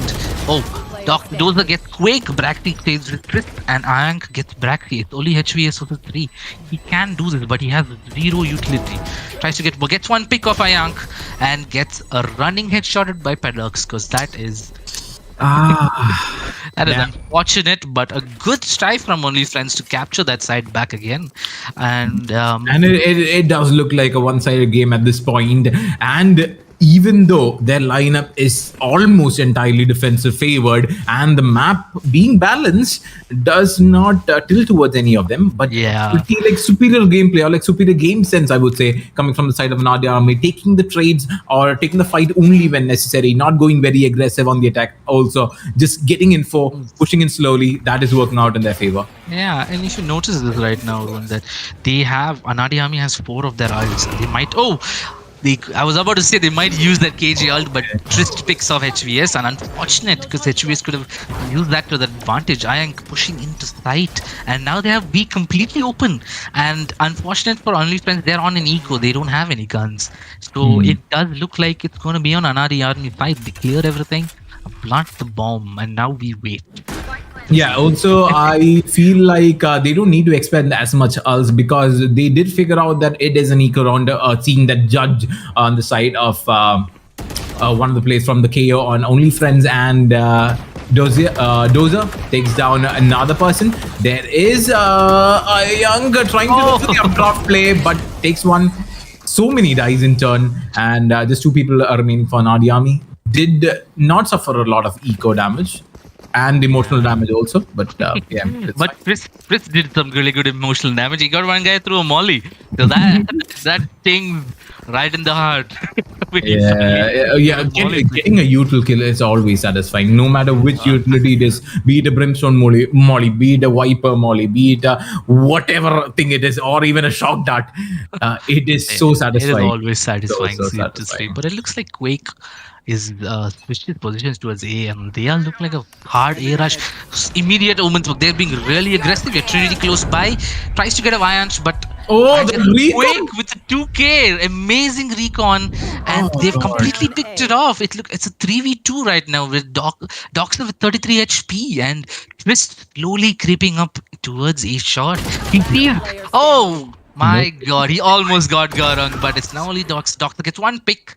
Speaker 7: Doza gets Quake. Braxty stays with Tris, and Ayank gets Braxty. It's only HVS versus 3. He can do this, but he has 0 utility. Tries to gets one pick off Ayank and gets a running headshotted by Pedux, because that is That is
Speaker 4: damn.
Speaker 7: unfortunate, but a good strike from Only Friends to capture that side back again. And
Speaker 4: And it does look like a one-sided game at this point. And even though their lineup is almost entirely defensive favored and the map being balanced does not tilt towards any of them, but
Speaker 7: Yeah.
Speaker 4: pretty like superior gameplay or like superior game sense, I would say, coming from the side of Nadia Army, taking the trades or taking the fight only when necessary, not going very aggressive on the attack, also just getting info, pushing in slowly, that is working out in their favor.
Speaker 7: yeah, and you should notice this right now, Arun, that they have Anadi Army has 4 of their ults. They might I was about to say they might use that KG ult, but Trist picks off HVS, and unfortunate because HVS could have used that to their advantage. Ayank pushing into sight, and now they have B completely open. And unfortunate for Only Friends, they're on an eco. They don't have any guns, so it does look like it's going to be on Anadi Army side. They clear everything, plant the bomb, and now we wait.
Speaker 4: Yeah, also, I feel like they don't need to expend as much else because they did figure out that it is an eco round, seeing that judge on the side of one of the players from the KO on Only Friends, and Dozer takes down another person. There is a young trying to do the updraft play, but takes one. So many dies in turn, and just 2 people are remaining for Nadi Army. Did not suffer a lot of eco damage. And emotional damage also, but yeah.
Speaker 7: But Chris did some really good emotional damage. He got one guy through a molly, so that thing right in the heart.
Speaker 4: Getting a util kill is always satisfying, no matter which utility it is. Be it a brimstone molly, be it a viper molly, be it a whatever thing it is, or even a shock dart. It is so satisfying.
Speaker 7: It is always satisfying,
Speaker 4: So
Speaker 7: satisfying. But it looks like Quake is switched his positions towards A, and they are looking like a hard A rush. Immediate omens work. They're being really aggressive. Trinity close by, tries to get a Vianch, but
Speaker 4: the recon!
Speaker 7: Quake with a 2K, amazing recon, and they've completely picked it off. It's a 3v2 right now with Doxer with 33 HP and Twist slowly creeping up towards A shot. Oh my god, he almost got Garang, but it's now only Doxer. Doxer gets one pick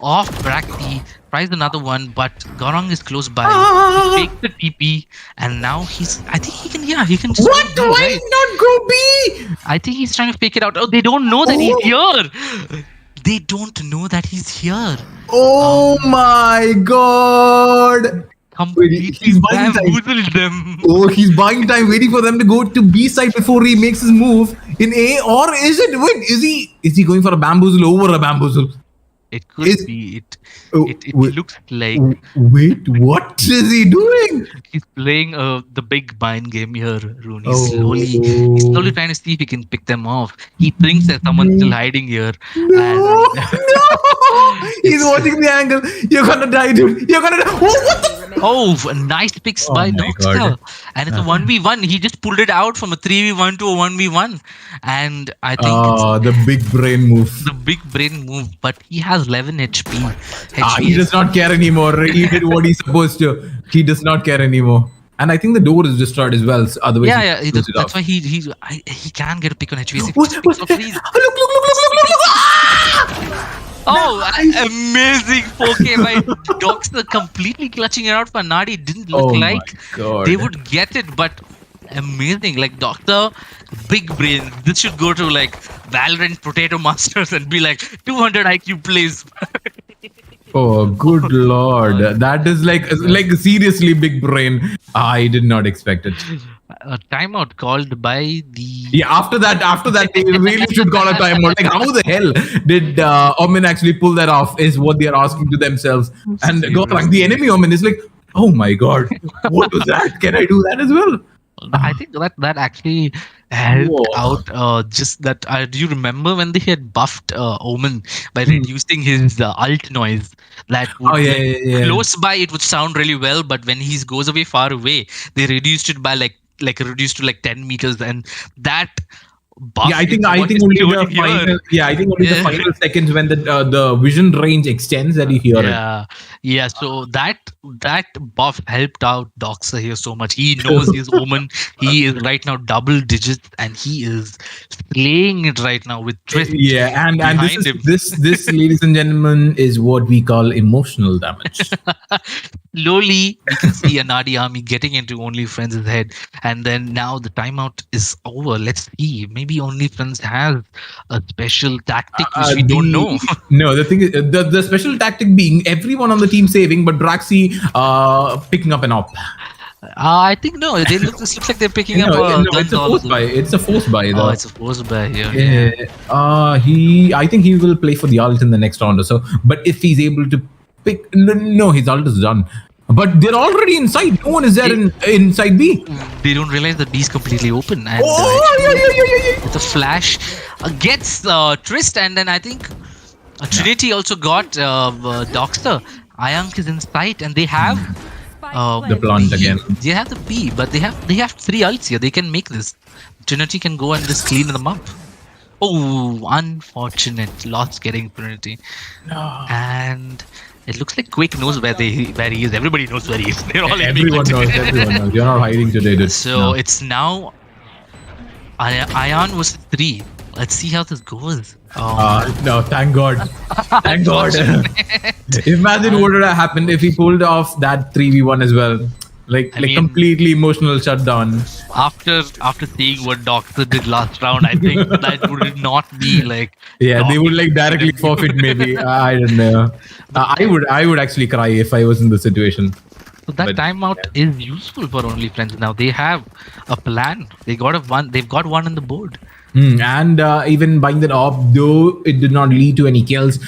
Speaker 7: off Brakti, tries another one, but Garang is close by. He takes the TP, and now I think he can just
Speaker 4: What? Why not go B?
Speaker 7: I think he's trying to fake it out. Oh, they don't know that he's here. They don't know that he's here.
Speaker 4: Oh my god.
Speaker 7: Completely bamboozled them.
Speaker 4: Oh, he's buying time, waiting for them to go to B side before he makes his move in A, or is it? Wait, is he going for a bamboozle over a bamboozle?
Speaker 7: It could be. It looks like.
Speaker 4: Wait, what is he doing?
Speaker 7: He's playing the big bind game here, Rooney. He's slowly trying to see if he can pick them off. He thinks that someone's still hiding here.
Speaker 4: No! He's watching the angle. You're gonna die, dude. You're gonna die. Oh, what the?
Speaker 7: Oh, nice picks by Doxter. And it's a 1v1. He just pulled it out from a 3v1 to a 1v1. And I think it's
Speaker 4: the big brain move.
Speaker 7: the big brain move. But he has 11 HP.
Speaker 4: He does not care anymore. He did what he's supposed to. He does not care anymore. And I think the door is destroyed as well. So otherwise,
Speaker 7: that's why he can get a pick on HP.
Speaker 4: Look!
Speaker 7: Oh, amazing 4K by Doxter, completely clutching it out for Nadi. Didn't look like they would get it, but amazing. Like Doxter, big brain. This should go to like Valorant Potato Masters and be like 200 IQ plays.
Speaker 4: Oh, good lord. That is like seriously big brain. I did not expect it.
Speaker 7: A timeout called by the...
Speaker 4: Yeah, after that, they really should call a timeout. Like, how the hell did Omen actually pull that off is what they are asking to themselves. And the enemy Omen is like, oh my god, what was that? Can I do that as well?
Speaker 7: I think that actually helped out. Just that, do you remember when they had buffed Omen by reducing his alt noise? That would, close by it would sound really well, but when he goes away far away, they reduced it by like reduced to like 10 meters, and that buff.
Speaker 4: Yeah, I think
Speaker 7: into what
Speaker 4: only
Speaker 7: he's
Speaker 4: the
Speaker 7: doing here.
Speaker 4: final. Yeah, I think only the
Speaker 7: Yeah.
Speaker 4: final seconds when the vision range extends that you hear it.
Speaker 7: Yeah. So that buff helped out Doxa here so much. He knows his Omen. He is right now double digits, and he is slaying it right now with Trist
Speaker 4: Yeah, and
Speaker 7: behind him.
Speaker 4: this, ladies and gentlemen, is what we call emotional damage.
Speaker 7: Slowly, we can see Anadi Army getting into OnlyFriends' head, and then now the timeout is over. Let's see. Maybe OnlyFriends has a special tactic which we don't know.
Speaker 4: No, the thing is, the special tactic being everyone on the team saving, but Draxi picking up an op.
Speaker 7: I think no. This looks like they're picking
Speaker 4: No,
Speaker 7: up
Speaker 4: it's
Speaker 7: guns
Speaker 4: a
Speaker 7: all
Speaker 4: force
Speaker 7: over.
Speaker 4: buy. It's a force buy.
Speaker 7: Oh,
Speaker 4: Though.
Speaker 7: it's a force buy here. Yeah.
Speaker 4: I think he will play for the ult in the next round or so. But if he's able to pick, no, his ult is done. But they're already inside. No one is there inside B.
Speaker 7: They don't realize that B is completely open, and
Speaker 4: Yeah.
Speaker 7: with a flash gets Trist, and then I think Trinity also got Doxter. Ayank is in sight, and they have
Speaker 4: The plant again.
Speaker 7: They have the P, but they have 3 ults here. They can make this. Trinity can go and just clean them up. Oh, unfortunate loss getting Trinity. And it looks like Quake knows where he is. Everybody knows where he is. They're all
Speaker 4: Everyone knows. You're not hiding today, dude.
Speaker 7: So it's now Ion was 3. Let's see how this goes.
Speaker 4: No, thank God. Thank God. Imagine what would have happened if he pulled off that 3v1 as well. Like
Speaker 7: mean-
Speaker 4: completely emotional shutdown.
Speaker 7: After seeing what Doctor did last round, I think that would not be like.
Speaker 4: Yeah, they would like directly forfeit maybe. I don't know. I would actually cry if I was in the situation.
Speaker 7: So that
Speaker 4: But,
Speaker 7: timeout is useful for OnlyFriends now. They have a plan. They've got one on the board.
Speaker 4: And even buying that op, though it did not lead to any kills,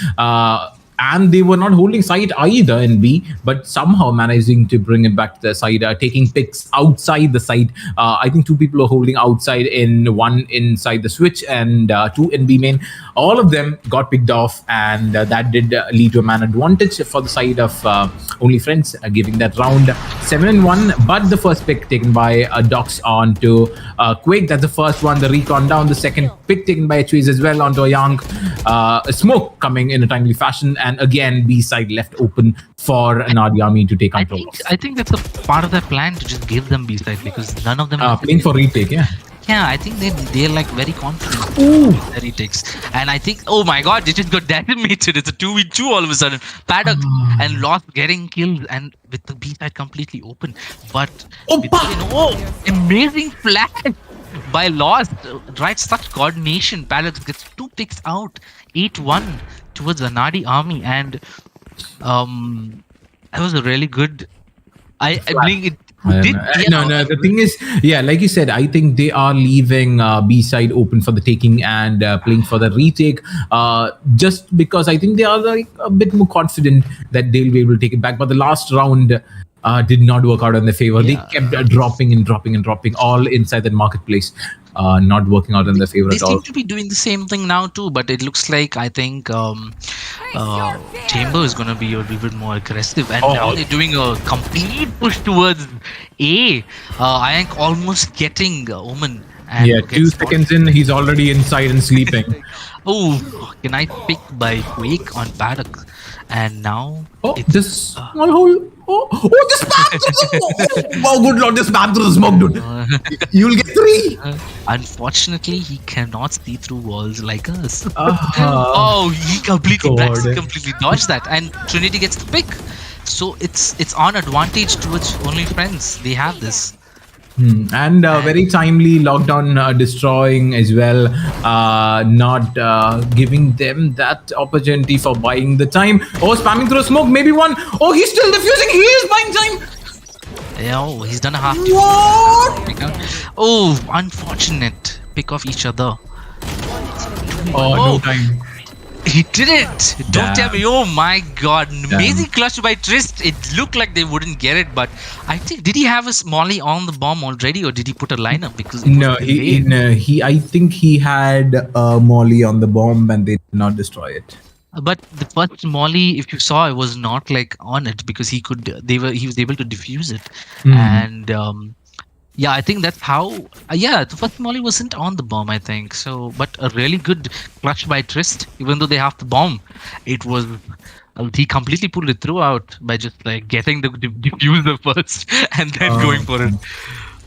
Speaker 4: and they were not holding site either in B, but somehow managing to bring it back to the side, taking picks outside the site. I think 2 people are holding outside, one inside the switch, and 2 in B main. All of them got picked off, and that did lead to a man advantage for the side of OnlyFriends, giving that round 7-1. But the first pick taken by Dox onto Quake. That's the first one. The recon down. The second pick taken by Chase as well onto a young Smoke coming in a timely fashion. And again, B side left open for Nadi Army to take control of.
Speaker 7: I think that's a part of their plan to just give them B side because none of them
Speaker 4: Playing for retake, yeah.
Speaker 7: Yeah, I think they're like very confident with their retakes. And I think, oh my god, they just got decimated. It's a 2v2 all of a sudden. Paddock and Lost getting killed and with the B side completely open. But amazing flash by Lost. Right, such coordination. Paddock gets 2 picks out. 8-1 towards the Nadi Army. And that was a really good. I believe it.
Speaker 4: No. The thing is, yeah, like you said, I think they are leaving B side open for the taking and playing for the retake. Just because I think they are like a bit more confident that they'll be able to take it back. But the last round did not work out in their favor. They kept dropping all inside that marketplace. Not working out in their favor
Speaker 7: They
Speaker 4: at all.
Speaker 7: seem to be doing the same thing now too, but it looks like I think Chamber is going to be a little bit more aggressive, and now they're doing a complete push towards A. Ayank almost getting Omen. And
Speaker 4: Yeah, 2 seconds in, he's already inside and sleeping.
Speaker 7: Oh, can I pick by Quake on Paddock? And now
Speaker 4: This small hole. The spam! Oh, good lord, the spam through the smoke, dude. You'll get 3.
Speaker 7: Unfortunately, he cannot see through walls like us. He
Speaker 4: God.
Speaker 7: completely dodged that, and Trinity gets the pick. So it's on advantage towards OnlyFriends. They have this.
Speaker 4: And very timely lockdown destroying as well, not giving them that opportunity for buying the time. Spamming through smoke, maybe 1. He's still defusing. He is buying time.
Speaker 7: Yeah, he's done a half. Unfortunate pick off each other.
Speaker 4: No time.
Speaker 7: He did it! Don't tell me. Oh my god. Amazing clutch by Trist. It looked like they wouldn't get it, but I think, did he have a Molly on the bomb already, or did he put a lineup? Because
Speaker 4: I think he had Molly on the bomb and they did not destroy it.
Speaker 7: But the first Molly, if you saw, it was not like on it because he was able to defuse it. And Yeah, I think that's how. Yeah, the first molly wasn't on the bomb, I think. So, but a really good clutch by Trist, even though they have the bomb. It was. He completely pulled it through out by just like getting the diffuser first and then going for it.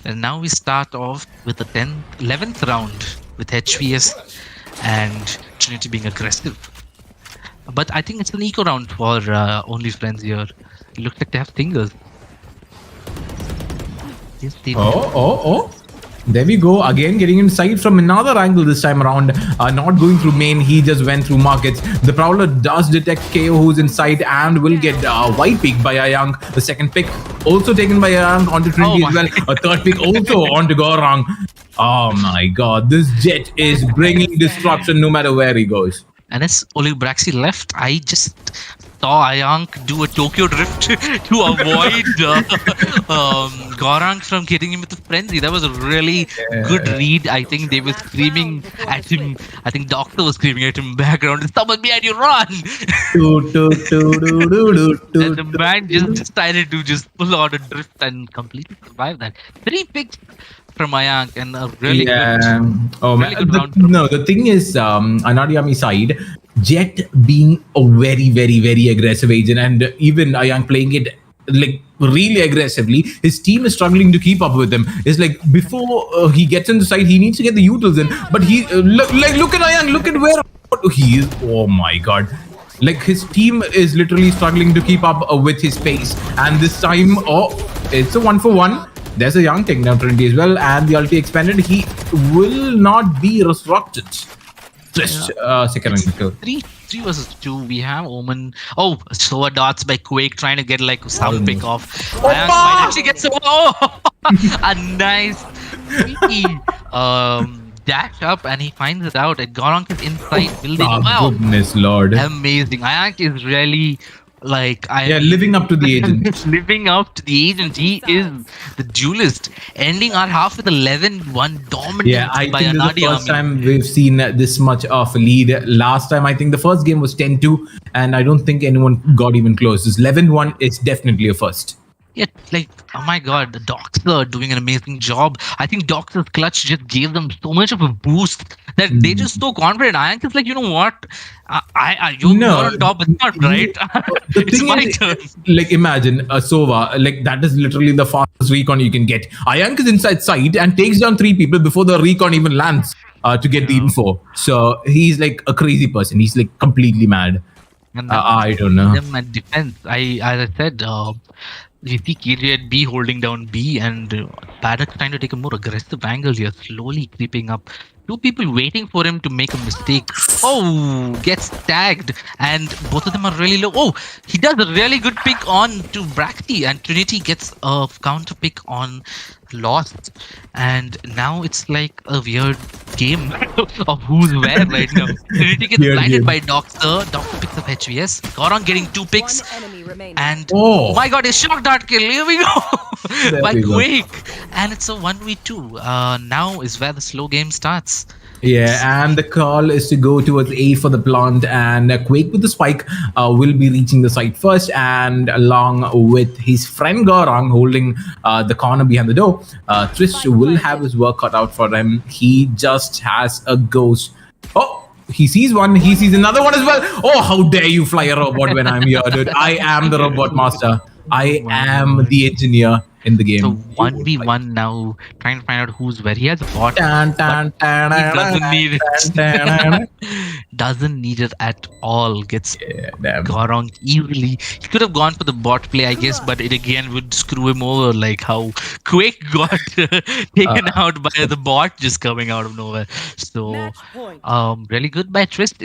Speaker 7: And now we start off with the 11th round with HVS and Trinity being aggressive. But I think it's an eco round for Only Friends here. It looks like they have fingers. Yes, they do.
Speaker 4: Oh. There we go. Again, getting inside from another angle this time around. Not going through main. He just went through markets. The Prowler does detect KO who's inside and will get white pick by Ayank. The second pick also taken by Ayank onto Trinity as well. A third pick also onto Gorang. Oh my god. This Jet is bringing destruction no matter where he goes.
Speaker 7: And as Olibraxi left, I just saw Ayank do a Tokyo Drift to avoid Gorang from getting him with the frenzy. That was a really good read. I think they were screaming at him. I think Doctor was screaming at him background. Someone behind you, run! And the man just decided to just pull out a drift and completely survive that. 3 picks from Ayank and a really good, really good round.
Speaker 4: No, the thing is, Anadiami side, Jet being a very, very, very aggressive agent, and even Ayank playing it like really aggressively, his team is struggling to keep up with him. It's like before he gets in the side, he needs to get the utils in, but he look at Ayank, look at where he is. Oh my god. Like his team is literally struggling to keep up with his pace, and this time, it's a 1-for-1. There's a young takedown Trinity as well, and the ulti expanded. He will not be resurrected. Just second rank kill.
Speaker 7: 3 versus 2. We have Omen. Oh, Soa dots by Quake trying to get like some pick off. Ayank might actually get some. Oh, a nice dash up, and he finds it out. And Gorang is inside building. Wow,
Speaker 4: goodness lord!
Speaker 7: Amazing. Ayank is really.
Speaker 4: Living up to the agent.
Speaker 7: Living up to the agent. He is the duelist. Ending our half with 11-1 dominance
Speaker 4: I
Speaker 7: by
Speaker 4: think this is the
Speaker 7: Anadi
Speaker 4: first time we've seen this much of a lead. Last time, I think the first game was 10-2, and I don't think anyone got even close. This 11-1 is definitely a first.
Speaker 7: Yeah, like, oh my god, the Docs are doing an amazing job. I think Doc's clutch just gave them so much of a boost that they just so confident. Ayank is like, you know what? You're on top, it's not right. It's my turn.
Speaker 4: Like, imagine a Sova, like, that is literally the fastest recon you can get. Ayank is inside sight and takes down 3 people before the recon even lands to get the info. So he's like a crazy person. He's like completely mad.
Speaker 7: And
Speaker 4: I don't know.
Speaker 7: Them at defense, as I said, you see KJ at B holding down B, and Paddock trying to take a more aggressive angle here, slowly creeping up. 2 people waiting for him to make a mistake. Oh, gets tagged, and both of them are really low. Oh, he does a really good pick on to Braxy, and Trinity gets a counter pick on Lost. And now it's like a weird game of who's where right now. Trinity gets blinded by Doctor. Doctor picks up HVS. Gorang getting 2 picks. And oh my god, a shock dart kill. Here we go. By Quake. And it's a 1v2. Now is where the slow game starts.
Speaker 4: Yeah, and the call is to go towards A for the plant, and Quake with the spike will be reaching the site first, and along with his friend Gorang holding the corner behind the door, Trish will have his work cut out for him. He just has a ghost. Oh, he sees one, he sees another one as well. Oh, how dare you fly a robot when I'm here, dude. I am the robot master. I am the engineer in the game.
Speaker 7: So 1v1 now, trying to find out who's where. He has a bot. He doesn't need it. Doesn't need it at all. Gets Gorang easily. He could have gone for the bot play, I guess, but it again would screw him over, like how Quake got taken out by the bot just coming out of nowhere. So, really good by Trist.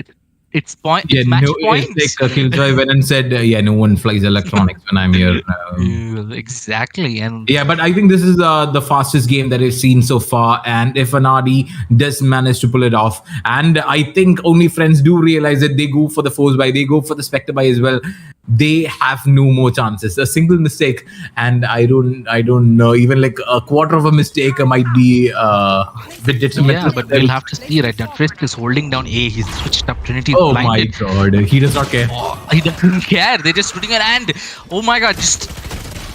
Speaker 7: It's point. It's match points.
Speaker 4: It's like Killjoy went and said, no one flies electronics when I'm here.
Speaker 7: Exactly. And
Speaker 4: but I think this is the fastest game that I've seen so far. And if Anadi does manage to pull it off, and I think Only Friends do realize that they go for the force buy, they go for the Spectre buy as well. They have no more chances. A single mistake, and I don't know, even like a quarter of a mistake might be a bit detrimental.
Speaker 7: Yeah, but we'll have to see right now. Trisk is holding down A. He's switched up Trinity.
Speaker 4: Oh blinded. My god, he does not care.
Speaker 7: Oh, he doesn't care. They're just shooting an and. Oh my god, just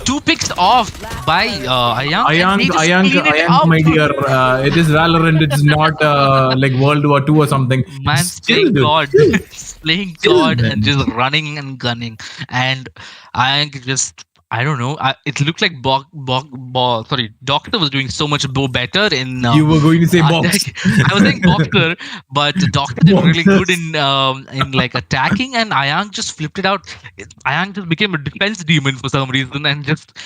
Speaker 7: 2 picks off by Ayang. and they just clean it up.
Speaker 4: my dear. It is Valorant. It's not like World War II or something.
Speaker 7: Man's
Speaker 4: Still,
Speaker 7: playing
Speaker 4: dude,
Speaker 7: God.
Speaker 4: still.
Speaker 7: Playing
Speaker 4: Still,
Speaker 7: God
Speaker 4: man.
Speaker 7: and just running and gunning. And Ayang just, I don't know. It looked like Doctor was doing so much better in.
Speaker 4: You were going to say box.
Speaker 7: I was saying Boxer, but Doctor did really good
Speaker 4: Boxers.
Speaker 7: in like attacking, and Ayang just flipped it out. Ayang just became a defense demon for some reason, and just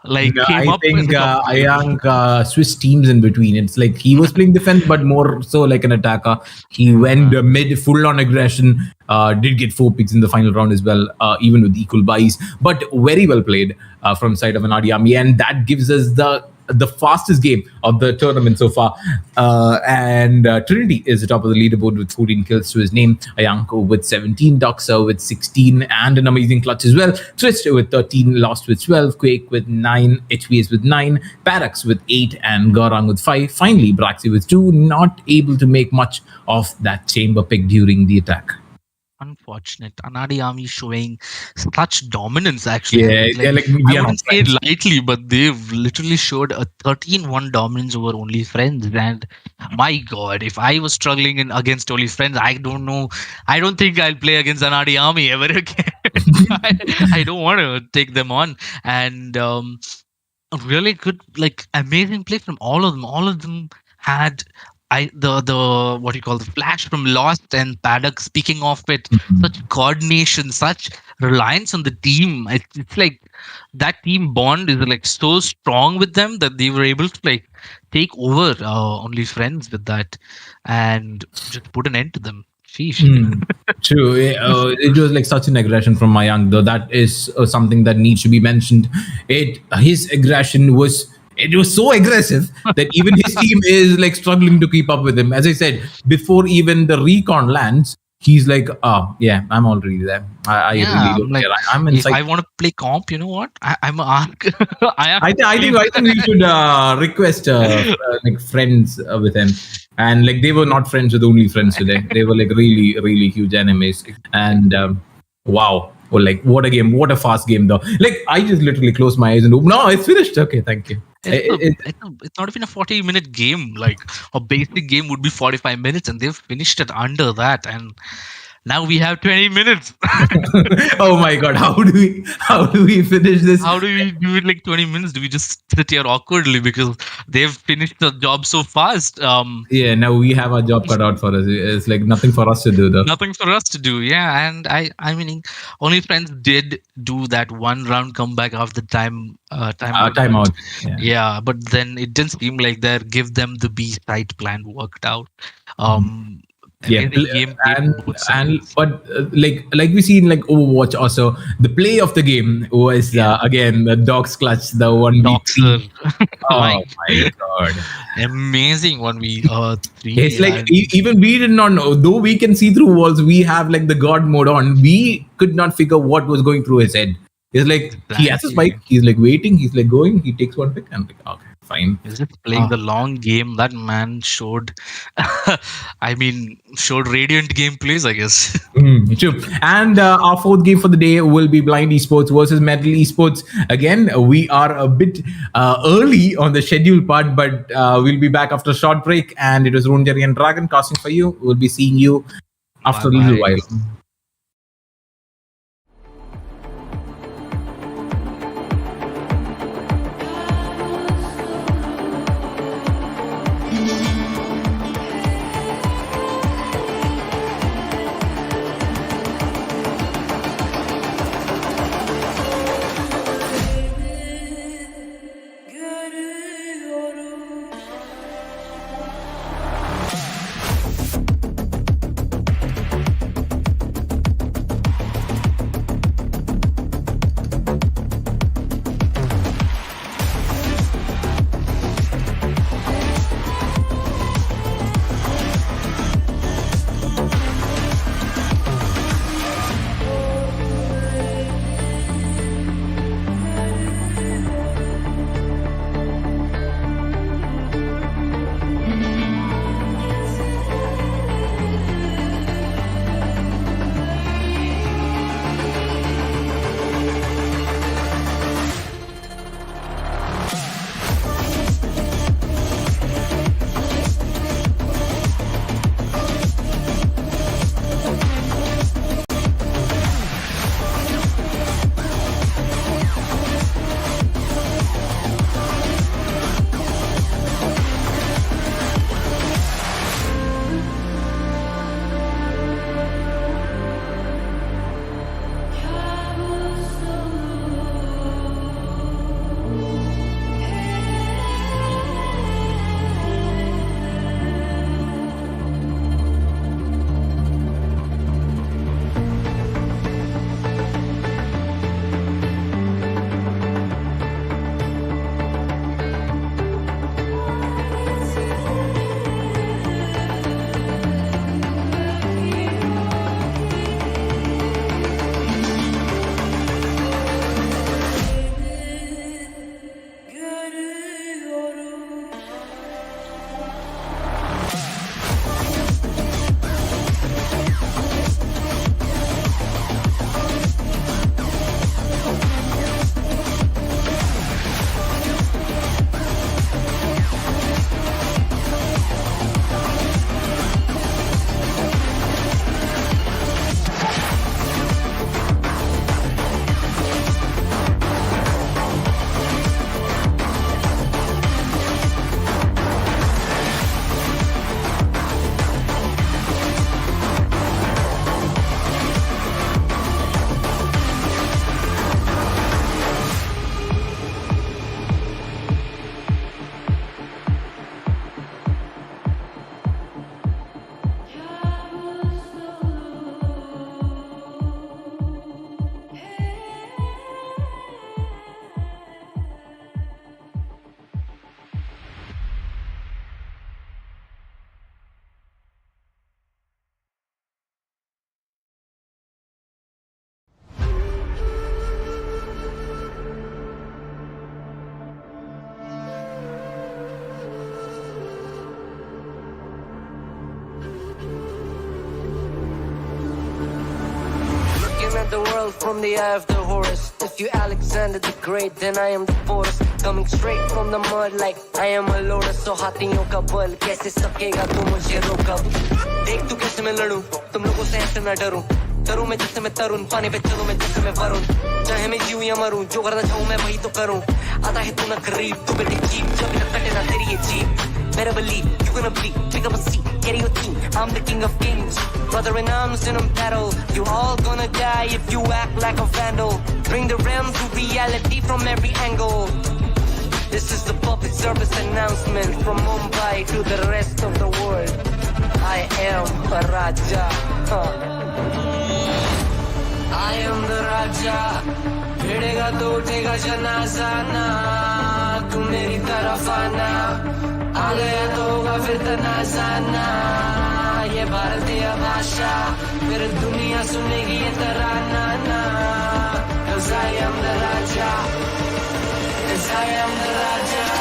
Speaker 7: like
Speaker 4: No,
Speaker 7: came
Speaker 4: I
Speaker 7: up.
Speaker 4: think
Speaker 7: with a
Speaker 4: Ayang switched teams in between. It's like he was playing defense, but more so like an attacker. He went mid, full on aggression. Did get 4 picks in the final round as well, even with equal buys. But very well played from side of an Army, and that gives us the fastest game of the tournament so far. And Trinity is the top of the leaderboard with 14 kills to his name. Ayanko with 17, Doxer with 16, and an amazing clutch as well. Twist with 13, Lost with 12, Quake with 9, HVS with 9, Parax with 8, and Gorang with 5. Finally, Braxy with 2, not able to make much of that chamber pick during the attack.
Speaker 7: Unfortunate. Anadi Army showing such dominance actually.
Speaker 4: Yeah, they're like, we
Speaker 7: I
Speaker 4: are not
Speaker 7: wouldn't say it
Speaker 4: friends.
Speaker 7: lightly, but they've literally showed a 13-1 dominance over Only Friends. And my God, if I was struggling against Only Friends, I don't know. I don't think I'll play against Anadi Army ever again. I don't want to take them on. And a really good, like amazing play from all of them. All of them had the what do you call the flash from Lost and Paddock. Speaking of it, such coordination, such reliance on the team. It's like that team bond is like so strong with them that they were able to like take over Only Friends with that and just put an end to them. Sheesh.
Speaker 4: True. It was like such an aggression from Mayank, though. That is something that needs to be mentioned. His aggression was. It was so aggressive that even his team is like struggling to keep up with him. As I said, before even the recon lands, he's like, "Oh yeah, I'm already there. I really don't
Speaker 7: like,
Speaker 4: care. I'm
Speaker 7: if
Speaker 4: inside."
Speaker 7: I want to play comp, you know what? I'm a arc.
Speaker 4: I think we should request like friends with him. And like they were not friends with Only Friends today. They were like really, really huge enemies. And wow. Well, like what a game, what a fast game though. Like I just literally closed my eyes and no, it's finished. Okay, thank you.
Speaker 7: It's not even a 40-minute game. Like a basic game would be 45 minutes, and they've finished it under that. And now we have 20 minutes.
Speaker 4: Oh my god, how do we finish this?
Speaker 7: How do we do it like 20 minutes? Do we just sit here awkwardly because they've finished the job so fast?
Speaker 4: Yeah, now we have a job cut out for us. It's like nothing for us to do though.
Speaker 7: Nothing for us to do. Yeah, and I mean, Only Friends did do that one round comeback after the timeout. Yeah, but then it didn't seem like their give them the B side plan worked out.
Speaker 4: Yeah, but like we see in like Overwatch also, the play of the game was again the Dogs clutch, the 1v3. Oh my god,
Speaker 7: amazing 1v3.
Speaker 4: It's like even we did not know, though we can see through walls. We have like the god mode on. We could not figure what was going through his head. It's like he has a spike. He's like waiting. He's like going. He takes one pick and like okay. Fine.
Speaker 7: Is it playing the long game? That man showed, showed radiant gameplays, I guess.
Speaker 4: True. And our fourth game for the day will be Blind Esports versus Metal Esports. Again, we are a bit early on the schedule part, but we'll be back after a short break. And it was Ron Jerry and Dragon casting for you. We'll be seeing you after a little while.
Speaker 2: the world from the eye of the horse. If you Alexander the Great, then I am the force. Coming straight from the mud like I am a lotus. So हाथियों का बल कैसे सकेगा तू मुझे रोका. देख तू कैसे मैं लड़ूं, तुम लोगों से ऐसे ना डरूं. तरूं मैं जिससे मैं तरुण, पानी पे चलूं मैं जिससे मैं वरुण. चाहे मैं जीऊं या मरूं, जो करना चाहूं मैं वही तो करूं. आता है तू ना करीब, तू बेटे चीप, जब ना कटे ना तेरी ये jeep. Better believe you're gonna bleed. Pick up a seat, get in your team. I'm the king of kings, brother in arms in a battle. You all gonna die if you act like a vandal. Bring the realm to reality from every angle. This is the public service announcement from Mumbai to the rest of the world. I am a Raja. I am the Raja. भिड़ेगा तो उठेगा जनाजा ना. तू मेरी तरफ आना. आ गया तो होगा फिर तनाजा ना. ये भारतीय भाषा फिर दुनिया सुनेगी ये तराना ना. 'Cause I am the Raja. 'Cause I am the Raja.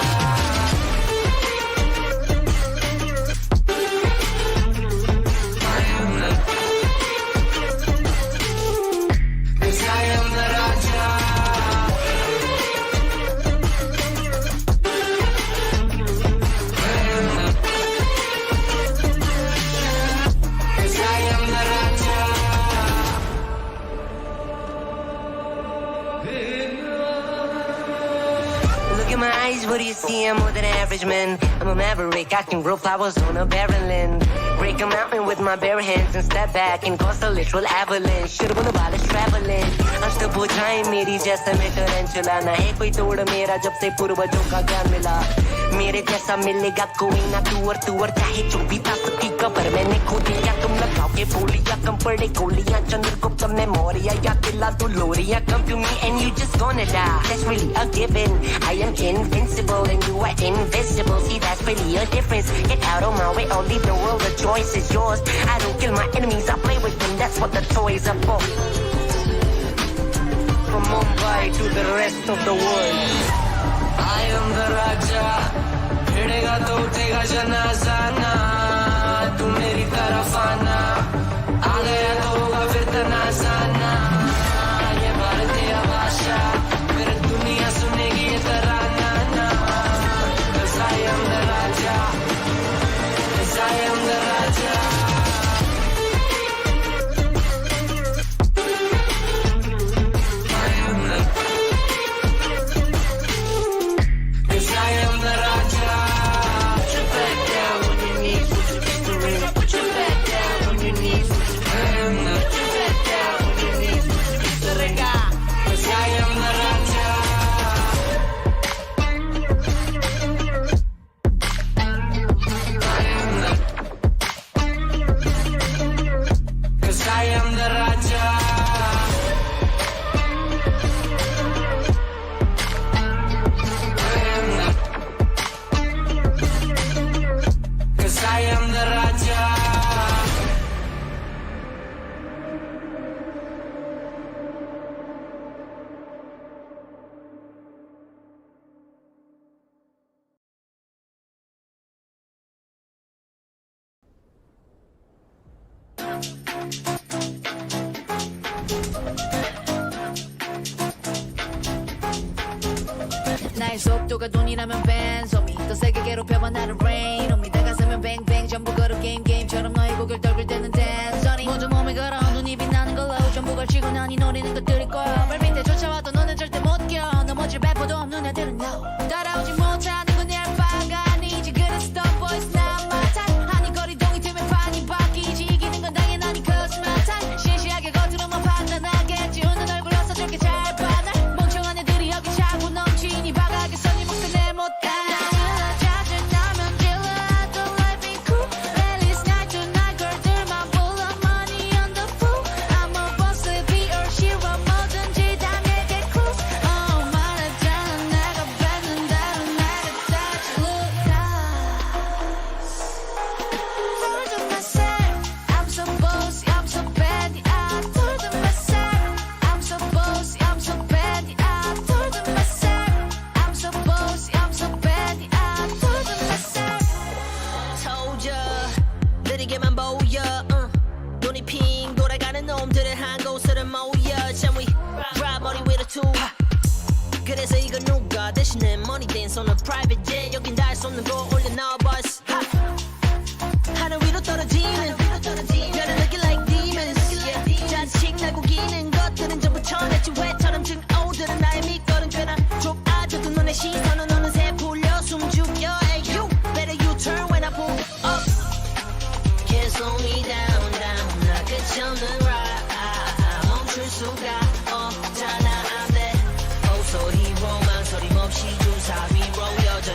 Speaker 2: What do you see? I'm more than average, man. I'm a maverick, I can grow flowers on a barren land. Break a mountain with my bare hands and step back and cause a literal avalanche. Should've been about traveling. आज तो बुझाई मेरी जैसा मैं tarantula. ना है कोई तोड़ मेरा जब से पूर्वजों का ज्ञान मिला. मेरे जैसा मिलेगा कोई ना तू और चाहे जो भी था सबकी कबर मैंने खो दिया. तुम लगाओ के बोलियां कम पड़े गोलियां. चंद्रगुप्त में मौर्य या किला तू लोरिया. Come to me and you just gonna die. That's really a given. I am invincible and you are invisible. See, that's really a difference. Get out of my way, I'll leave the world. The choice is yours. I don't kill my enemies, I play with them. That's what the toys are for. From Mumbai to the rest of the world, I am the Raja. भिड़ेगा तो उठेगा जनाजा ना. तू मेरी तरफ आना. आ गया तो होगा फिर तनाजा ना. ये भारतीय भाषा फिर दुनिया सुनेगी ये तराना ना. 'Cause I am the Raja. 'Cause I am the Raja.
Speaker 5: 나의 속도가 돈이라면 벤소미 더 세게 괴롭혀봐 나를 rain on me 내 가슴은 뱅뱅 전부 걸어 게임처럼 너의 고개를 떨굴 때는 dance on it 모두 몸에 걸어 눈이 빛나는 걸로 전부 걸치고 난이 노리는 것들일 거야 발밑에 쫓아와도 너는 절대 못 껴 넘어질 배포도 없는 애들은 no 따라오지 못하는 건 내 알파가 아니지 그래서 the boys not my type 아니 거리동이 되면 판이 바뀌지 이기는 건 당연하니 cause my type 시시하게 겉으로만 판단하겠지 웃는 얼굴로서 저렇게 잘 봐 날 멍청한 애들이 여기 차고 넘치니 바가게 써니 목표 내못 가 짜증나면
Speaker 6: Bands on a private jet 여긴 닿을 수 없는 거 올려 now bus 하늘 위로 떨어지는 별을 looking like demons 자식 날고 기는 것들은 전부 천했지 왜처럼 증오들은 나의 밑거른 죄나 좁아져도 눈의 시선은 어느새 풀려 숨죽여 Hey you better you turn when I pull up Can't slow me down 나 끝이 없는 ride 멈출 수가 없잖아 I'm that 소리 망설임 없이 주사 위로 여져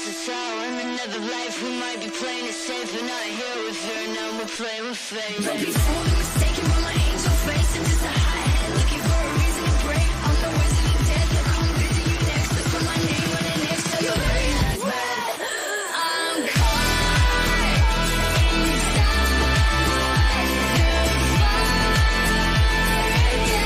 Speaker 5: us a soul in another life. We might be playing it safe, but not here with her. Now we're playing with fate. Don't be fooled and mistaken by my angel face. I'm just a hothead looking for a reason to break. I'm the wizard of death. Look, I'm visit you next. Look for my name on it next to your very last breath. I'm caught inside the fire again.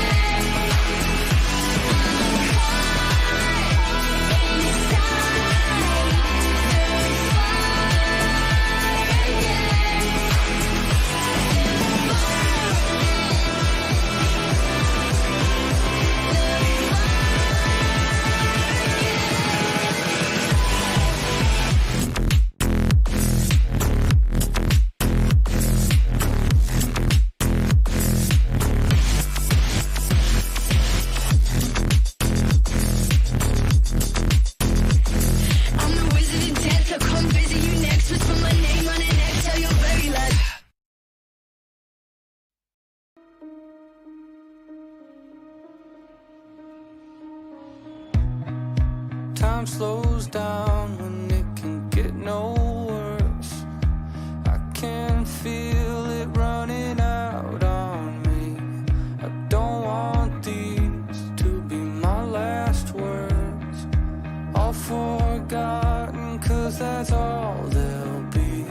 Speaker 5: I'm the wizard of death. I'll come visit you next. Whisper my name on an X till your very last.
Speaker 1: Time slows down when it can get no worse. I can feel it running out on me. I don't want these to be my last words. All forgotten, 'cause that's all they'll be.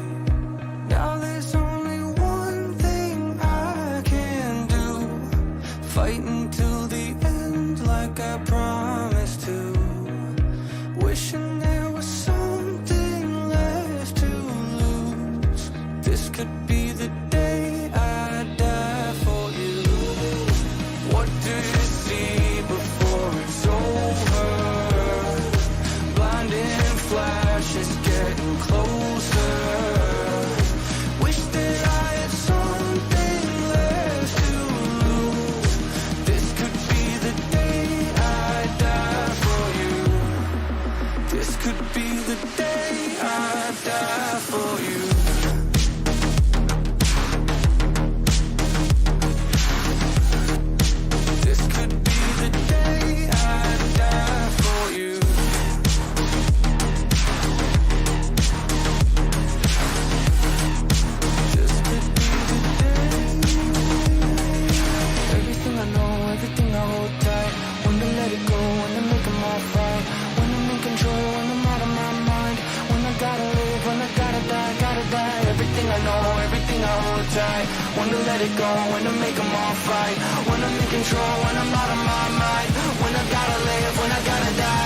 Speaker 1: Now there's only one thing I can do. Fight until the end like I promised to. Wishing there was something left to lose. This could be the day I die for you. What do you see before it's over? Blinding flashes getting closer. Wish that I had something left to lose. This could be the day I die for you. This could be the day I die for you. This could be the day I die for you. This could be the day. Everything I know, everything I hold tight. When to let it go, when to make them all right. When I'm in control, when I'm out of my mind. When I gotta live, when I gotta die, gotta die. Everything I know, everything I hold tight. When to let it go, when to make them all right. When I'm in control, when I'm out of my mind. When I gotta live, when I gotta die.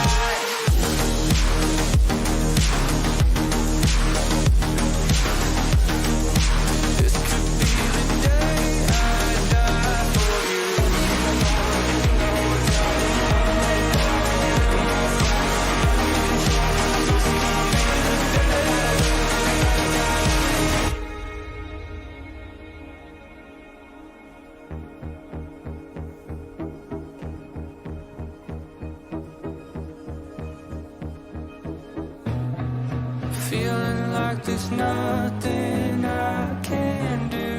Speaker 1: This could be the day I die for you. Feeling like there's nothing I can do.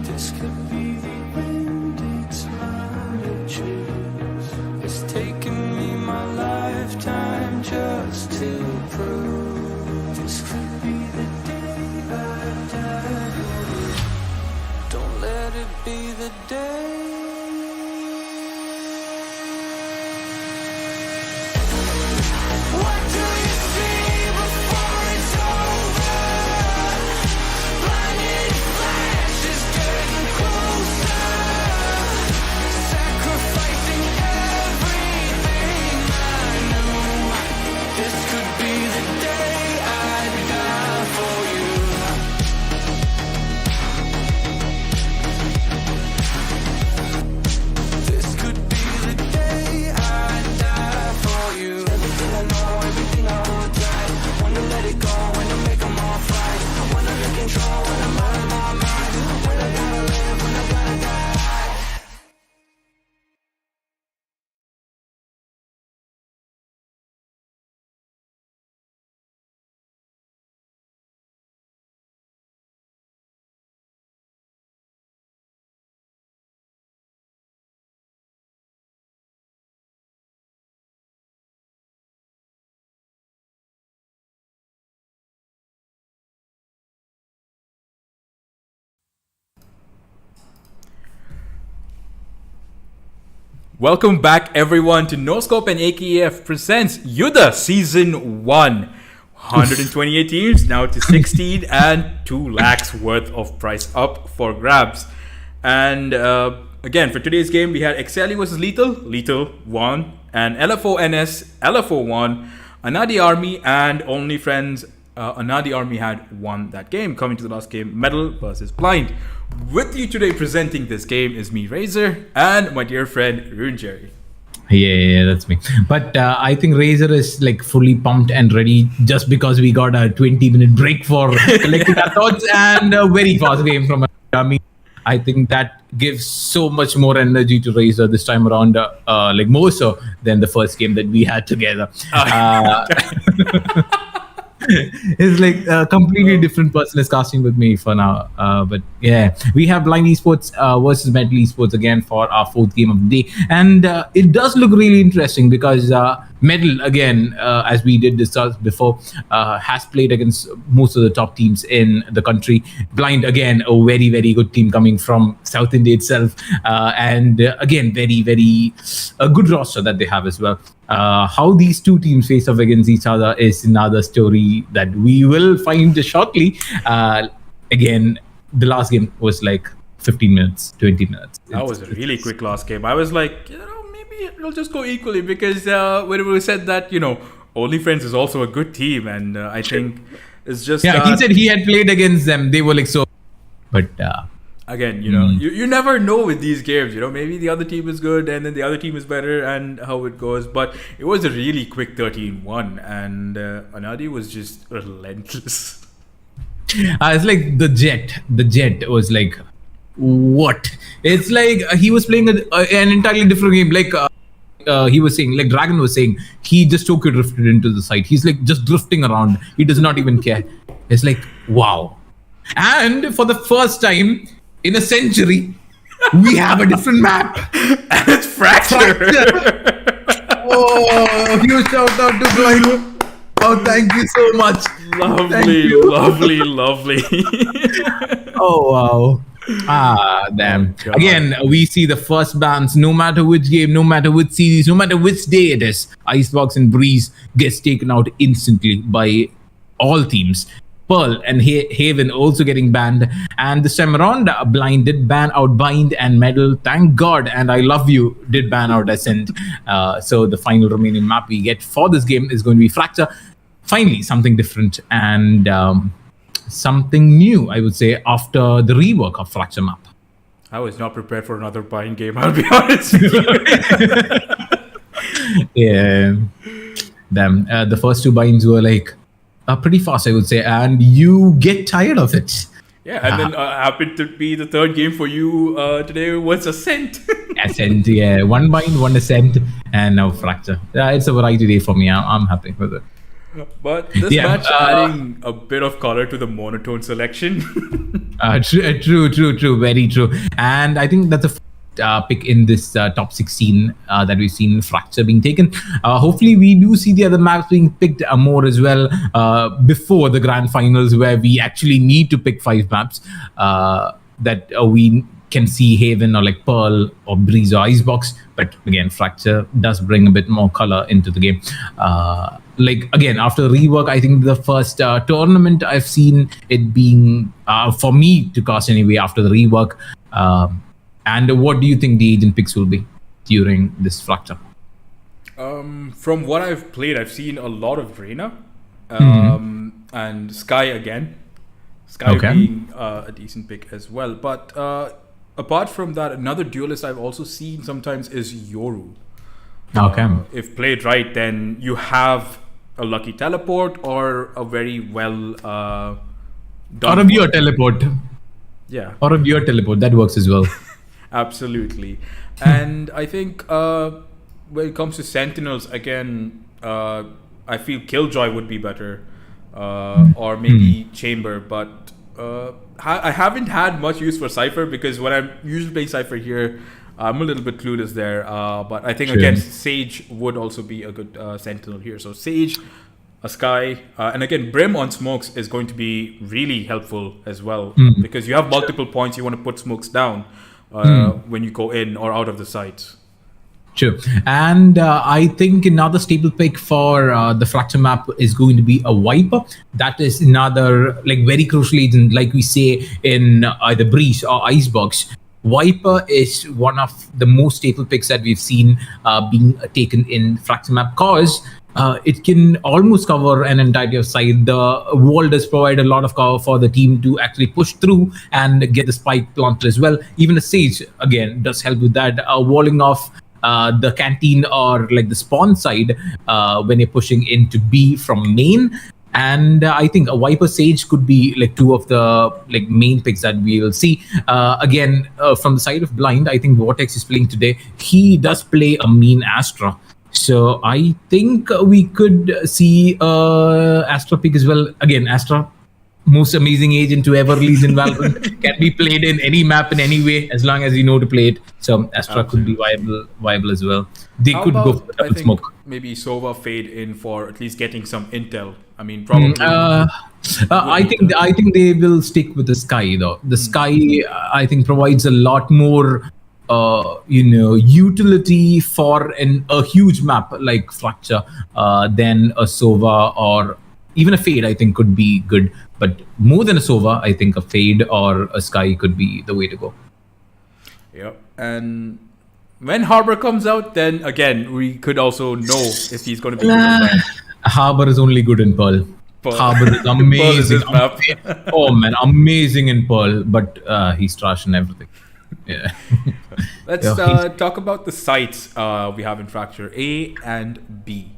Speaker 1: This could be the end, it's mine to choose. It's taken me my lifetime just to prove. This could be the day I die. Don't let it be the day. What do you see before it's over? Blinded flashes getting closer. Sacrificing everything I knew. This could be the day I die for you.
Speaker 3: Welcome back, everyone, to NoScope and AKF presents YUDDHA Season 1. 128 teams, now to 16, and 2 lakhs worth of price up for grabs. And again, for today's game, we had Excelli versus Lethal. Lethal won. And LFO-NS, LFO won. Anadi Army and Only Friends, Anadi Army had won that game. Coming to the last game, Metal versus Blind. With you today presenting this game is me, Razor, and my dear friend, Rune Jerry.
Speaker 4: Yeah, that's me. But I think Razor is like fully pumped and ready just because we got a 20-minute break for collecting our thoughts and a very fast game from Army. I think that gives so much more energy to Razor this time around, like more so than the first game that we had together. It's like a completely different person is casting with me for now. But yeah, we have Blind Esports versus Metal Esports again for our 4th game of the day. And it does look really interesting because Metal, again, as we did discuss before, has played against most of the top teams in the country. Blind, again, a very, very good team coming from South India itself. And again, very, very a good roster that they have as well. How these two teams face off against each other is another story that we will find shortly. Again, the last game was like 15 minutes, 20 minutes.
Speaker 3: That was a really quick last game. I was like, maybe it'll just go equally because when we said that, Only Friends is also a good team. And I think it's just...
Speaker 4: Yeah, he said he had played against them. They were like so... But...
Speaker 3: Again, you never know with these games, maybe the other team is good and then the other team is better and how it goes. But it was a really quick 13-1 and Anadi was just relentless.
Speaker 4: It's like the jet was like, what? It's like he was playing an entirely different game. Like he was saying, like Dragon was saying, he just Tokyo drifted into the site. He's like just drifting around. He does not even care. It's like, wow. And for the first time in a century, we have a different map.
Speaker 3: And it's Fracture.
Speaker 4: Oh, huge shout out to Blind. Oh, thank you so much.
Speaker 3: Lovely.
Speaker 4: Oh, wow. Damn.
Speaker 3: God.
Speaker 4: Again, we see the first bans, no matter which game, no matter which series, no matter which day it is. Icebox and Breeze gets taken out instantly by all teams. Pearl and Haven also getting banned, and this time around Blind did ban out Bind and Metal, thank God, and I Love You did ban out Ascent. So the final remaining map we get for this game is going to be Fracture. Finally something different and something new, I would say, after the rework of Fracture map.
Speaker 3: I was not prepared for another Bind game, I'll be honest with you.
Speaker 4: Yeah, damn, the first 2 binds were like pretty fast, I would say, and you get tired of it.
Speaker 3: Yeah, and then happened to be the 3rd game for you today was Ascent.
Speaker 4: Ascent, yeah. 1 bind, 1 Ascent, and now Fracture. Yeah, it's a variety day for me. I'm happy with it.
Speaker 3: But this match adding a bit of color to the monotone selection.
Speaker 4: True. Very true. And I think that's a pick in this top 16 that we've seen Fracture being taken. Hopefully we do see the other maps being picked more as well before the grand finals, where we actually need to pick 5 maps that we can see Haven or like Pearl or Breeze or Icebox. But again, Fracture does bring a bit more color into the game. Like again, after rework, I think the first tournament I've seen it being for me to cast anyway after the rework. And what do you think the agent picks will be during this Fracture?
Speaker 3: From what I've played, I've seen a lot of Reyna and Sky again. Sky being a decent pick as well. But apart from that, another duelist I've also seen sometimes is Yoru. If played right, then you have a lucky teleport or a very well done.
Speaker 4: Or a viewer teleport.
Speaker 3: Yeah.
Speaker 4: Or a viewer teleport. That works as well.
Speaker 3: Absolutely. And I think when it comes to Sentinels, again, I feel Killjoy would be better. Or maybe Chamber. But I haven't had much use for Cypher because when I'm usually playing Cypher here, I'm a little bit clueless there. But I think, again, Sage would also be a good Sentinel here. So Sage, a Sky, and again, Brim on smokes is going to be really helpful as well because you have multiple points you want to put smokes down when you go in or out of the site.
Speaker 4: True. And I think another staple pick for the Fracture map is going to be a Viper. That is another like very crucial agent, like we say in either Breeze or Icebox. Viper is one of the most staple picks that we've seen being taken in Fracture map, because it can almost cover an entirety of side. The wall does provide a lot of cover for the team to actually push through and get the spike planted as well. Even the Sage, again, does help with that. Walling off the canteen or like the spawn side when you're pushing into B from main. And I think a Viper Sage could be like two of the like main picks that we will see. Again, from the side of Blind, I think Vortex is playing today. He does play a mean Astra. So I think we could see Astra pick as well. Again, Astra, most amazing agent to ever release in Valorant, can be played in any map in any way as long as you know to play it. So Astra could be viable as well. They could go for the double smoke.
Speaker 3: Maybe Sova fade in for at least getting some intel. I mean, probably.
Speaker 4: I think they will stick with the Sky though. The Sky, I think, provides a lot more utility for a huge map like Fracture than a Sova or even a Fade. I think could be good, but more than a Sova, I think a Fade or a Sky could be the way to go.
Speaker 3: Yep. And when Harbor comes out, then again we could also know if he's going to be good or bad.
Speaker 4: Harbor is only good in Pearl. Harbor is amazing.
Speaker 3: Pearl is his map.
Speaker 4: Oh man, amazing in Pearl, but he's trash in everything. Yeah.
Speaker 3: Let's talk about the sites we have in Fracture, A and B.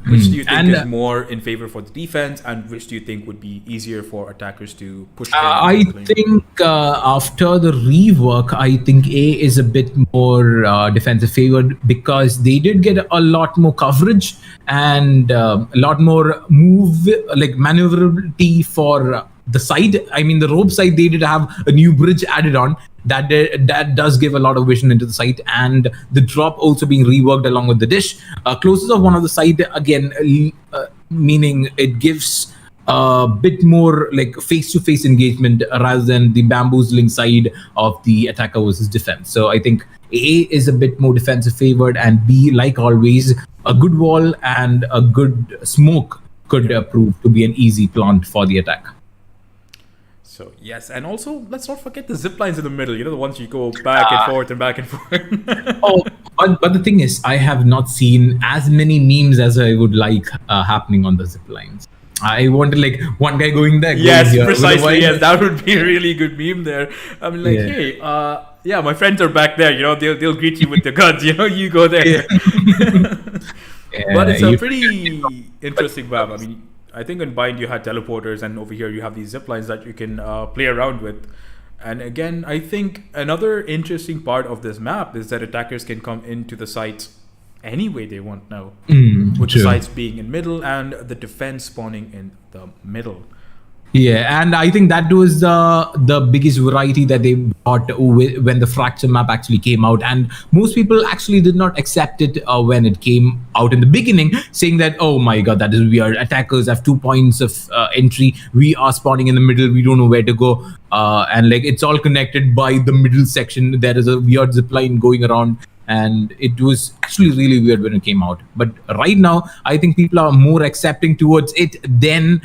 Speaker 3: Which do you think is more in favor for the defense, and which do you think would be easier for attackers to push?
Speaker 4: I think after the rework, I think A is a bit more defensive favored, because they did get a lot more coverage and a lot more maneuverability for the side. I mean, the rope side, they did have a new bridge added on that does give a lot of vision into the site, and the drop also being reworked along with the dish. Closest of one of the side, again, meaning it gives a bit more like face-to-face engagement rather than the bamboozling side of the attacker versus defense. So I think A is a bit more defensive favored, and B, like always, a good wall and a good smoke could prove to be an easy plant for the attack.
Speaker 3: So yes, and also let's not forget the zip lines in the middle. You know, the ones you go back and forth and back and forth.
Speaker 4: But the thing is, I have not seen as many memes as I would like happening on the zip lines. I wanted like one guy going there.
Speaker 3: Yes, going precisely. Yes, that would be a really good meme there. I mean, like, hey, my friends are back there. You know, they'll greet you with the guns. You know, you go there.
Speaker 4: Yeah.
Speaker 3: But it's a pretty interesting map. I mean, I think in Bind you had teleporters, and over here you have these zip lines that you can play around with. And again, I think another interesting part of this map is that attackers can come into the sites any way they want now, with the sites being in middle and the defense spawning in the middle.
Speaker 4: Yeah, and I think that was the biggest variety that they brought when the Fracture map actually came out, and most people actually did not accept it when it came out in the beginning, saying that, oh my god, that is weird. Attackers have 2 points of entry. We are spawning in the middle. We don't know where to go, and like it's all connected by the middle section. There is a weird zipline going around, and it was actually really weird when it came out. But right now, I think people are more accepting towards it than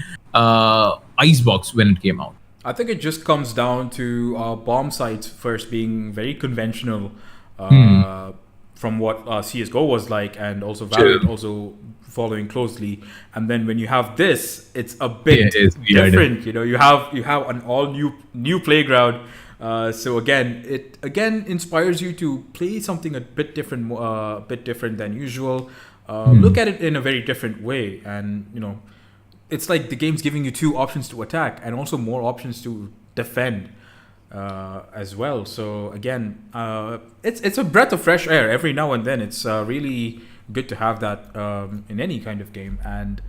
Speaker 4: Icebox when it came out.
Speaker 3: I think it just comes down to bomb sites first being very conventional from what CSGO was like, and also Valorant also following closely. And then when you have this, it's a bit different. You know, you have an all new playground. So it inspires you to play something a bit different than usual. Look at it in a very different way, and you know, it's like the game's giving you 2 options to attack and also more options to defend as well. So again, it's a breath of fresh air every now and then. It's really good to have that in any kind of game. And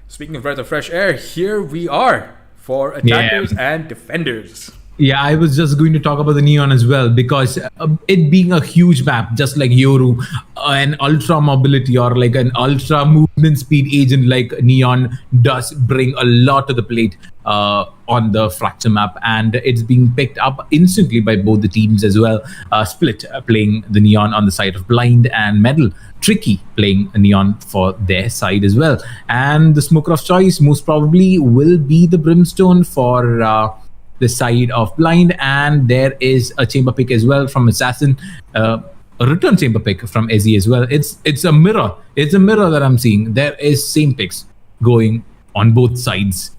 Speaker 3: speaking of breath of fresh air, here we are for attackers and defenders.
Speaker 4: Yeah, I was just going to talk about the Neon as well because it being a huge map, just like Yoru, an ultra mobility or like an ultra movement speed agent like Neon does bring a lot to the plate on the Fracture map, and it's being picked up instantly by both the teams as well. Split playing the Neon on the side of Blind, and Metal Tricky playing Neon for their side as well. And the smoker of choice most probably will be the Brimstone for the side of Blind, and there is a chamber pick as well from Assassin, a return chamber pick from Ezzy as well. It's a mirror. It's a mirror that I'm seeing. There is same picks going on both sides.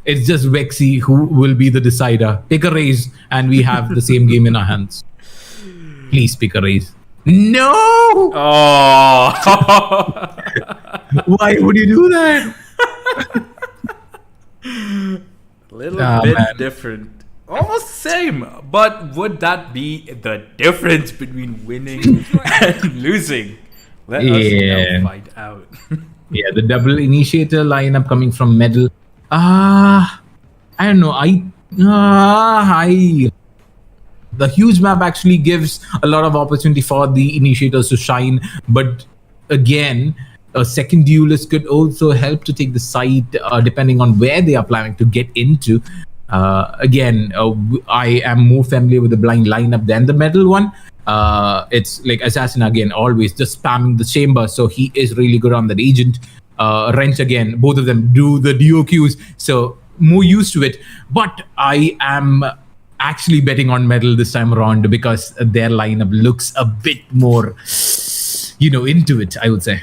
Speaker 4: It's just Vexy who will be the decider. Pick a raise, and we have the same game in our hands. Please pick a raise. No!
Speaker 3: Oh.
Speaker 4: Why would you do that?
Speaker 3: Little bit
Speaker 4: man.
Speaker 3: different. Almost same. But would that be the difference between winning and losing? Let us now find out.
Speaker 4: Yeah, the double initiator lineup coming from Medal. I don't know. The huge map actually gives a lot of opportunity for the initiators to shine, but again, a second duelist could also help to take the side depending on where they are planning to get into. I am more familiar with the Blind lineup than the Metal one. It's like Assassin again, always just spamming the chamber, so he is really good on that agent. Wrench again, both of them do the duo Qs, so more used to it. But I am actually betting on Metal this time around because their lineup looks a bit more, into it, I would say.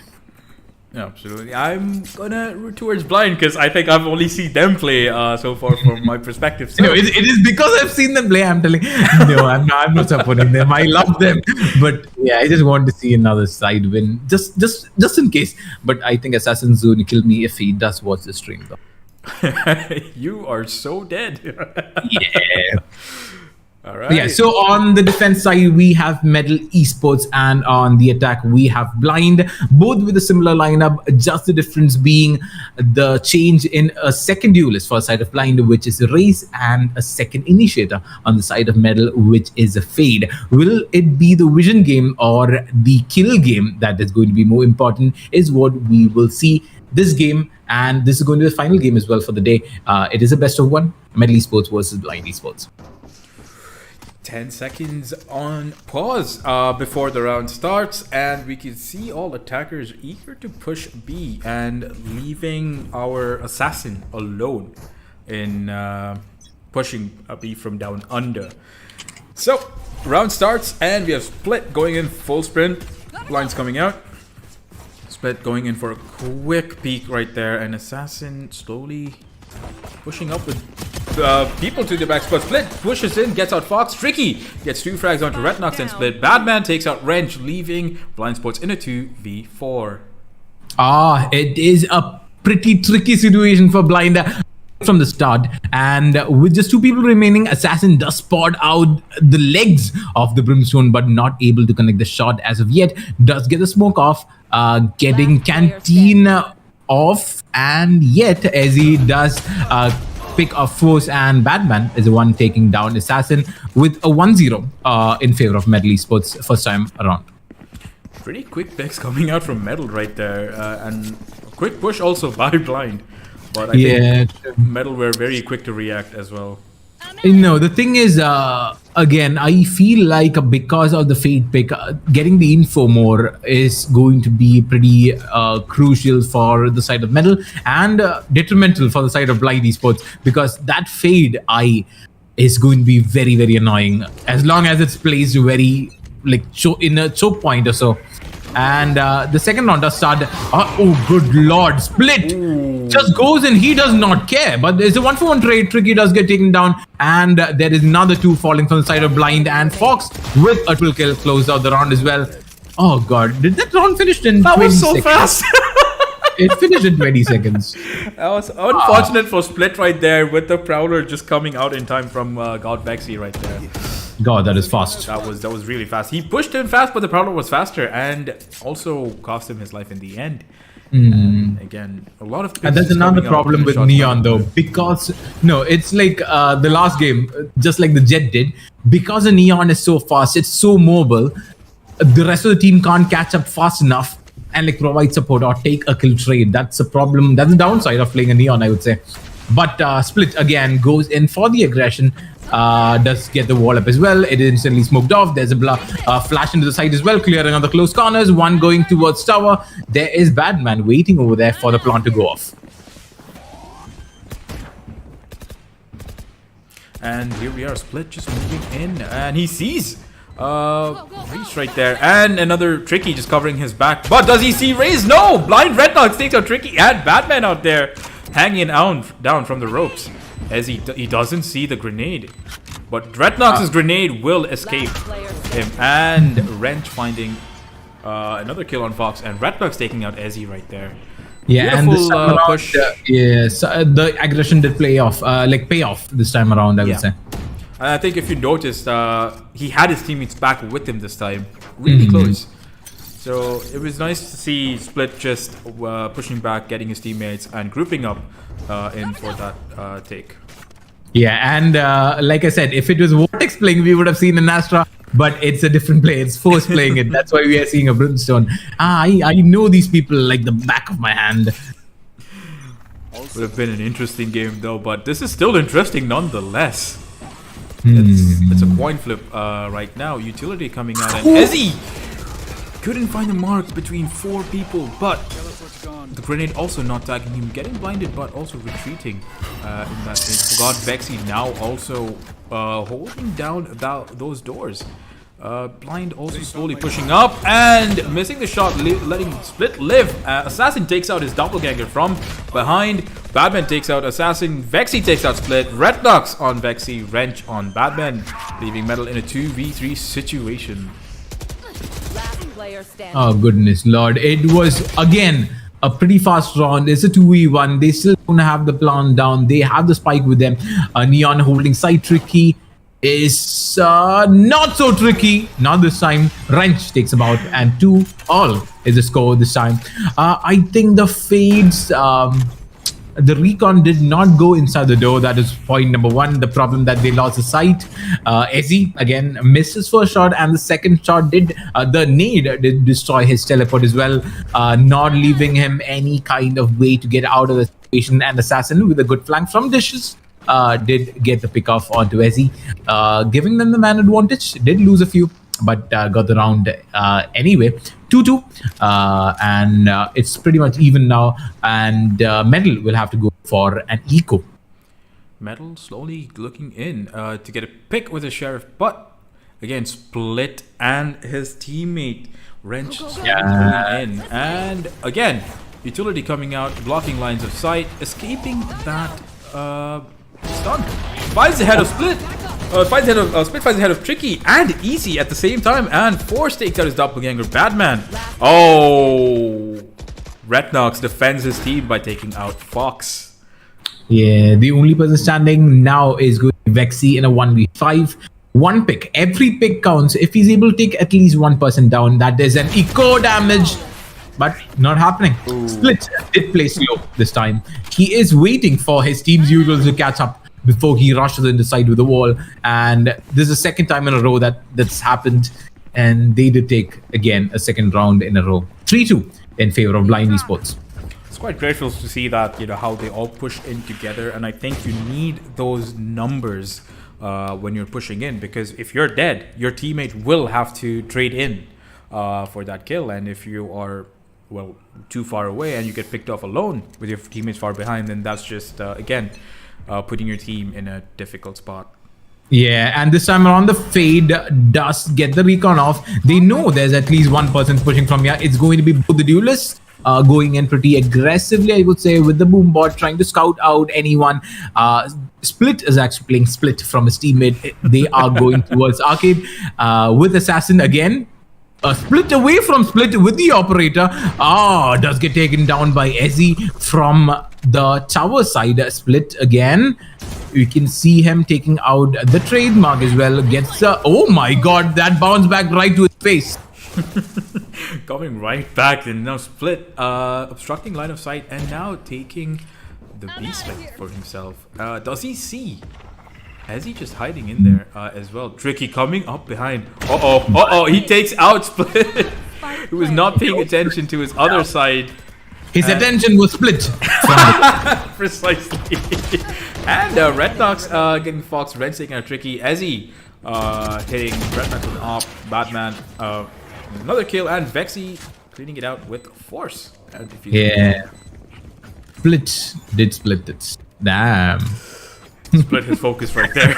Speaker 3: Absolutely. I'm gonna root towards Blind because I think I've only seen them play so far from my perspective. So.
Speaker 4: No, it is because I've seen them play. I'm telling. No, I'm not supporting them. I love them, but yeah, I just want to see another side win, just in case. But I think Assassin's going to kill me if he does watch the stream, though.
Speaker 3: You are so dead.
Speaker 4: Yeah.
Speaker 3: All right.
Speaker 4: Yeah, so on the defense side, we have Metal Esports, and on the attack, we have Blind, both with a similar lineup, just the difference being the change in a second duelist for the side of Blind, which is a Race, and a second initiator on the side of Metal, which is a Fade. Will it be the vision game or the kill game that is going to be more important is what we will see this game, and this is going to be the final game as well for the day. It is a best of one, Metal Esports versus Blind Esports.
Speaker 3: 10 seconds on pause before the round starts, and we can see all attackers eager to push B and leaving our Assassin alone in pushing a B from down under. So, round starts, and we have Split going in full sprint. Blind's coming out. Split going in for a quick peek right there, and Assassin slowly pushing up with people to the back spot. Split pushes in, gets out Fox. Tricky gets 2 frags onto Retnox and Split. Badman takes out Wrench, leaving Blind Sports in a 2v4.
Speaker 4: It is a pretty tricky situation for Blind from the start, and with just 2 people remaining, Assassin does spot out the legs of the Brimstone, but not able to connect the shot as of yet. Does get the smoke off, getting Canteen off, and yet as he does pick a force, and Batman is the one taking down Assassin with a 1-0 in favor of Metal Esports first time around.
Speaker 3: Pretty quick picks coming out from Metal right there, and a quick push also by Blind, but I think Metal were very quick to react as well.
Speaker 4: No, the thing is, again, I feel like because of the Fade pick, getting the info more is going to be pretty crucial for the side of Metal, and detrimental for the side of Blind Esports, because that Fade eye is going to be very, very annoying as long as it's placed very in a choke point or so. And the second round does start. Oh, good lord. Split just goes and he does not care. But there's a 1-for-1 trade. Tricky does get taken down. And there is another 2 falling from the side of Blind. And Fox with a triple kill closed out the round as well. Oh god. Did that round finish in 20 seconds? That was so fast. It finished in 20 seconds.
Speaker 3: That was unfortunate for Split right there, with the Prowler just coming out in time from God Vexy right there.
Speaker 4: God, that is fast.
Speaker 3: That was really fast. He pushed him fast, but the Prowler was faster and also cost him his life in the end. And again, a lot of
Speaker 4: And that's
Speaker 3: picks
Speaker 4: another
Speaker 3: coming out
Speaker 4: problem
Speaker 3: when the
Speaker 4: with
Speaker 3: shots
Speaker 4: Neon
Speaker 3: come
Speaker 4: though,
Speaker 3: in.
Speaker 4: because no, it's like the last game, just like the Jet did, because the Neon is so fast, it's so mobile, the rest of the team can't catch up fast enough and like provide support or take a kill trade. That's a problem. That's the downside of playing a Neon, I would say. But Split again goes in for the aggression. Does get the wall up as well. It is instantly smoked off. There's a flash into the side as well, clearing on the close corners. One going towards tower. There is Badman waiting over there for the plant to go off.
Speaker 3: And here we are, Split just moving in, and he sees Reese right there, and another Tricky just covering his back. But does he see Raze? No! Blind Rednox takes out Tricky and Batman out there, hanging down from the ropes, as he doesn't see the grenade. But Rednox's grenade will escape him, and Wrench finding another kill on Fox, and Rednox taking out Ezzy right there.
Speaker 4: Yeah, and this
Speaker 3: Beautiful,
Speaker 4: time around,
Speaker 3: push.
Speaker 4: yes, the aggression did pay off this time around, I would say.
Speaker 3: And I think if you noticed, he had his teammates back with him this time, really close. So it was nice to see Split just pushing back, getting his teammates, and grouping up in for that take.
Speaker 4: Yeah, and like I said, if it was Vortex playing, we would have seen an Astra, but it's a different play. It's Force playing it. That's why we are seeing a Brimstone. I know these people like the back of my hand.
Speaker 3: Would have been an interesting game though, but this is still interesting nonetheless. It's a coin flip right now. Utility coming out, and Ezzy couldn't find the marks between 4 people, but the grenade also not tagging him, getting blinded, but also retreating in that case. Forgot Vexy now also holding down those doors. Blind also slowly pushing up and missing the shot, letting Split live. Assassin takes out his doppelganger from behind. Batman takes out Assassin. Vexy takes out Split. Rednox on Vexy. Wrench on Batman, leaving Metal in a 2v3 situation.
Speaker 4: Oh goodness lord, it was again a pretty fast round. It's a 2v1. They still don't have the plant down. They have the spike with them. Neon holding side. Tricky is not so tricky. Not this time. Wrench takes him out, and 2-all is the score this time. I think the fades, the recon did not go inside the door. That is point number 1. The problem that they lost the sight. Ezzy again missed his first shot, and the second shot did the nade did destroy his teleport as well, not leaving him any kind of way to get out of the situation. And Assassin with a good flank from Dishes did get the pick off onto Ezzy, giving them the man advantage. Did lose a few, but got the round anyway. 2-2, and it's pretty much even now, and Metal will have to go for an eco.
Speaker 3: Metal slowly looking in to get a pick with the Sheriff, but again Split and his teammate Wrench going in, and again Utility coming out, blocking lines of sight, escaping that stun. Finds the head of Split. Split finds the head of Tricky and Easy at the same time, and Force takes out his doppelganger Batman. Oh, Rednox defends his team by taking out Fox.
Speaker 4: Yeah, the only person standing now is going to be Vexy in a 1v5. One pick. Every pick counts. If he's able to take at least one person down, that is an eco damage. But not happening. Split did play slow this time. He is waiting for his team's usual to catch up before he rushes in the side with the wall. And this is the second time in a row that's happened. And they did take, again, a second round in a row. 3-2 in favor of Blind Esports.
Speaker 3: It's quite grateful to see that, how they all push in together. And I think you need those numbers when you're pushing in. Because if you're dead, your teammate will have to trade in for that kill. And if you are, too far away and you get picked off alone with your teammates far behind, then that's just, again, putting your team in a difficult spot.
Speaker 4: Yeah, and this time around the fade does get the recon off. They know there's at least one person pushing from here. It's going to be both the duelists going in pretty aggressively, I would say, with the boom bot trying to scout out anyone. Split is actually playing Split from his teammate. They are going towards Arcade with Assassin again. Split away from Split with the operator. Does get taken down by Ezzy from the tower side. Split again. You can see him taking out the trademark as well. Gets oh my god, that bounced back right to his face.
Speaker 3: Coming right back and now split, obstructing line of sight and now taking the beast light for himself. Does he see? Is he just hiding in there as well? Tricky coming up behind. He takes out Split. He was not paying attention to his other side.
Speaker 4: His attention was split.
Speaker 3: Precisely. And Red Knox getting Fox Red taking out Tricky. Ezzy hitting Red Knox with an op. Batman another kill, and Vexy cleaning it out with Force.
Speaker 4: Yeah. Split did split it. Damn.
Speaker 3: Split his focus right there.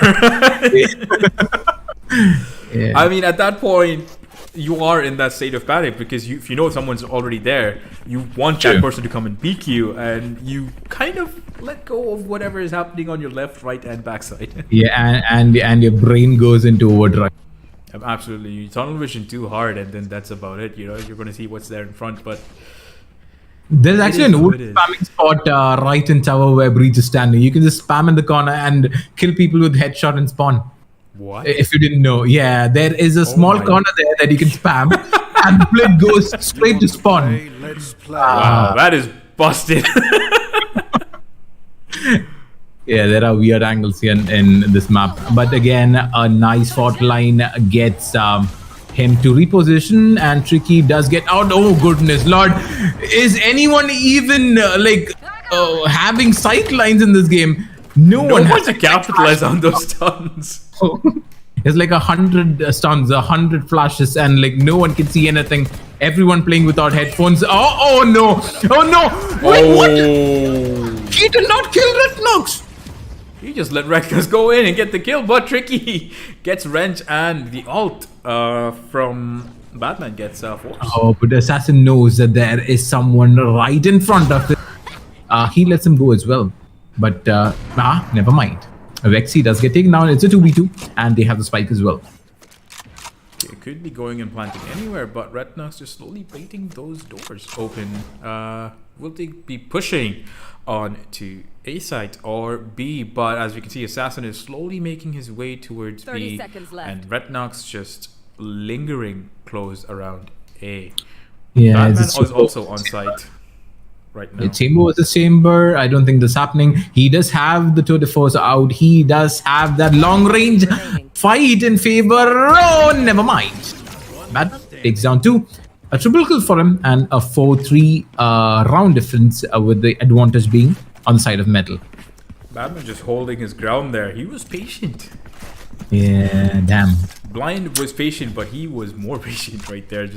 Speaker 4: Yeah.
Speaker 3: I mean, at that point, you are in that state of panic because if you know someone's already there, you want that person to come and peek you, and you kind of let go of whatever is happening on your left, right, and backside.
Speaker 4: Yeah, and your brain goes into overdrive.
Speaker 3: Absolutely, you tunnel vision too hard, and then that's about it. You know, you're going to see what's there in front, but
Speaker 4: there's actually an old spamming spot right in tower where Breach is standing. You can just spam in the corner and kill people with headshot and spawn.
Speaker 3: What?
Speaker 4: If you didn't know. Yeah, there is a small corner there that you can spam and the blade goes straight to spawn.
Speaker 3: Wow, that is busted.
Speaker 4: Yeah, there are weird angles here in this map. But again, a nice fault line gets him to reposition, and Tricky does get out. Oh goodness lord, is anyone even having sight lines in this game? No one
Speaker 3: wants to capitalize on those stuns.
Speaker 4: It's like 100 stuns, 100 flashes, and like no one can see anything. Everyone playing without headphones. Oh no, wait, what? He did not kill Red Knox.
Speaker 3: He just let Reckless go in and get the kill, but Tricky gets Wrench, and the ult from Batman gets Force.
Speaker 4: Oh, but the assassin knows that there is someone right in front of him. He lets him go as well. But never mind. Vexy does get taken down. It's a 2v2, and they have the spike as well.
Speaker 3: It could be going and planting anywhere, but Red Knox just slowly baiting those doors open. Will they be pushing on to A site or B? But as we can see, Assassin is slowly making his way towards B, and Red Knox just lingering close around A.
Speaker 4: Yeah,
Speaker 3: Batman is also on site right now.
Speaker 4: The chamber was a chamber. I don't think this is happening. He does have the tour de force out. He does have that long range fight in favor. Oh, never mind. Bat takes down 2. A triple kill for him, and a 4-3 round difference with the advantage being on the side of Metal.
Speaker 3: Batman just holding his ground there. He was patient.
Speaker 4: Yeah, damn.
Speaker 3: Blind was patient, but he was more patient right there.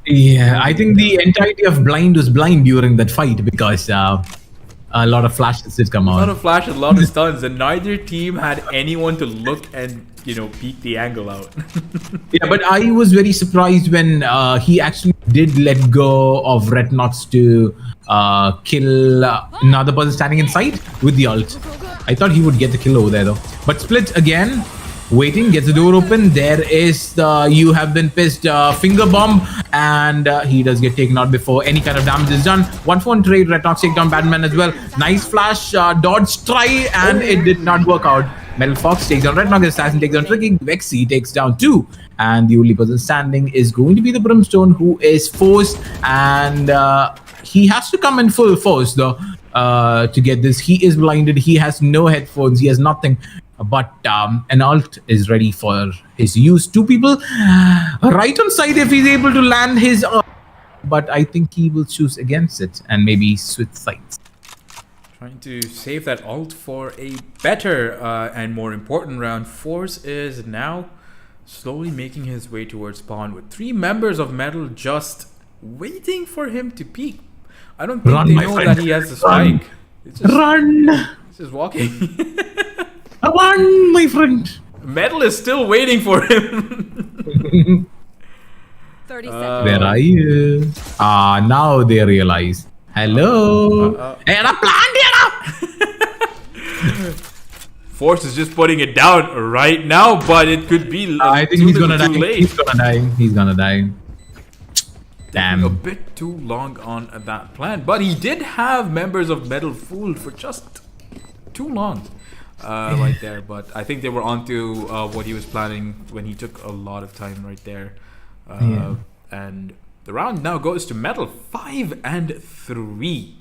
Speaker 4: Yeah, I think the entirety of Blind was blind during that fight because a lot of flashes did come out.
Speaker 3: A lot of flashes, a lot of stuns, and neither team had anyone to look and, peek the angle out.
Speaker 4: Yeah, but I was very surprised when he actually did let go of Red Knox to kill another person standing inside with the ult. I thought he would get the kill over there though. But Split again, waiting, gets the door open. There is the you have been pissed finger bomb, and he does get taken out before any kind of damage is done. 1-for-1 trade, Red Knox take down Batman as well. Nice flash, dodge try, and it did not work out. Metal Fox takes down Red Knox, Assassin takes down Tricky, Vexy takes down 2. And the only person standing is going to be the Brimstone, who is forced, and he has to come in full force though to get this. He is blinded, he has no headphones, he has nothing. But an ult is ready for his use. 2 people right on side if he's able to land his ult. But I think he will choose against it and maybe switch sides.
Speaker 3: Trying to save that ult for a better and more important round. Force is now slowly making his way towards spawn with 3 members of Metal just waiting for him to peek. I don't think they know that he has the spike.
Speaker 4: Run!
Speaker 3: He's just walking.
Speaker 4: Run, my friend!
Speaker 3: Metal is still waiting for him.
Speaker 5: 30 seconds.
Speaker 4: Where are you? Now they realize. Hello? Era plant
Speaker 3: Force is just putting it down right now, but it could be
Speaker 4: I think he's gonna die. He's gonna die. Damn.
Speaker 3: A bit too long on that plan, but he did have members of Metal fooled for just too long. Right there, but I think they were onto what he was planning when he took a lot of time right there. And the round now goes to Metal 5-3.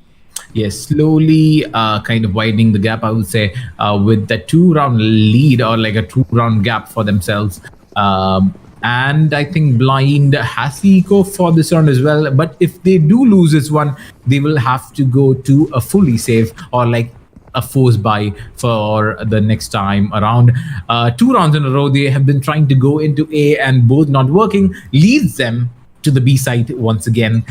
Speaker 4: Yes, slowly kind of widening the gap, I would say, with the 2-round lead or like a 2-round gap for themselves. And I think Blind has the eco for this round as well. But if they do lose this one, they will have to go to a fully save or like a force buy for the next time around. 2 rounds in a row, they have been trying to go into A and both not working, leads them to the B side once again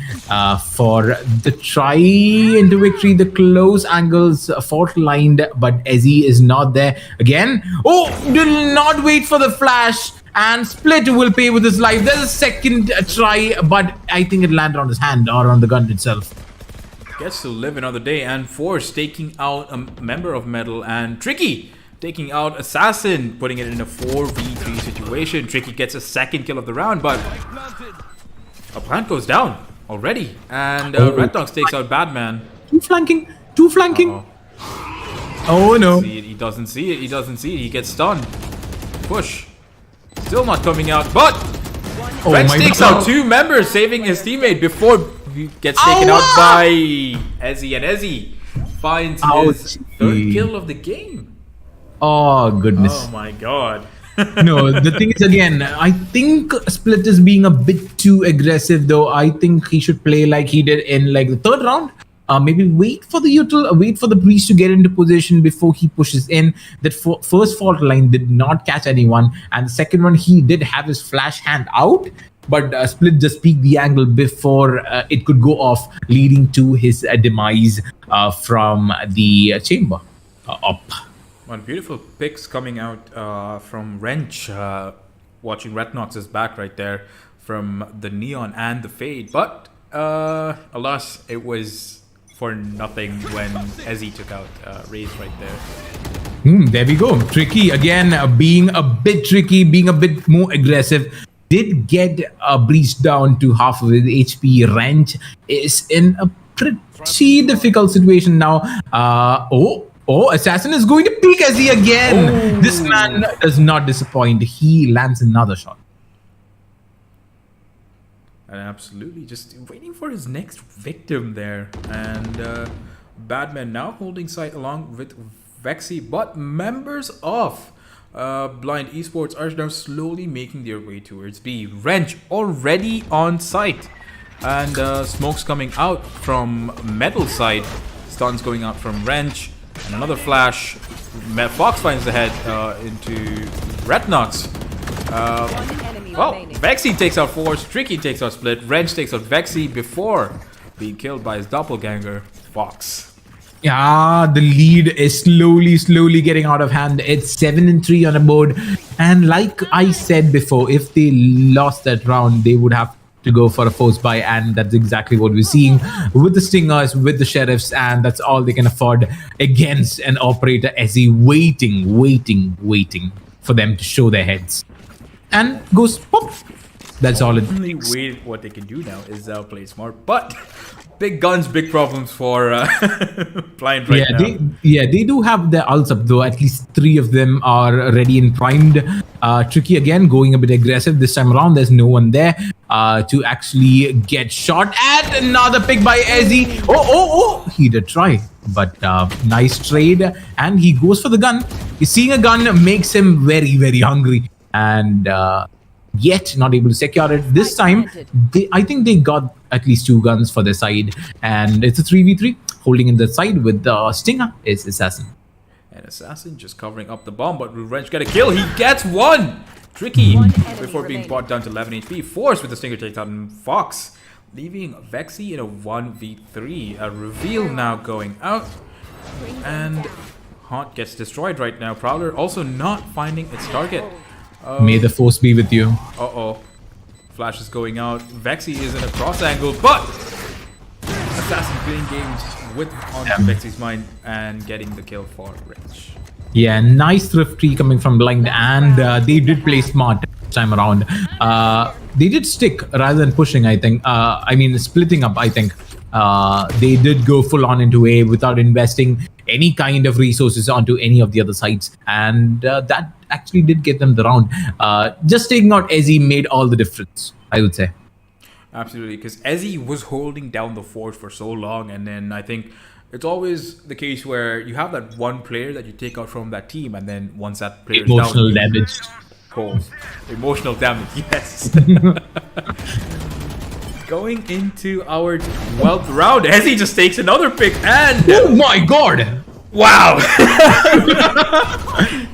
Speaker 4: for the try into victory. The close angles fault lined, but Ezzy is not there again. Oh, do not wait for the flash, and Split will pay with his life. There's a second try, but I think it landed on his hand or on the gun itself.
Speaker 3: Gets to live another day, and Force taking out a member of Metal, and Tricky taking out Assassin, putting it in a 4v3 situation. Tricky gets a second kill of the round, but a plant goes down already, and Red Dogs takes out Batman.
Speaker 4: Two flanking.
Speaker 3: Uh-oh.
Speaker 4: Oh no.
Speaker 3: He doesn't see it. He He gets stunned. Push. Still not coming out, but Red takes out 2 members, saving his teammate before he gets taken out by Ezzy, and Ezzy finds his 3rd kill of the game.
Speaker 4: Oh goodness.
Speaker 3: Oh my god.
Speaker 4: No, the thing is, again, I think Split is being a bit too aggressive, though. I think he should play like he did in like the 3rd round. Maybe wait for the Breeze to get into position before he pushes in. That first fault line did not catch anyone, and the second one he did have his flash hand out, but Split just peeked the angle before it could go off, leading to his demise from the chamber up.
Speaker 3: One beautiful picks coming out from Wrench, watching Retnox's back right there from the Neon and the Fade. But alas, it was for nothing when Ezzy took out Raze right there.
Speaker 4: There we go. Tricky again, being a bit tricky, being a bit more aggressive. Did get breached down to half of his HP. Wrench is in a pretty difficult situation now. Oh, Assassin is going to peek Ezzy again. Oh. This man does not disappoint. He lands another shot.
Speaker 3: And absolutely just waiting for his next victim there. And Batman now holding sight along with Vexy. But members of Blind Esports are now slowly making their way towards B. Wrench already on site. And smokes coming out from Metal side. Stuns going out from Wrench. And another flash. Fox finds the head into Retnox. Well, Vexy takes out Force. Tricky takes out Split. Wrench takes out Vexy before being killed by his doppelganger, Fox.
Speaker 4: Yeah, the lead is slowly getting out of hand. It's 7-3 on the board. And like I said before, if they lost that round, they would have to go for a force buy, and that's exactly what we're seeing with the Stingers, with the Sheriffs, and that's all they can afford against an operator as he waiting for them to show their heads. And goes pop. That's all it is.
Speaker 3: The only way what they can do now is play smart, but big guns, big problems for Blind right now.
Speaker 4: They do have their ults up though. At least 3 of them are ready and primed. Tricky again, going a bit aggressive this time around. There's no one there to actually get shot at. Another pick by Ezzy. Oh, he did try, but nice trade, and he goes for the gun. Seeing a gun makes him very hungry, and yet not able to secure it. This time, I think they got at least 2 guns for their side, and it's a 3v3. Holding in the side with the Stinger is Assassin.
Speaker 3: And Assassin just covering up the bomb, but Wrench got a kill. He gets 1! Tricky before being brought down to 11 HP. Force with the Stinger takes out Fox, leaving Vexy in a 1v3. A reveal now going out, and Haunt gets destroyed right now. Prowler also not finding its target.
Speaker 4: May the force be with you.
Speaker 3: Uh-oh. Flash is going out. Vexy is in a cross angle, but Assassin playing games with onto Vexy's mind and getting the kill for Wrench.
Speaker 4: Yeah, nice thrifty coming from Blind, and they did play smart this time around. They did stick rather than pushing, I think. Splitting up, I think. They did go full on into A without investing any kind of resources onto any of the other sides, and that actually did get them the round. Just taking out Ezzy made all the difference, I would say.
Speaker 3: Absolutely, because Ezzy was holding down the fort for so long, and then I think it's always the case where you have that one player that you take out from that team, and then once that player is
Speaker 4: Emotional
Speaker 3: down,
Speaker 4: damage.
Speaker 3: Emotional damage, yes. Going into our 12th round, Ezzy just takes another pick, and
Speaker 4: Oh my god!
Speaker 3: wow!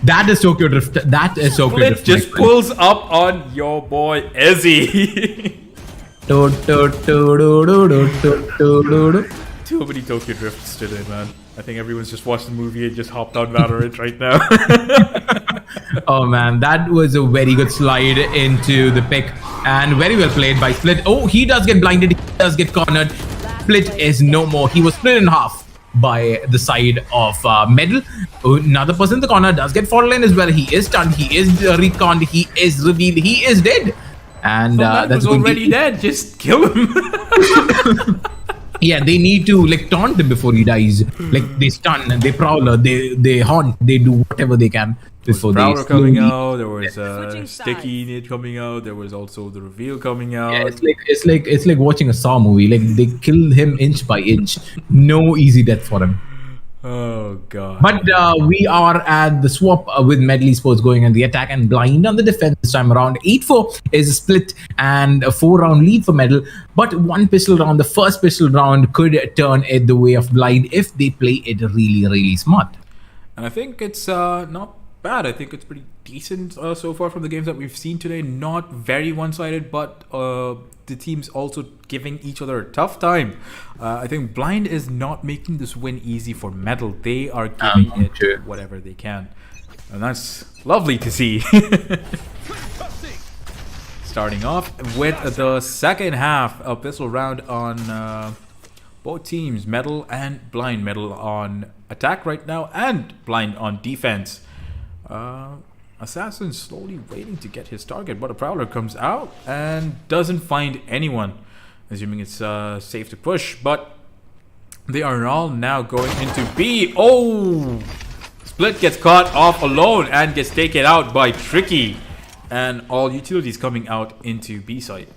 Speaker 4: That is Tokyo Drift. That is Tokyo
Speaker 3: Split
Speaker 4: Drift.
Speaker 3: just
Speaker 4: my friend.
Speaker 3: pulls up on your boy Ezzy.
Speaker 4: Do, do, do, do, do, do, do, do, do.
Speaker 3: Too many Tokyo Drifts today, man. I think everyone's just watched the movie and just hopped on Valorant right now.
Speaker 4: Oh man, that was a very good slide into the pick and very well played by Split. Oh, he does get blinded. He does get cornered. Split is no more. He was split in half by the side of Medal. Another person in the corner does get fallen as well. He is stunned. He is reconned. He is revealed. He is dead. And
Speaker 3: That
Speaker 4: that's
Speaker 3: was
Speaker 4: going to
Speaker 3: already
Speaker 4: be
Speaker 3: dead. Just kill him.
Speaker 4: Yeah, they need to like taunt him before he dies. Like they stun, they prowler, they haunt, they do whatever they can before they
Speaker 3: Prowler coming
Speaker 4: slowly-
Speaker 3: out. There was Sticky Nate coming out. There was also the reveal coming out.
Speaker 4: Yeah, it's like watching a Saw movie. Like they kill him inch by inch. No easy death for him.
Speaker 3: Oh god.
Speaker 4: But we are at the swap with Medley Sports going on the attack and Blind on the defense this time around. 8-4 is a split and a 4-round lead for Medal. But one pistol round, the first pistol round, could turn it the way of Blind if they play it really, really smart.
Speaker 3: And I think it's not bad. I think it's pretty decent so far from the games that we've seen today. Not very one-sided, but the teams also giving each other a tough time. I think Blind is not making this win easy for Metal. They are giving it
Speaker 4: true.
Speaker 3: whatever they can. And that's lovely to see. Starting off with the second half, a pistol round on both teams, Metal and Blind. Metal on attack right now and Blind on defense. Assassin slowly waiting to get his target, but a Prowler comes out and doesn't find anyone, assuming it's safe to push, but they are all now going into B. Oh! Split gets caught off alone and gets taken out by Tricky, and all utilities coming out into B side.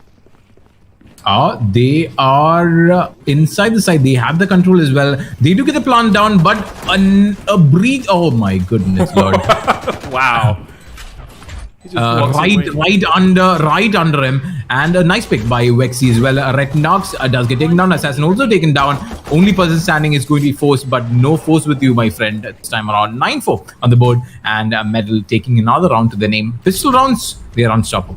Speaker 4: They are inside the side. They have the control as well. They do get the plant down, but a breach. Oh my goodness, Lord!
Speaker 3: Wow. He just walks away.
Speaker 4: right under him, and a nice pick by Wexy as well. Red Nox does get taken down. Assassin also taken down. Only person standing is going to be Force, but no Force with you, my friend. This time around, 9-4 on the board, and Metal taking another round to the name. Pistol rounds, they are unstoppable.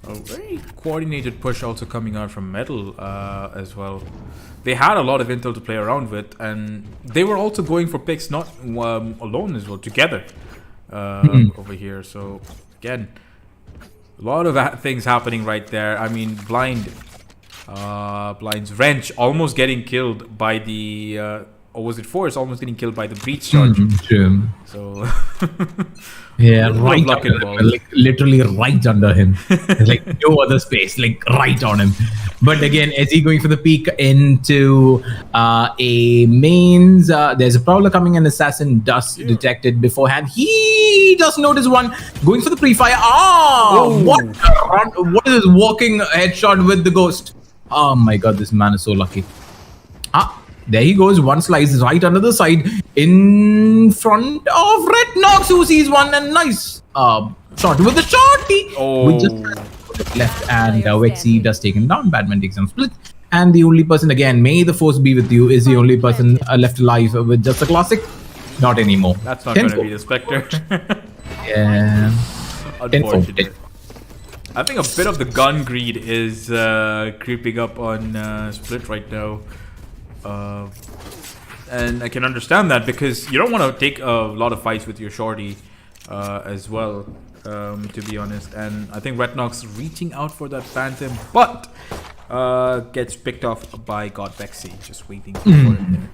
Speaker 3: A very coordinated push also coming out from Metal as well. They had a lot of intel to play around with, and they were also going for picks not alone as well, together over here. So again, a lot of things happening right there. I mean, Blind's Wrench almost getting killed by the or was it Force almost getting killed by the breach charge.
Speaker 4: True.
Speaker 3: So
Speaker 4: Yeah,
Speaker 3: Little
Speaker 4: right
Speaker 3: luck
Speaker 4: under him,
Speaker 3: involved.
Speaker 4: like literally right under him. There's like no other space, like right on him. But again, as he going for the peek into a mains, there's a Prowler coming, and Assassin does detected beforehand. He does notice one going for the pre-fire. What a run, what is this walking headshot with the ghost? Oh my god, this man is so lucky. There he goes, one slice right under the side in front of Red Nox, who sees one, and nice shot with the shorty. We just left, and Wexy does take him down. Batman takes him split, and the only person, again, may the force be with you, is the only person left alive with just a classic. Not anymore.
Speaker 3: that's not going to be the Spectre.
Speaker 4: Yeah.
Speaker 3: Unfortunate. I think a bit of the gun greed is creeping up on Split right now. And I can understand that, because you don't want to take a lot of fights with your shorty as well, to be honest. And I think Red Nox reaching out for that Phantom, but gets picked off by God Vexy, just waiting for him there.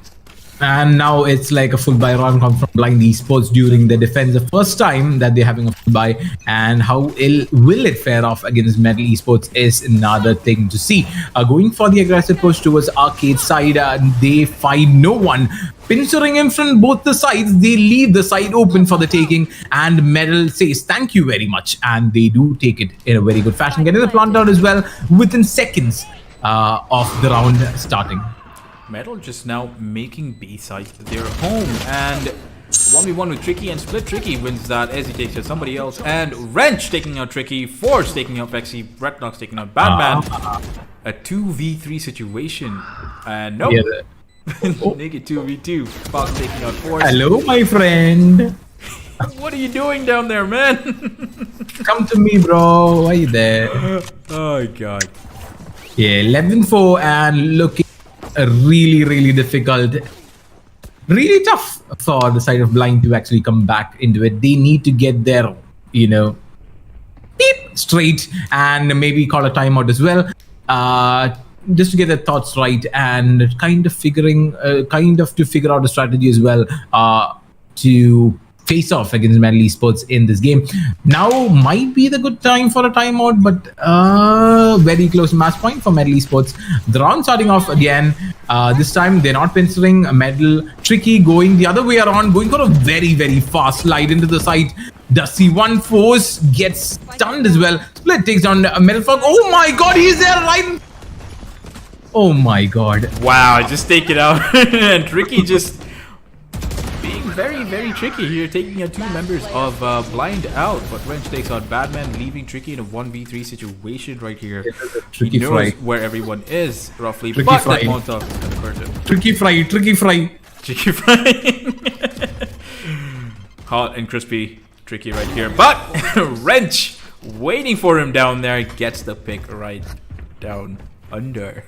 Speaker 4: And now it's like a full buy round come from Blind Esports during the defense. The first time that they're having a full buy, and how ill will it fare off against Metal Esports is another thing to see. Going for the aggressive push towards Arcade side, they find no one. Pincering him from both the sides, they leave the side open for the taking, and Metal says thank you very much, and they do take it in a very good fashion, getting the plant out as well within seconds of the round starting.
Speaker 3: Metal just now making B side their home, and 1v1 with Tricky and Split. Tricky wins that as he takes out somebody else, and Wrench taking out Tricky, Force taking out Vexy, Retnox taking out Batman. A 2v3 situation, and nope. Naked 2v2. Fox taking out Force.
Speaker 4: Hello, my friend.
Speaker 3: What are you doing down there, man?
Speaker 4: Come to me, bro. Why are you there?
Speaker 3: Oh god.
Speaker 4: Yeah, 11-4 and looking really difficult. Really tough for the side of Blind to actually come back into it. They need to get their, beep straight and maybe call a timeout as well. Just to get their thoughts right and kind of to figure out a strategy as well to face off against Metal Esports in this game. Now might be the good time for a timeout, but very close match point for Metal Esports. The round starting off again. This time they're not penciling Metal. Tricky going the other way around, going for a very fast slide into the side. Does see one Force gets stunned as well. Split takes down Metal Fog. Oh my god, he's there right. Oh my god.
Speaker 3: Wow, just take it out. And Tricky just being very tricky here, taking out two members of Blind out. But Wrench takes out Batman, leaving Tricky in a 1v3 situation right here.
Speaker 4: Tricky
Speaker 3: he knows
Speaker 4: fry.
Speaker 3: where everyone is, roughly.
Speaker 4: Tricky
Speaker 3: but
Speaker 4: fry.
Speaker 3: that Molotov is gonna hurt him.
Speaker 4: Tricky fry.
Speaker 3: Tricky fry. Hot and crispy Tricky right here. But Wrench waiting for him down there, gets the pick right down under.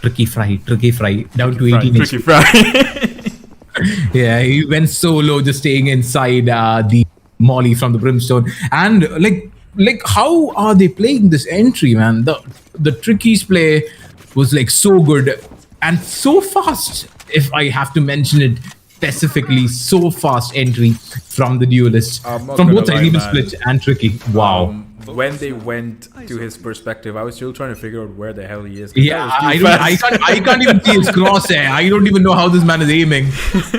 Speaker 4: Tricky fry. Down to 18.
Speaker 3: Tricky fry.
Speaker 4: Yeah, he went solo, just staying inside the molly from the brimstone. And like how are they playing this entry, man? The Tricky's play was like so good and so fast. If I have to mention it specifically, so fast entry from the duelist, from both sides, even Split and Tricky. Wow.
Speaker 3: When they went to his perspective, I was still trying to figure out where the hell he is.
Speaker 4: Yeah, I can't even see his crosshair. I don't even know how this man is aiming.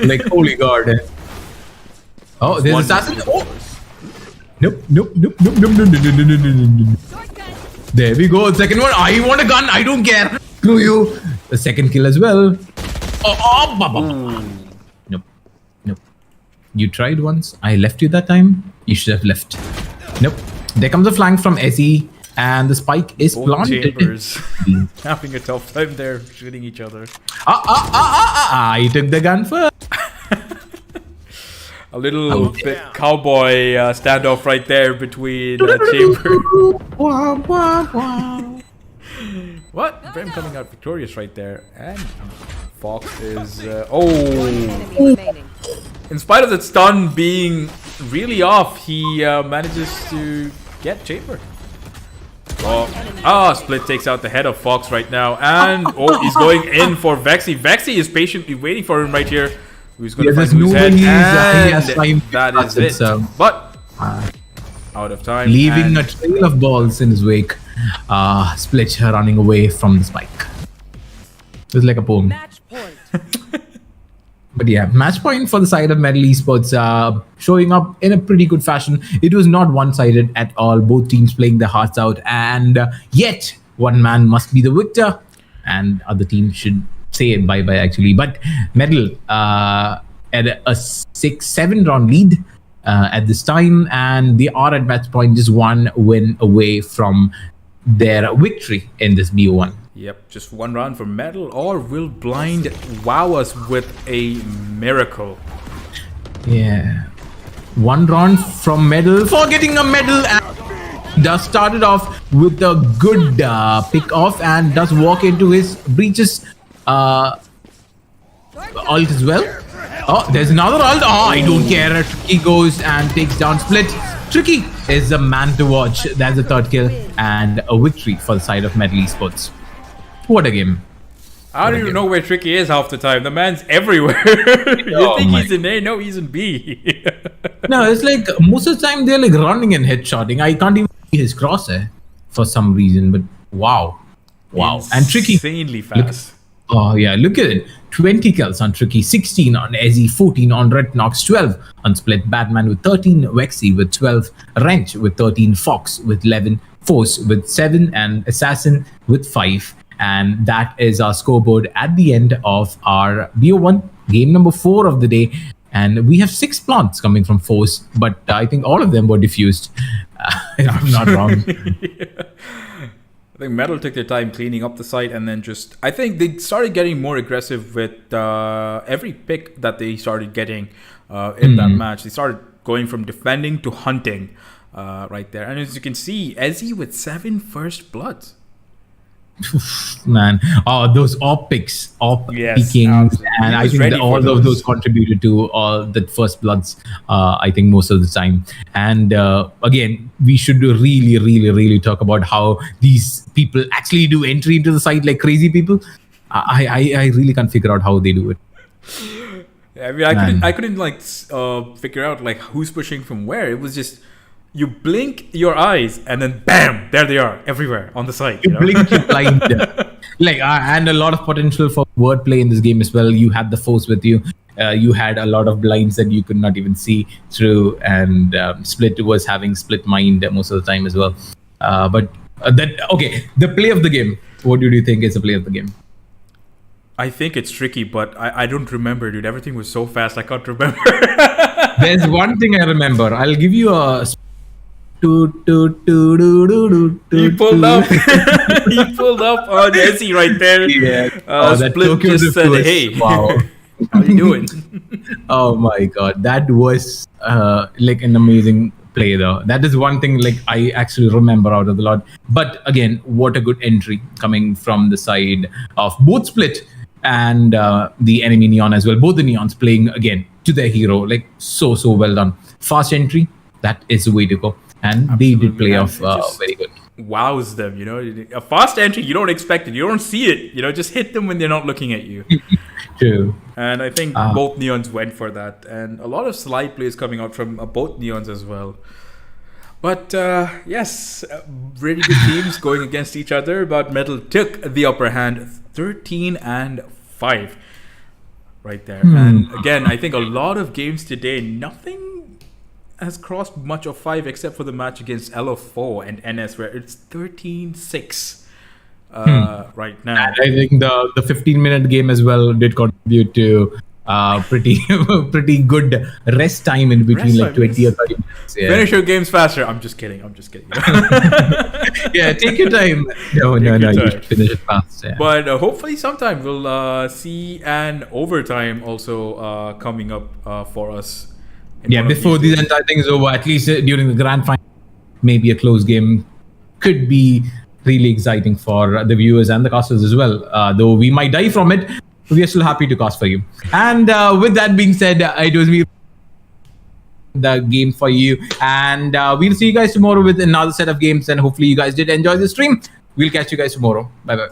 Speaker 4: Like, holy god. Oh, there's assassin. Oh. Nope. There we go. Second one. I want a gun. I don't care. Screw you. The second kill as well. Nope. You tried once. I left you that time. You should have left. Nope. There comes a flank from Essie, and the spike is
Speaker 3: Both
Speaker 4: planted.
Speaker 3: Chambers having a tough time there, shooting each other.
Speaker 4: I took the gun first.
Speaker 3: A little bit cowboy standoff right there between Chamber. What? Brim coming out victorious right there, and Fox is in spite of that stun being really off, he manages to get Chamber. Split takes out the head of Fox right now, and he's going in for Vexy. Vexy is patiently waiting for him right here. Who's going to find whose head? And that is it. But out of time,
Speaker 4: leaving a trail of balls in his wake. Split running away from the spike. It was like a poem.
Speaker 8: Match point.
Speaker 4: But yeah, match point for the side of Metal Esports, showing up in a pretty good fashion. It was not one-sided at all. Both teams playing their hearts out, and yet one man must be the victor, and other team should say bye-bye actually. But Metal at a 6-7 round lead at this time, and they are at match point, just one win away from their victory in this BO1.
Speaker 3: Yep, just one round for Metal, or will Blind wow us with a miracle?
Speaker 4: Yeah. One round from Metal for getting a medal, and does started off with a good pick off and does walk into his breaches ult as well. Oh, there's another ult. Oh, I don't care. Tricky goes and takes down Split. Tricky is a man to watch. That's the third kill and a victory for the side of Metal Esports. What a game.
Speaker 3: I don't even know where Tricky is half the time. The man's everywhere. You
Speaker 4: Oh
Speaker 3: think
Speaker 4: my
Speaker 3: he's in A? No, he's in B.
Speaker 4: No, it's like most of the time they're like running and headshotting. I can't even see his crosshair for some reason. But wow. And Tricky.
Speaker 3: Insanely fast.
Speaker 4: Oh yeah, look at it. 20 kills on Tricky, 16 on Ezzy, 14 on Red Knox, 12 on Split, Batman with 13, Vexy with 12, Wrench with 13, Fox with 11, Force with 7, and Assassin with 5. And that is our scoreboard at the end of our BO1 game number 4 of the day. And we have 6 plants coming from Force, but I think all of them were diffused. If I'm not wrong.
Speaker 3: I think Metal took their time cleaning up the site, and then I think they started getting more aggressive with every pick that they started getting in that match. They started going from defending to hunting right there. And as you can see, Ezzy with 7 first bloods.
Speaker 4: Man, those op picks,
Speaker 3: Yes,
Speaker 4: peeking,
Speaker 3: absolutely.
Speaker 4: and
Speaker 3: He
Speaker 4: I
Speaker 3: was
Speaker 4: think
Speaker 3: ready
Speaker 4: that
Speaker 3: for
Speaker 4: all of
Speaker 3: those.
Speaker 4: those contributed to all the first bloods. I think most of the time, and again, we should really talk about how these people actually do entry into the site like crazy people. I really can't figure out how they do it.
Speaker 3: I mean, I couldn't like figure out like who's pushing from where. It was just you blink your eyes and then bam, there they are everywhere on the site.
Speaker 4: You blink, you're blind. Like, and a lot of potential for wordplay in this game as well. You had the Force with you. You had a lot of blinds that you could not even see through, and Split was having split mind most of the time as well. But the play of the game. What do you think is the play of the game?
Speaker 3: I think it's tricky, but I don't remember, dude. Everything was so fast, I can't remember.
Speaker 4: There's one thing I remember. I'll give you a.
Speaker 3: He pulled up. He pulled up on Ezzy right there.
Speaker 4: Yeah. That
Speaker 3: Split
Speaker 4: Tokyo
Speaker 3: just
Speaker 4: Drift
Speaker 3: said,
Speaker 4: was-
Speaker 3: "Hey,
Speaker 4: Wow.
Speaker 3: how you doing?"
Speaker 4: Oh my god, that was like an amazing play though. That is one thing like I actually remember out of the lot. But again, what a good entry coming from the side of both Split and the enemy Neon as well. Both the Neons playing again to their hero. Like so well done. Fast entry, that is the way to go. And they did play off very good.
Speaker 3: Wows them, you know. A fast entry, you don't expect it. You don't see it. You know, just hit them when they're not looking at you.
Speaker 4: True.
Speaker 3: And I think both Neons went for that. And a lot of slide plays coming out from both Neons as well. But yes, really good teams going against each other. But Metal took the upper hand, 13-5 right there. And again, I think a lot of games today, nothing has crossed much of 5 except for the match against LO4 and NS, where it's 13-6 right now.
Speaker 4: And I think the 15-minute game as well did contribute to pretty good rest time in between,
Speaker 3: Rest
Speaker 4: like
Speaker 3: time,
Speaker 4: 20 or
Speaker 3: yes.
Speaker 4: 30 minutes. Yeah.
Speaker 3: Finish your games faster. I'm just kidding.
Speaker 4: Yeah, take your time. No,
Speaker 3: your
Speaker 4: you
Speaker 3: time.
Speaker 4: should finish it fast. Yeah.
Speaker 3: But hopefully sometime we'll see an overtime also coming up for us. in
Speaker 4: Yeah,
Speaker 3: one of
Speaker 4: before
Speaker 3: these
Speaker 4: this entire thing is over, at least during the grand final, maybe a close game could be really exciting for the viewers and the casters as well. Though we might die from it, we are still happy to cast for you. And with that being said, it was me the game for you. And we'll see you guys tomorrow with another set of games. And hopefully you guys did enjoy the stream. We'll catch you guys tomorrow. Bye-bye.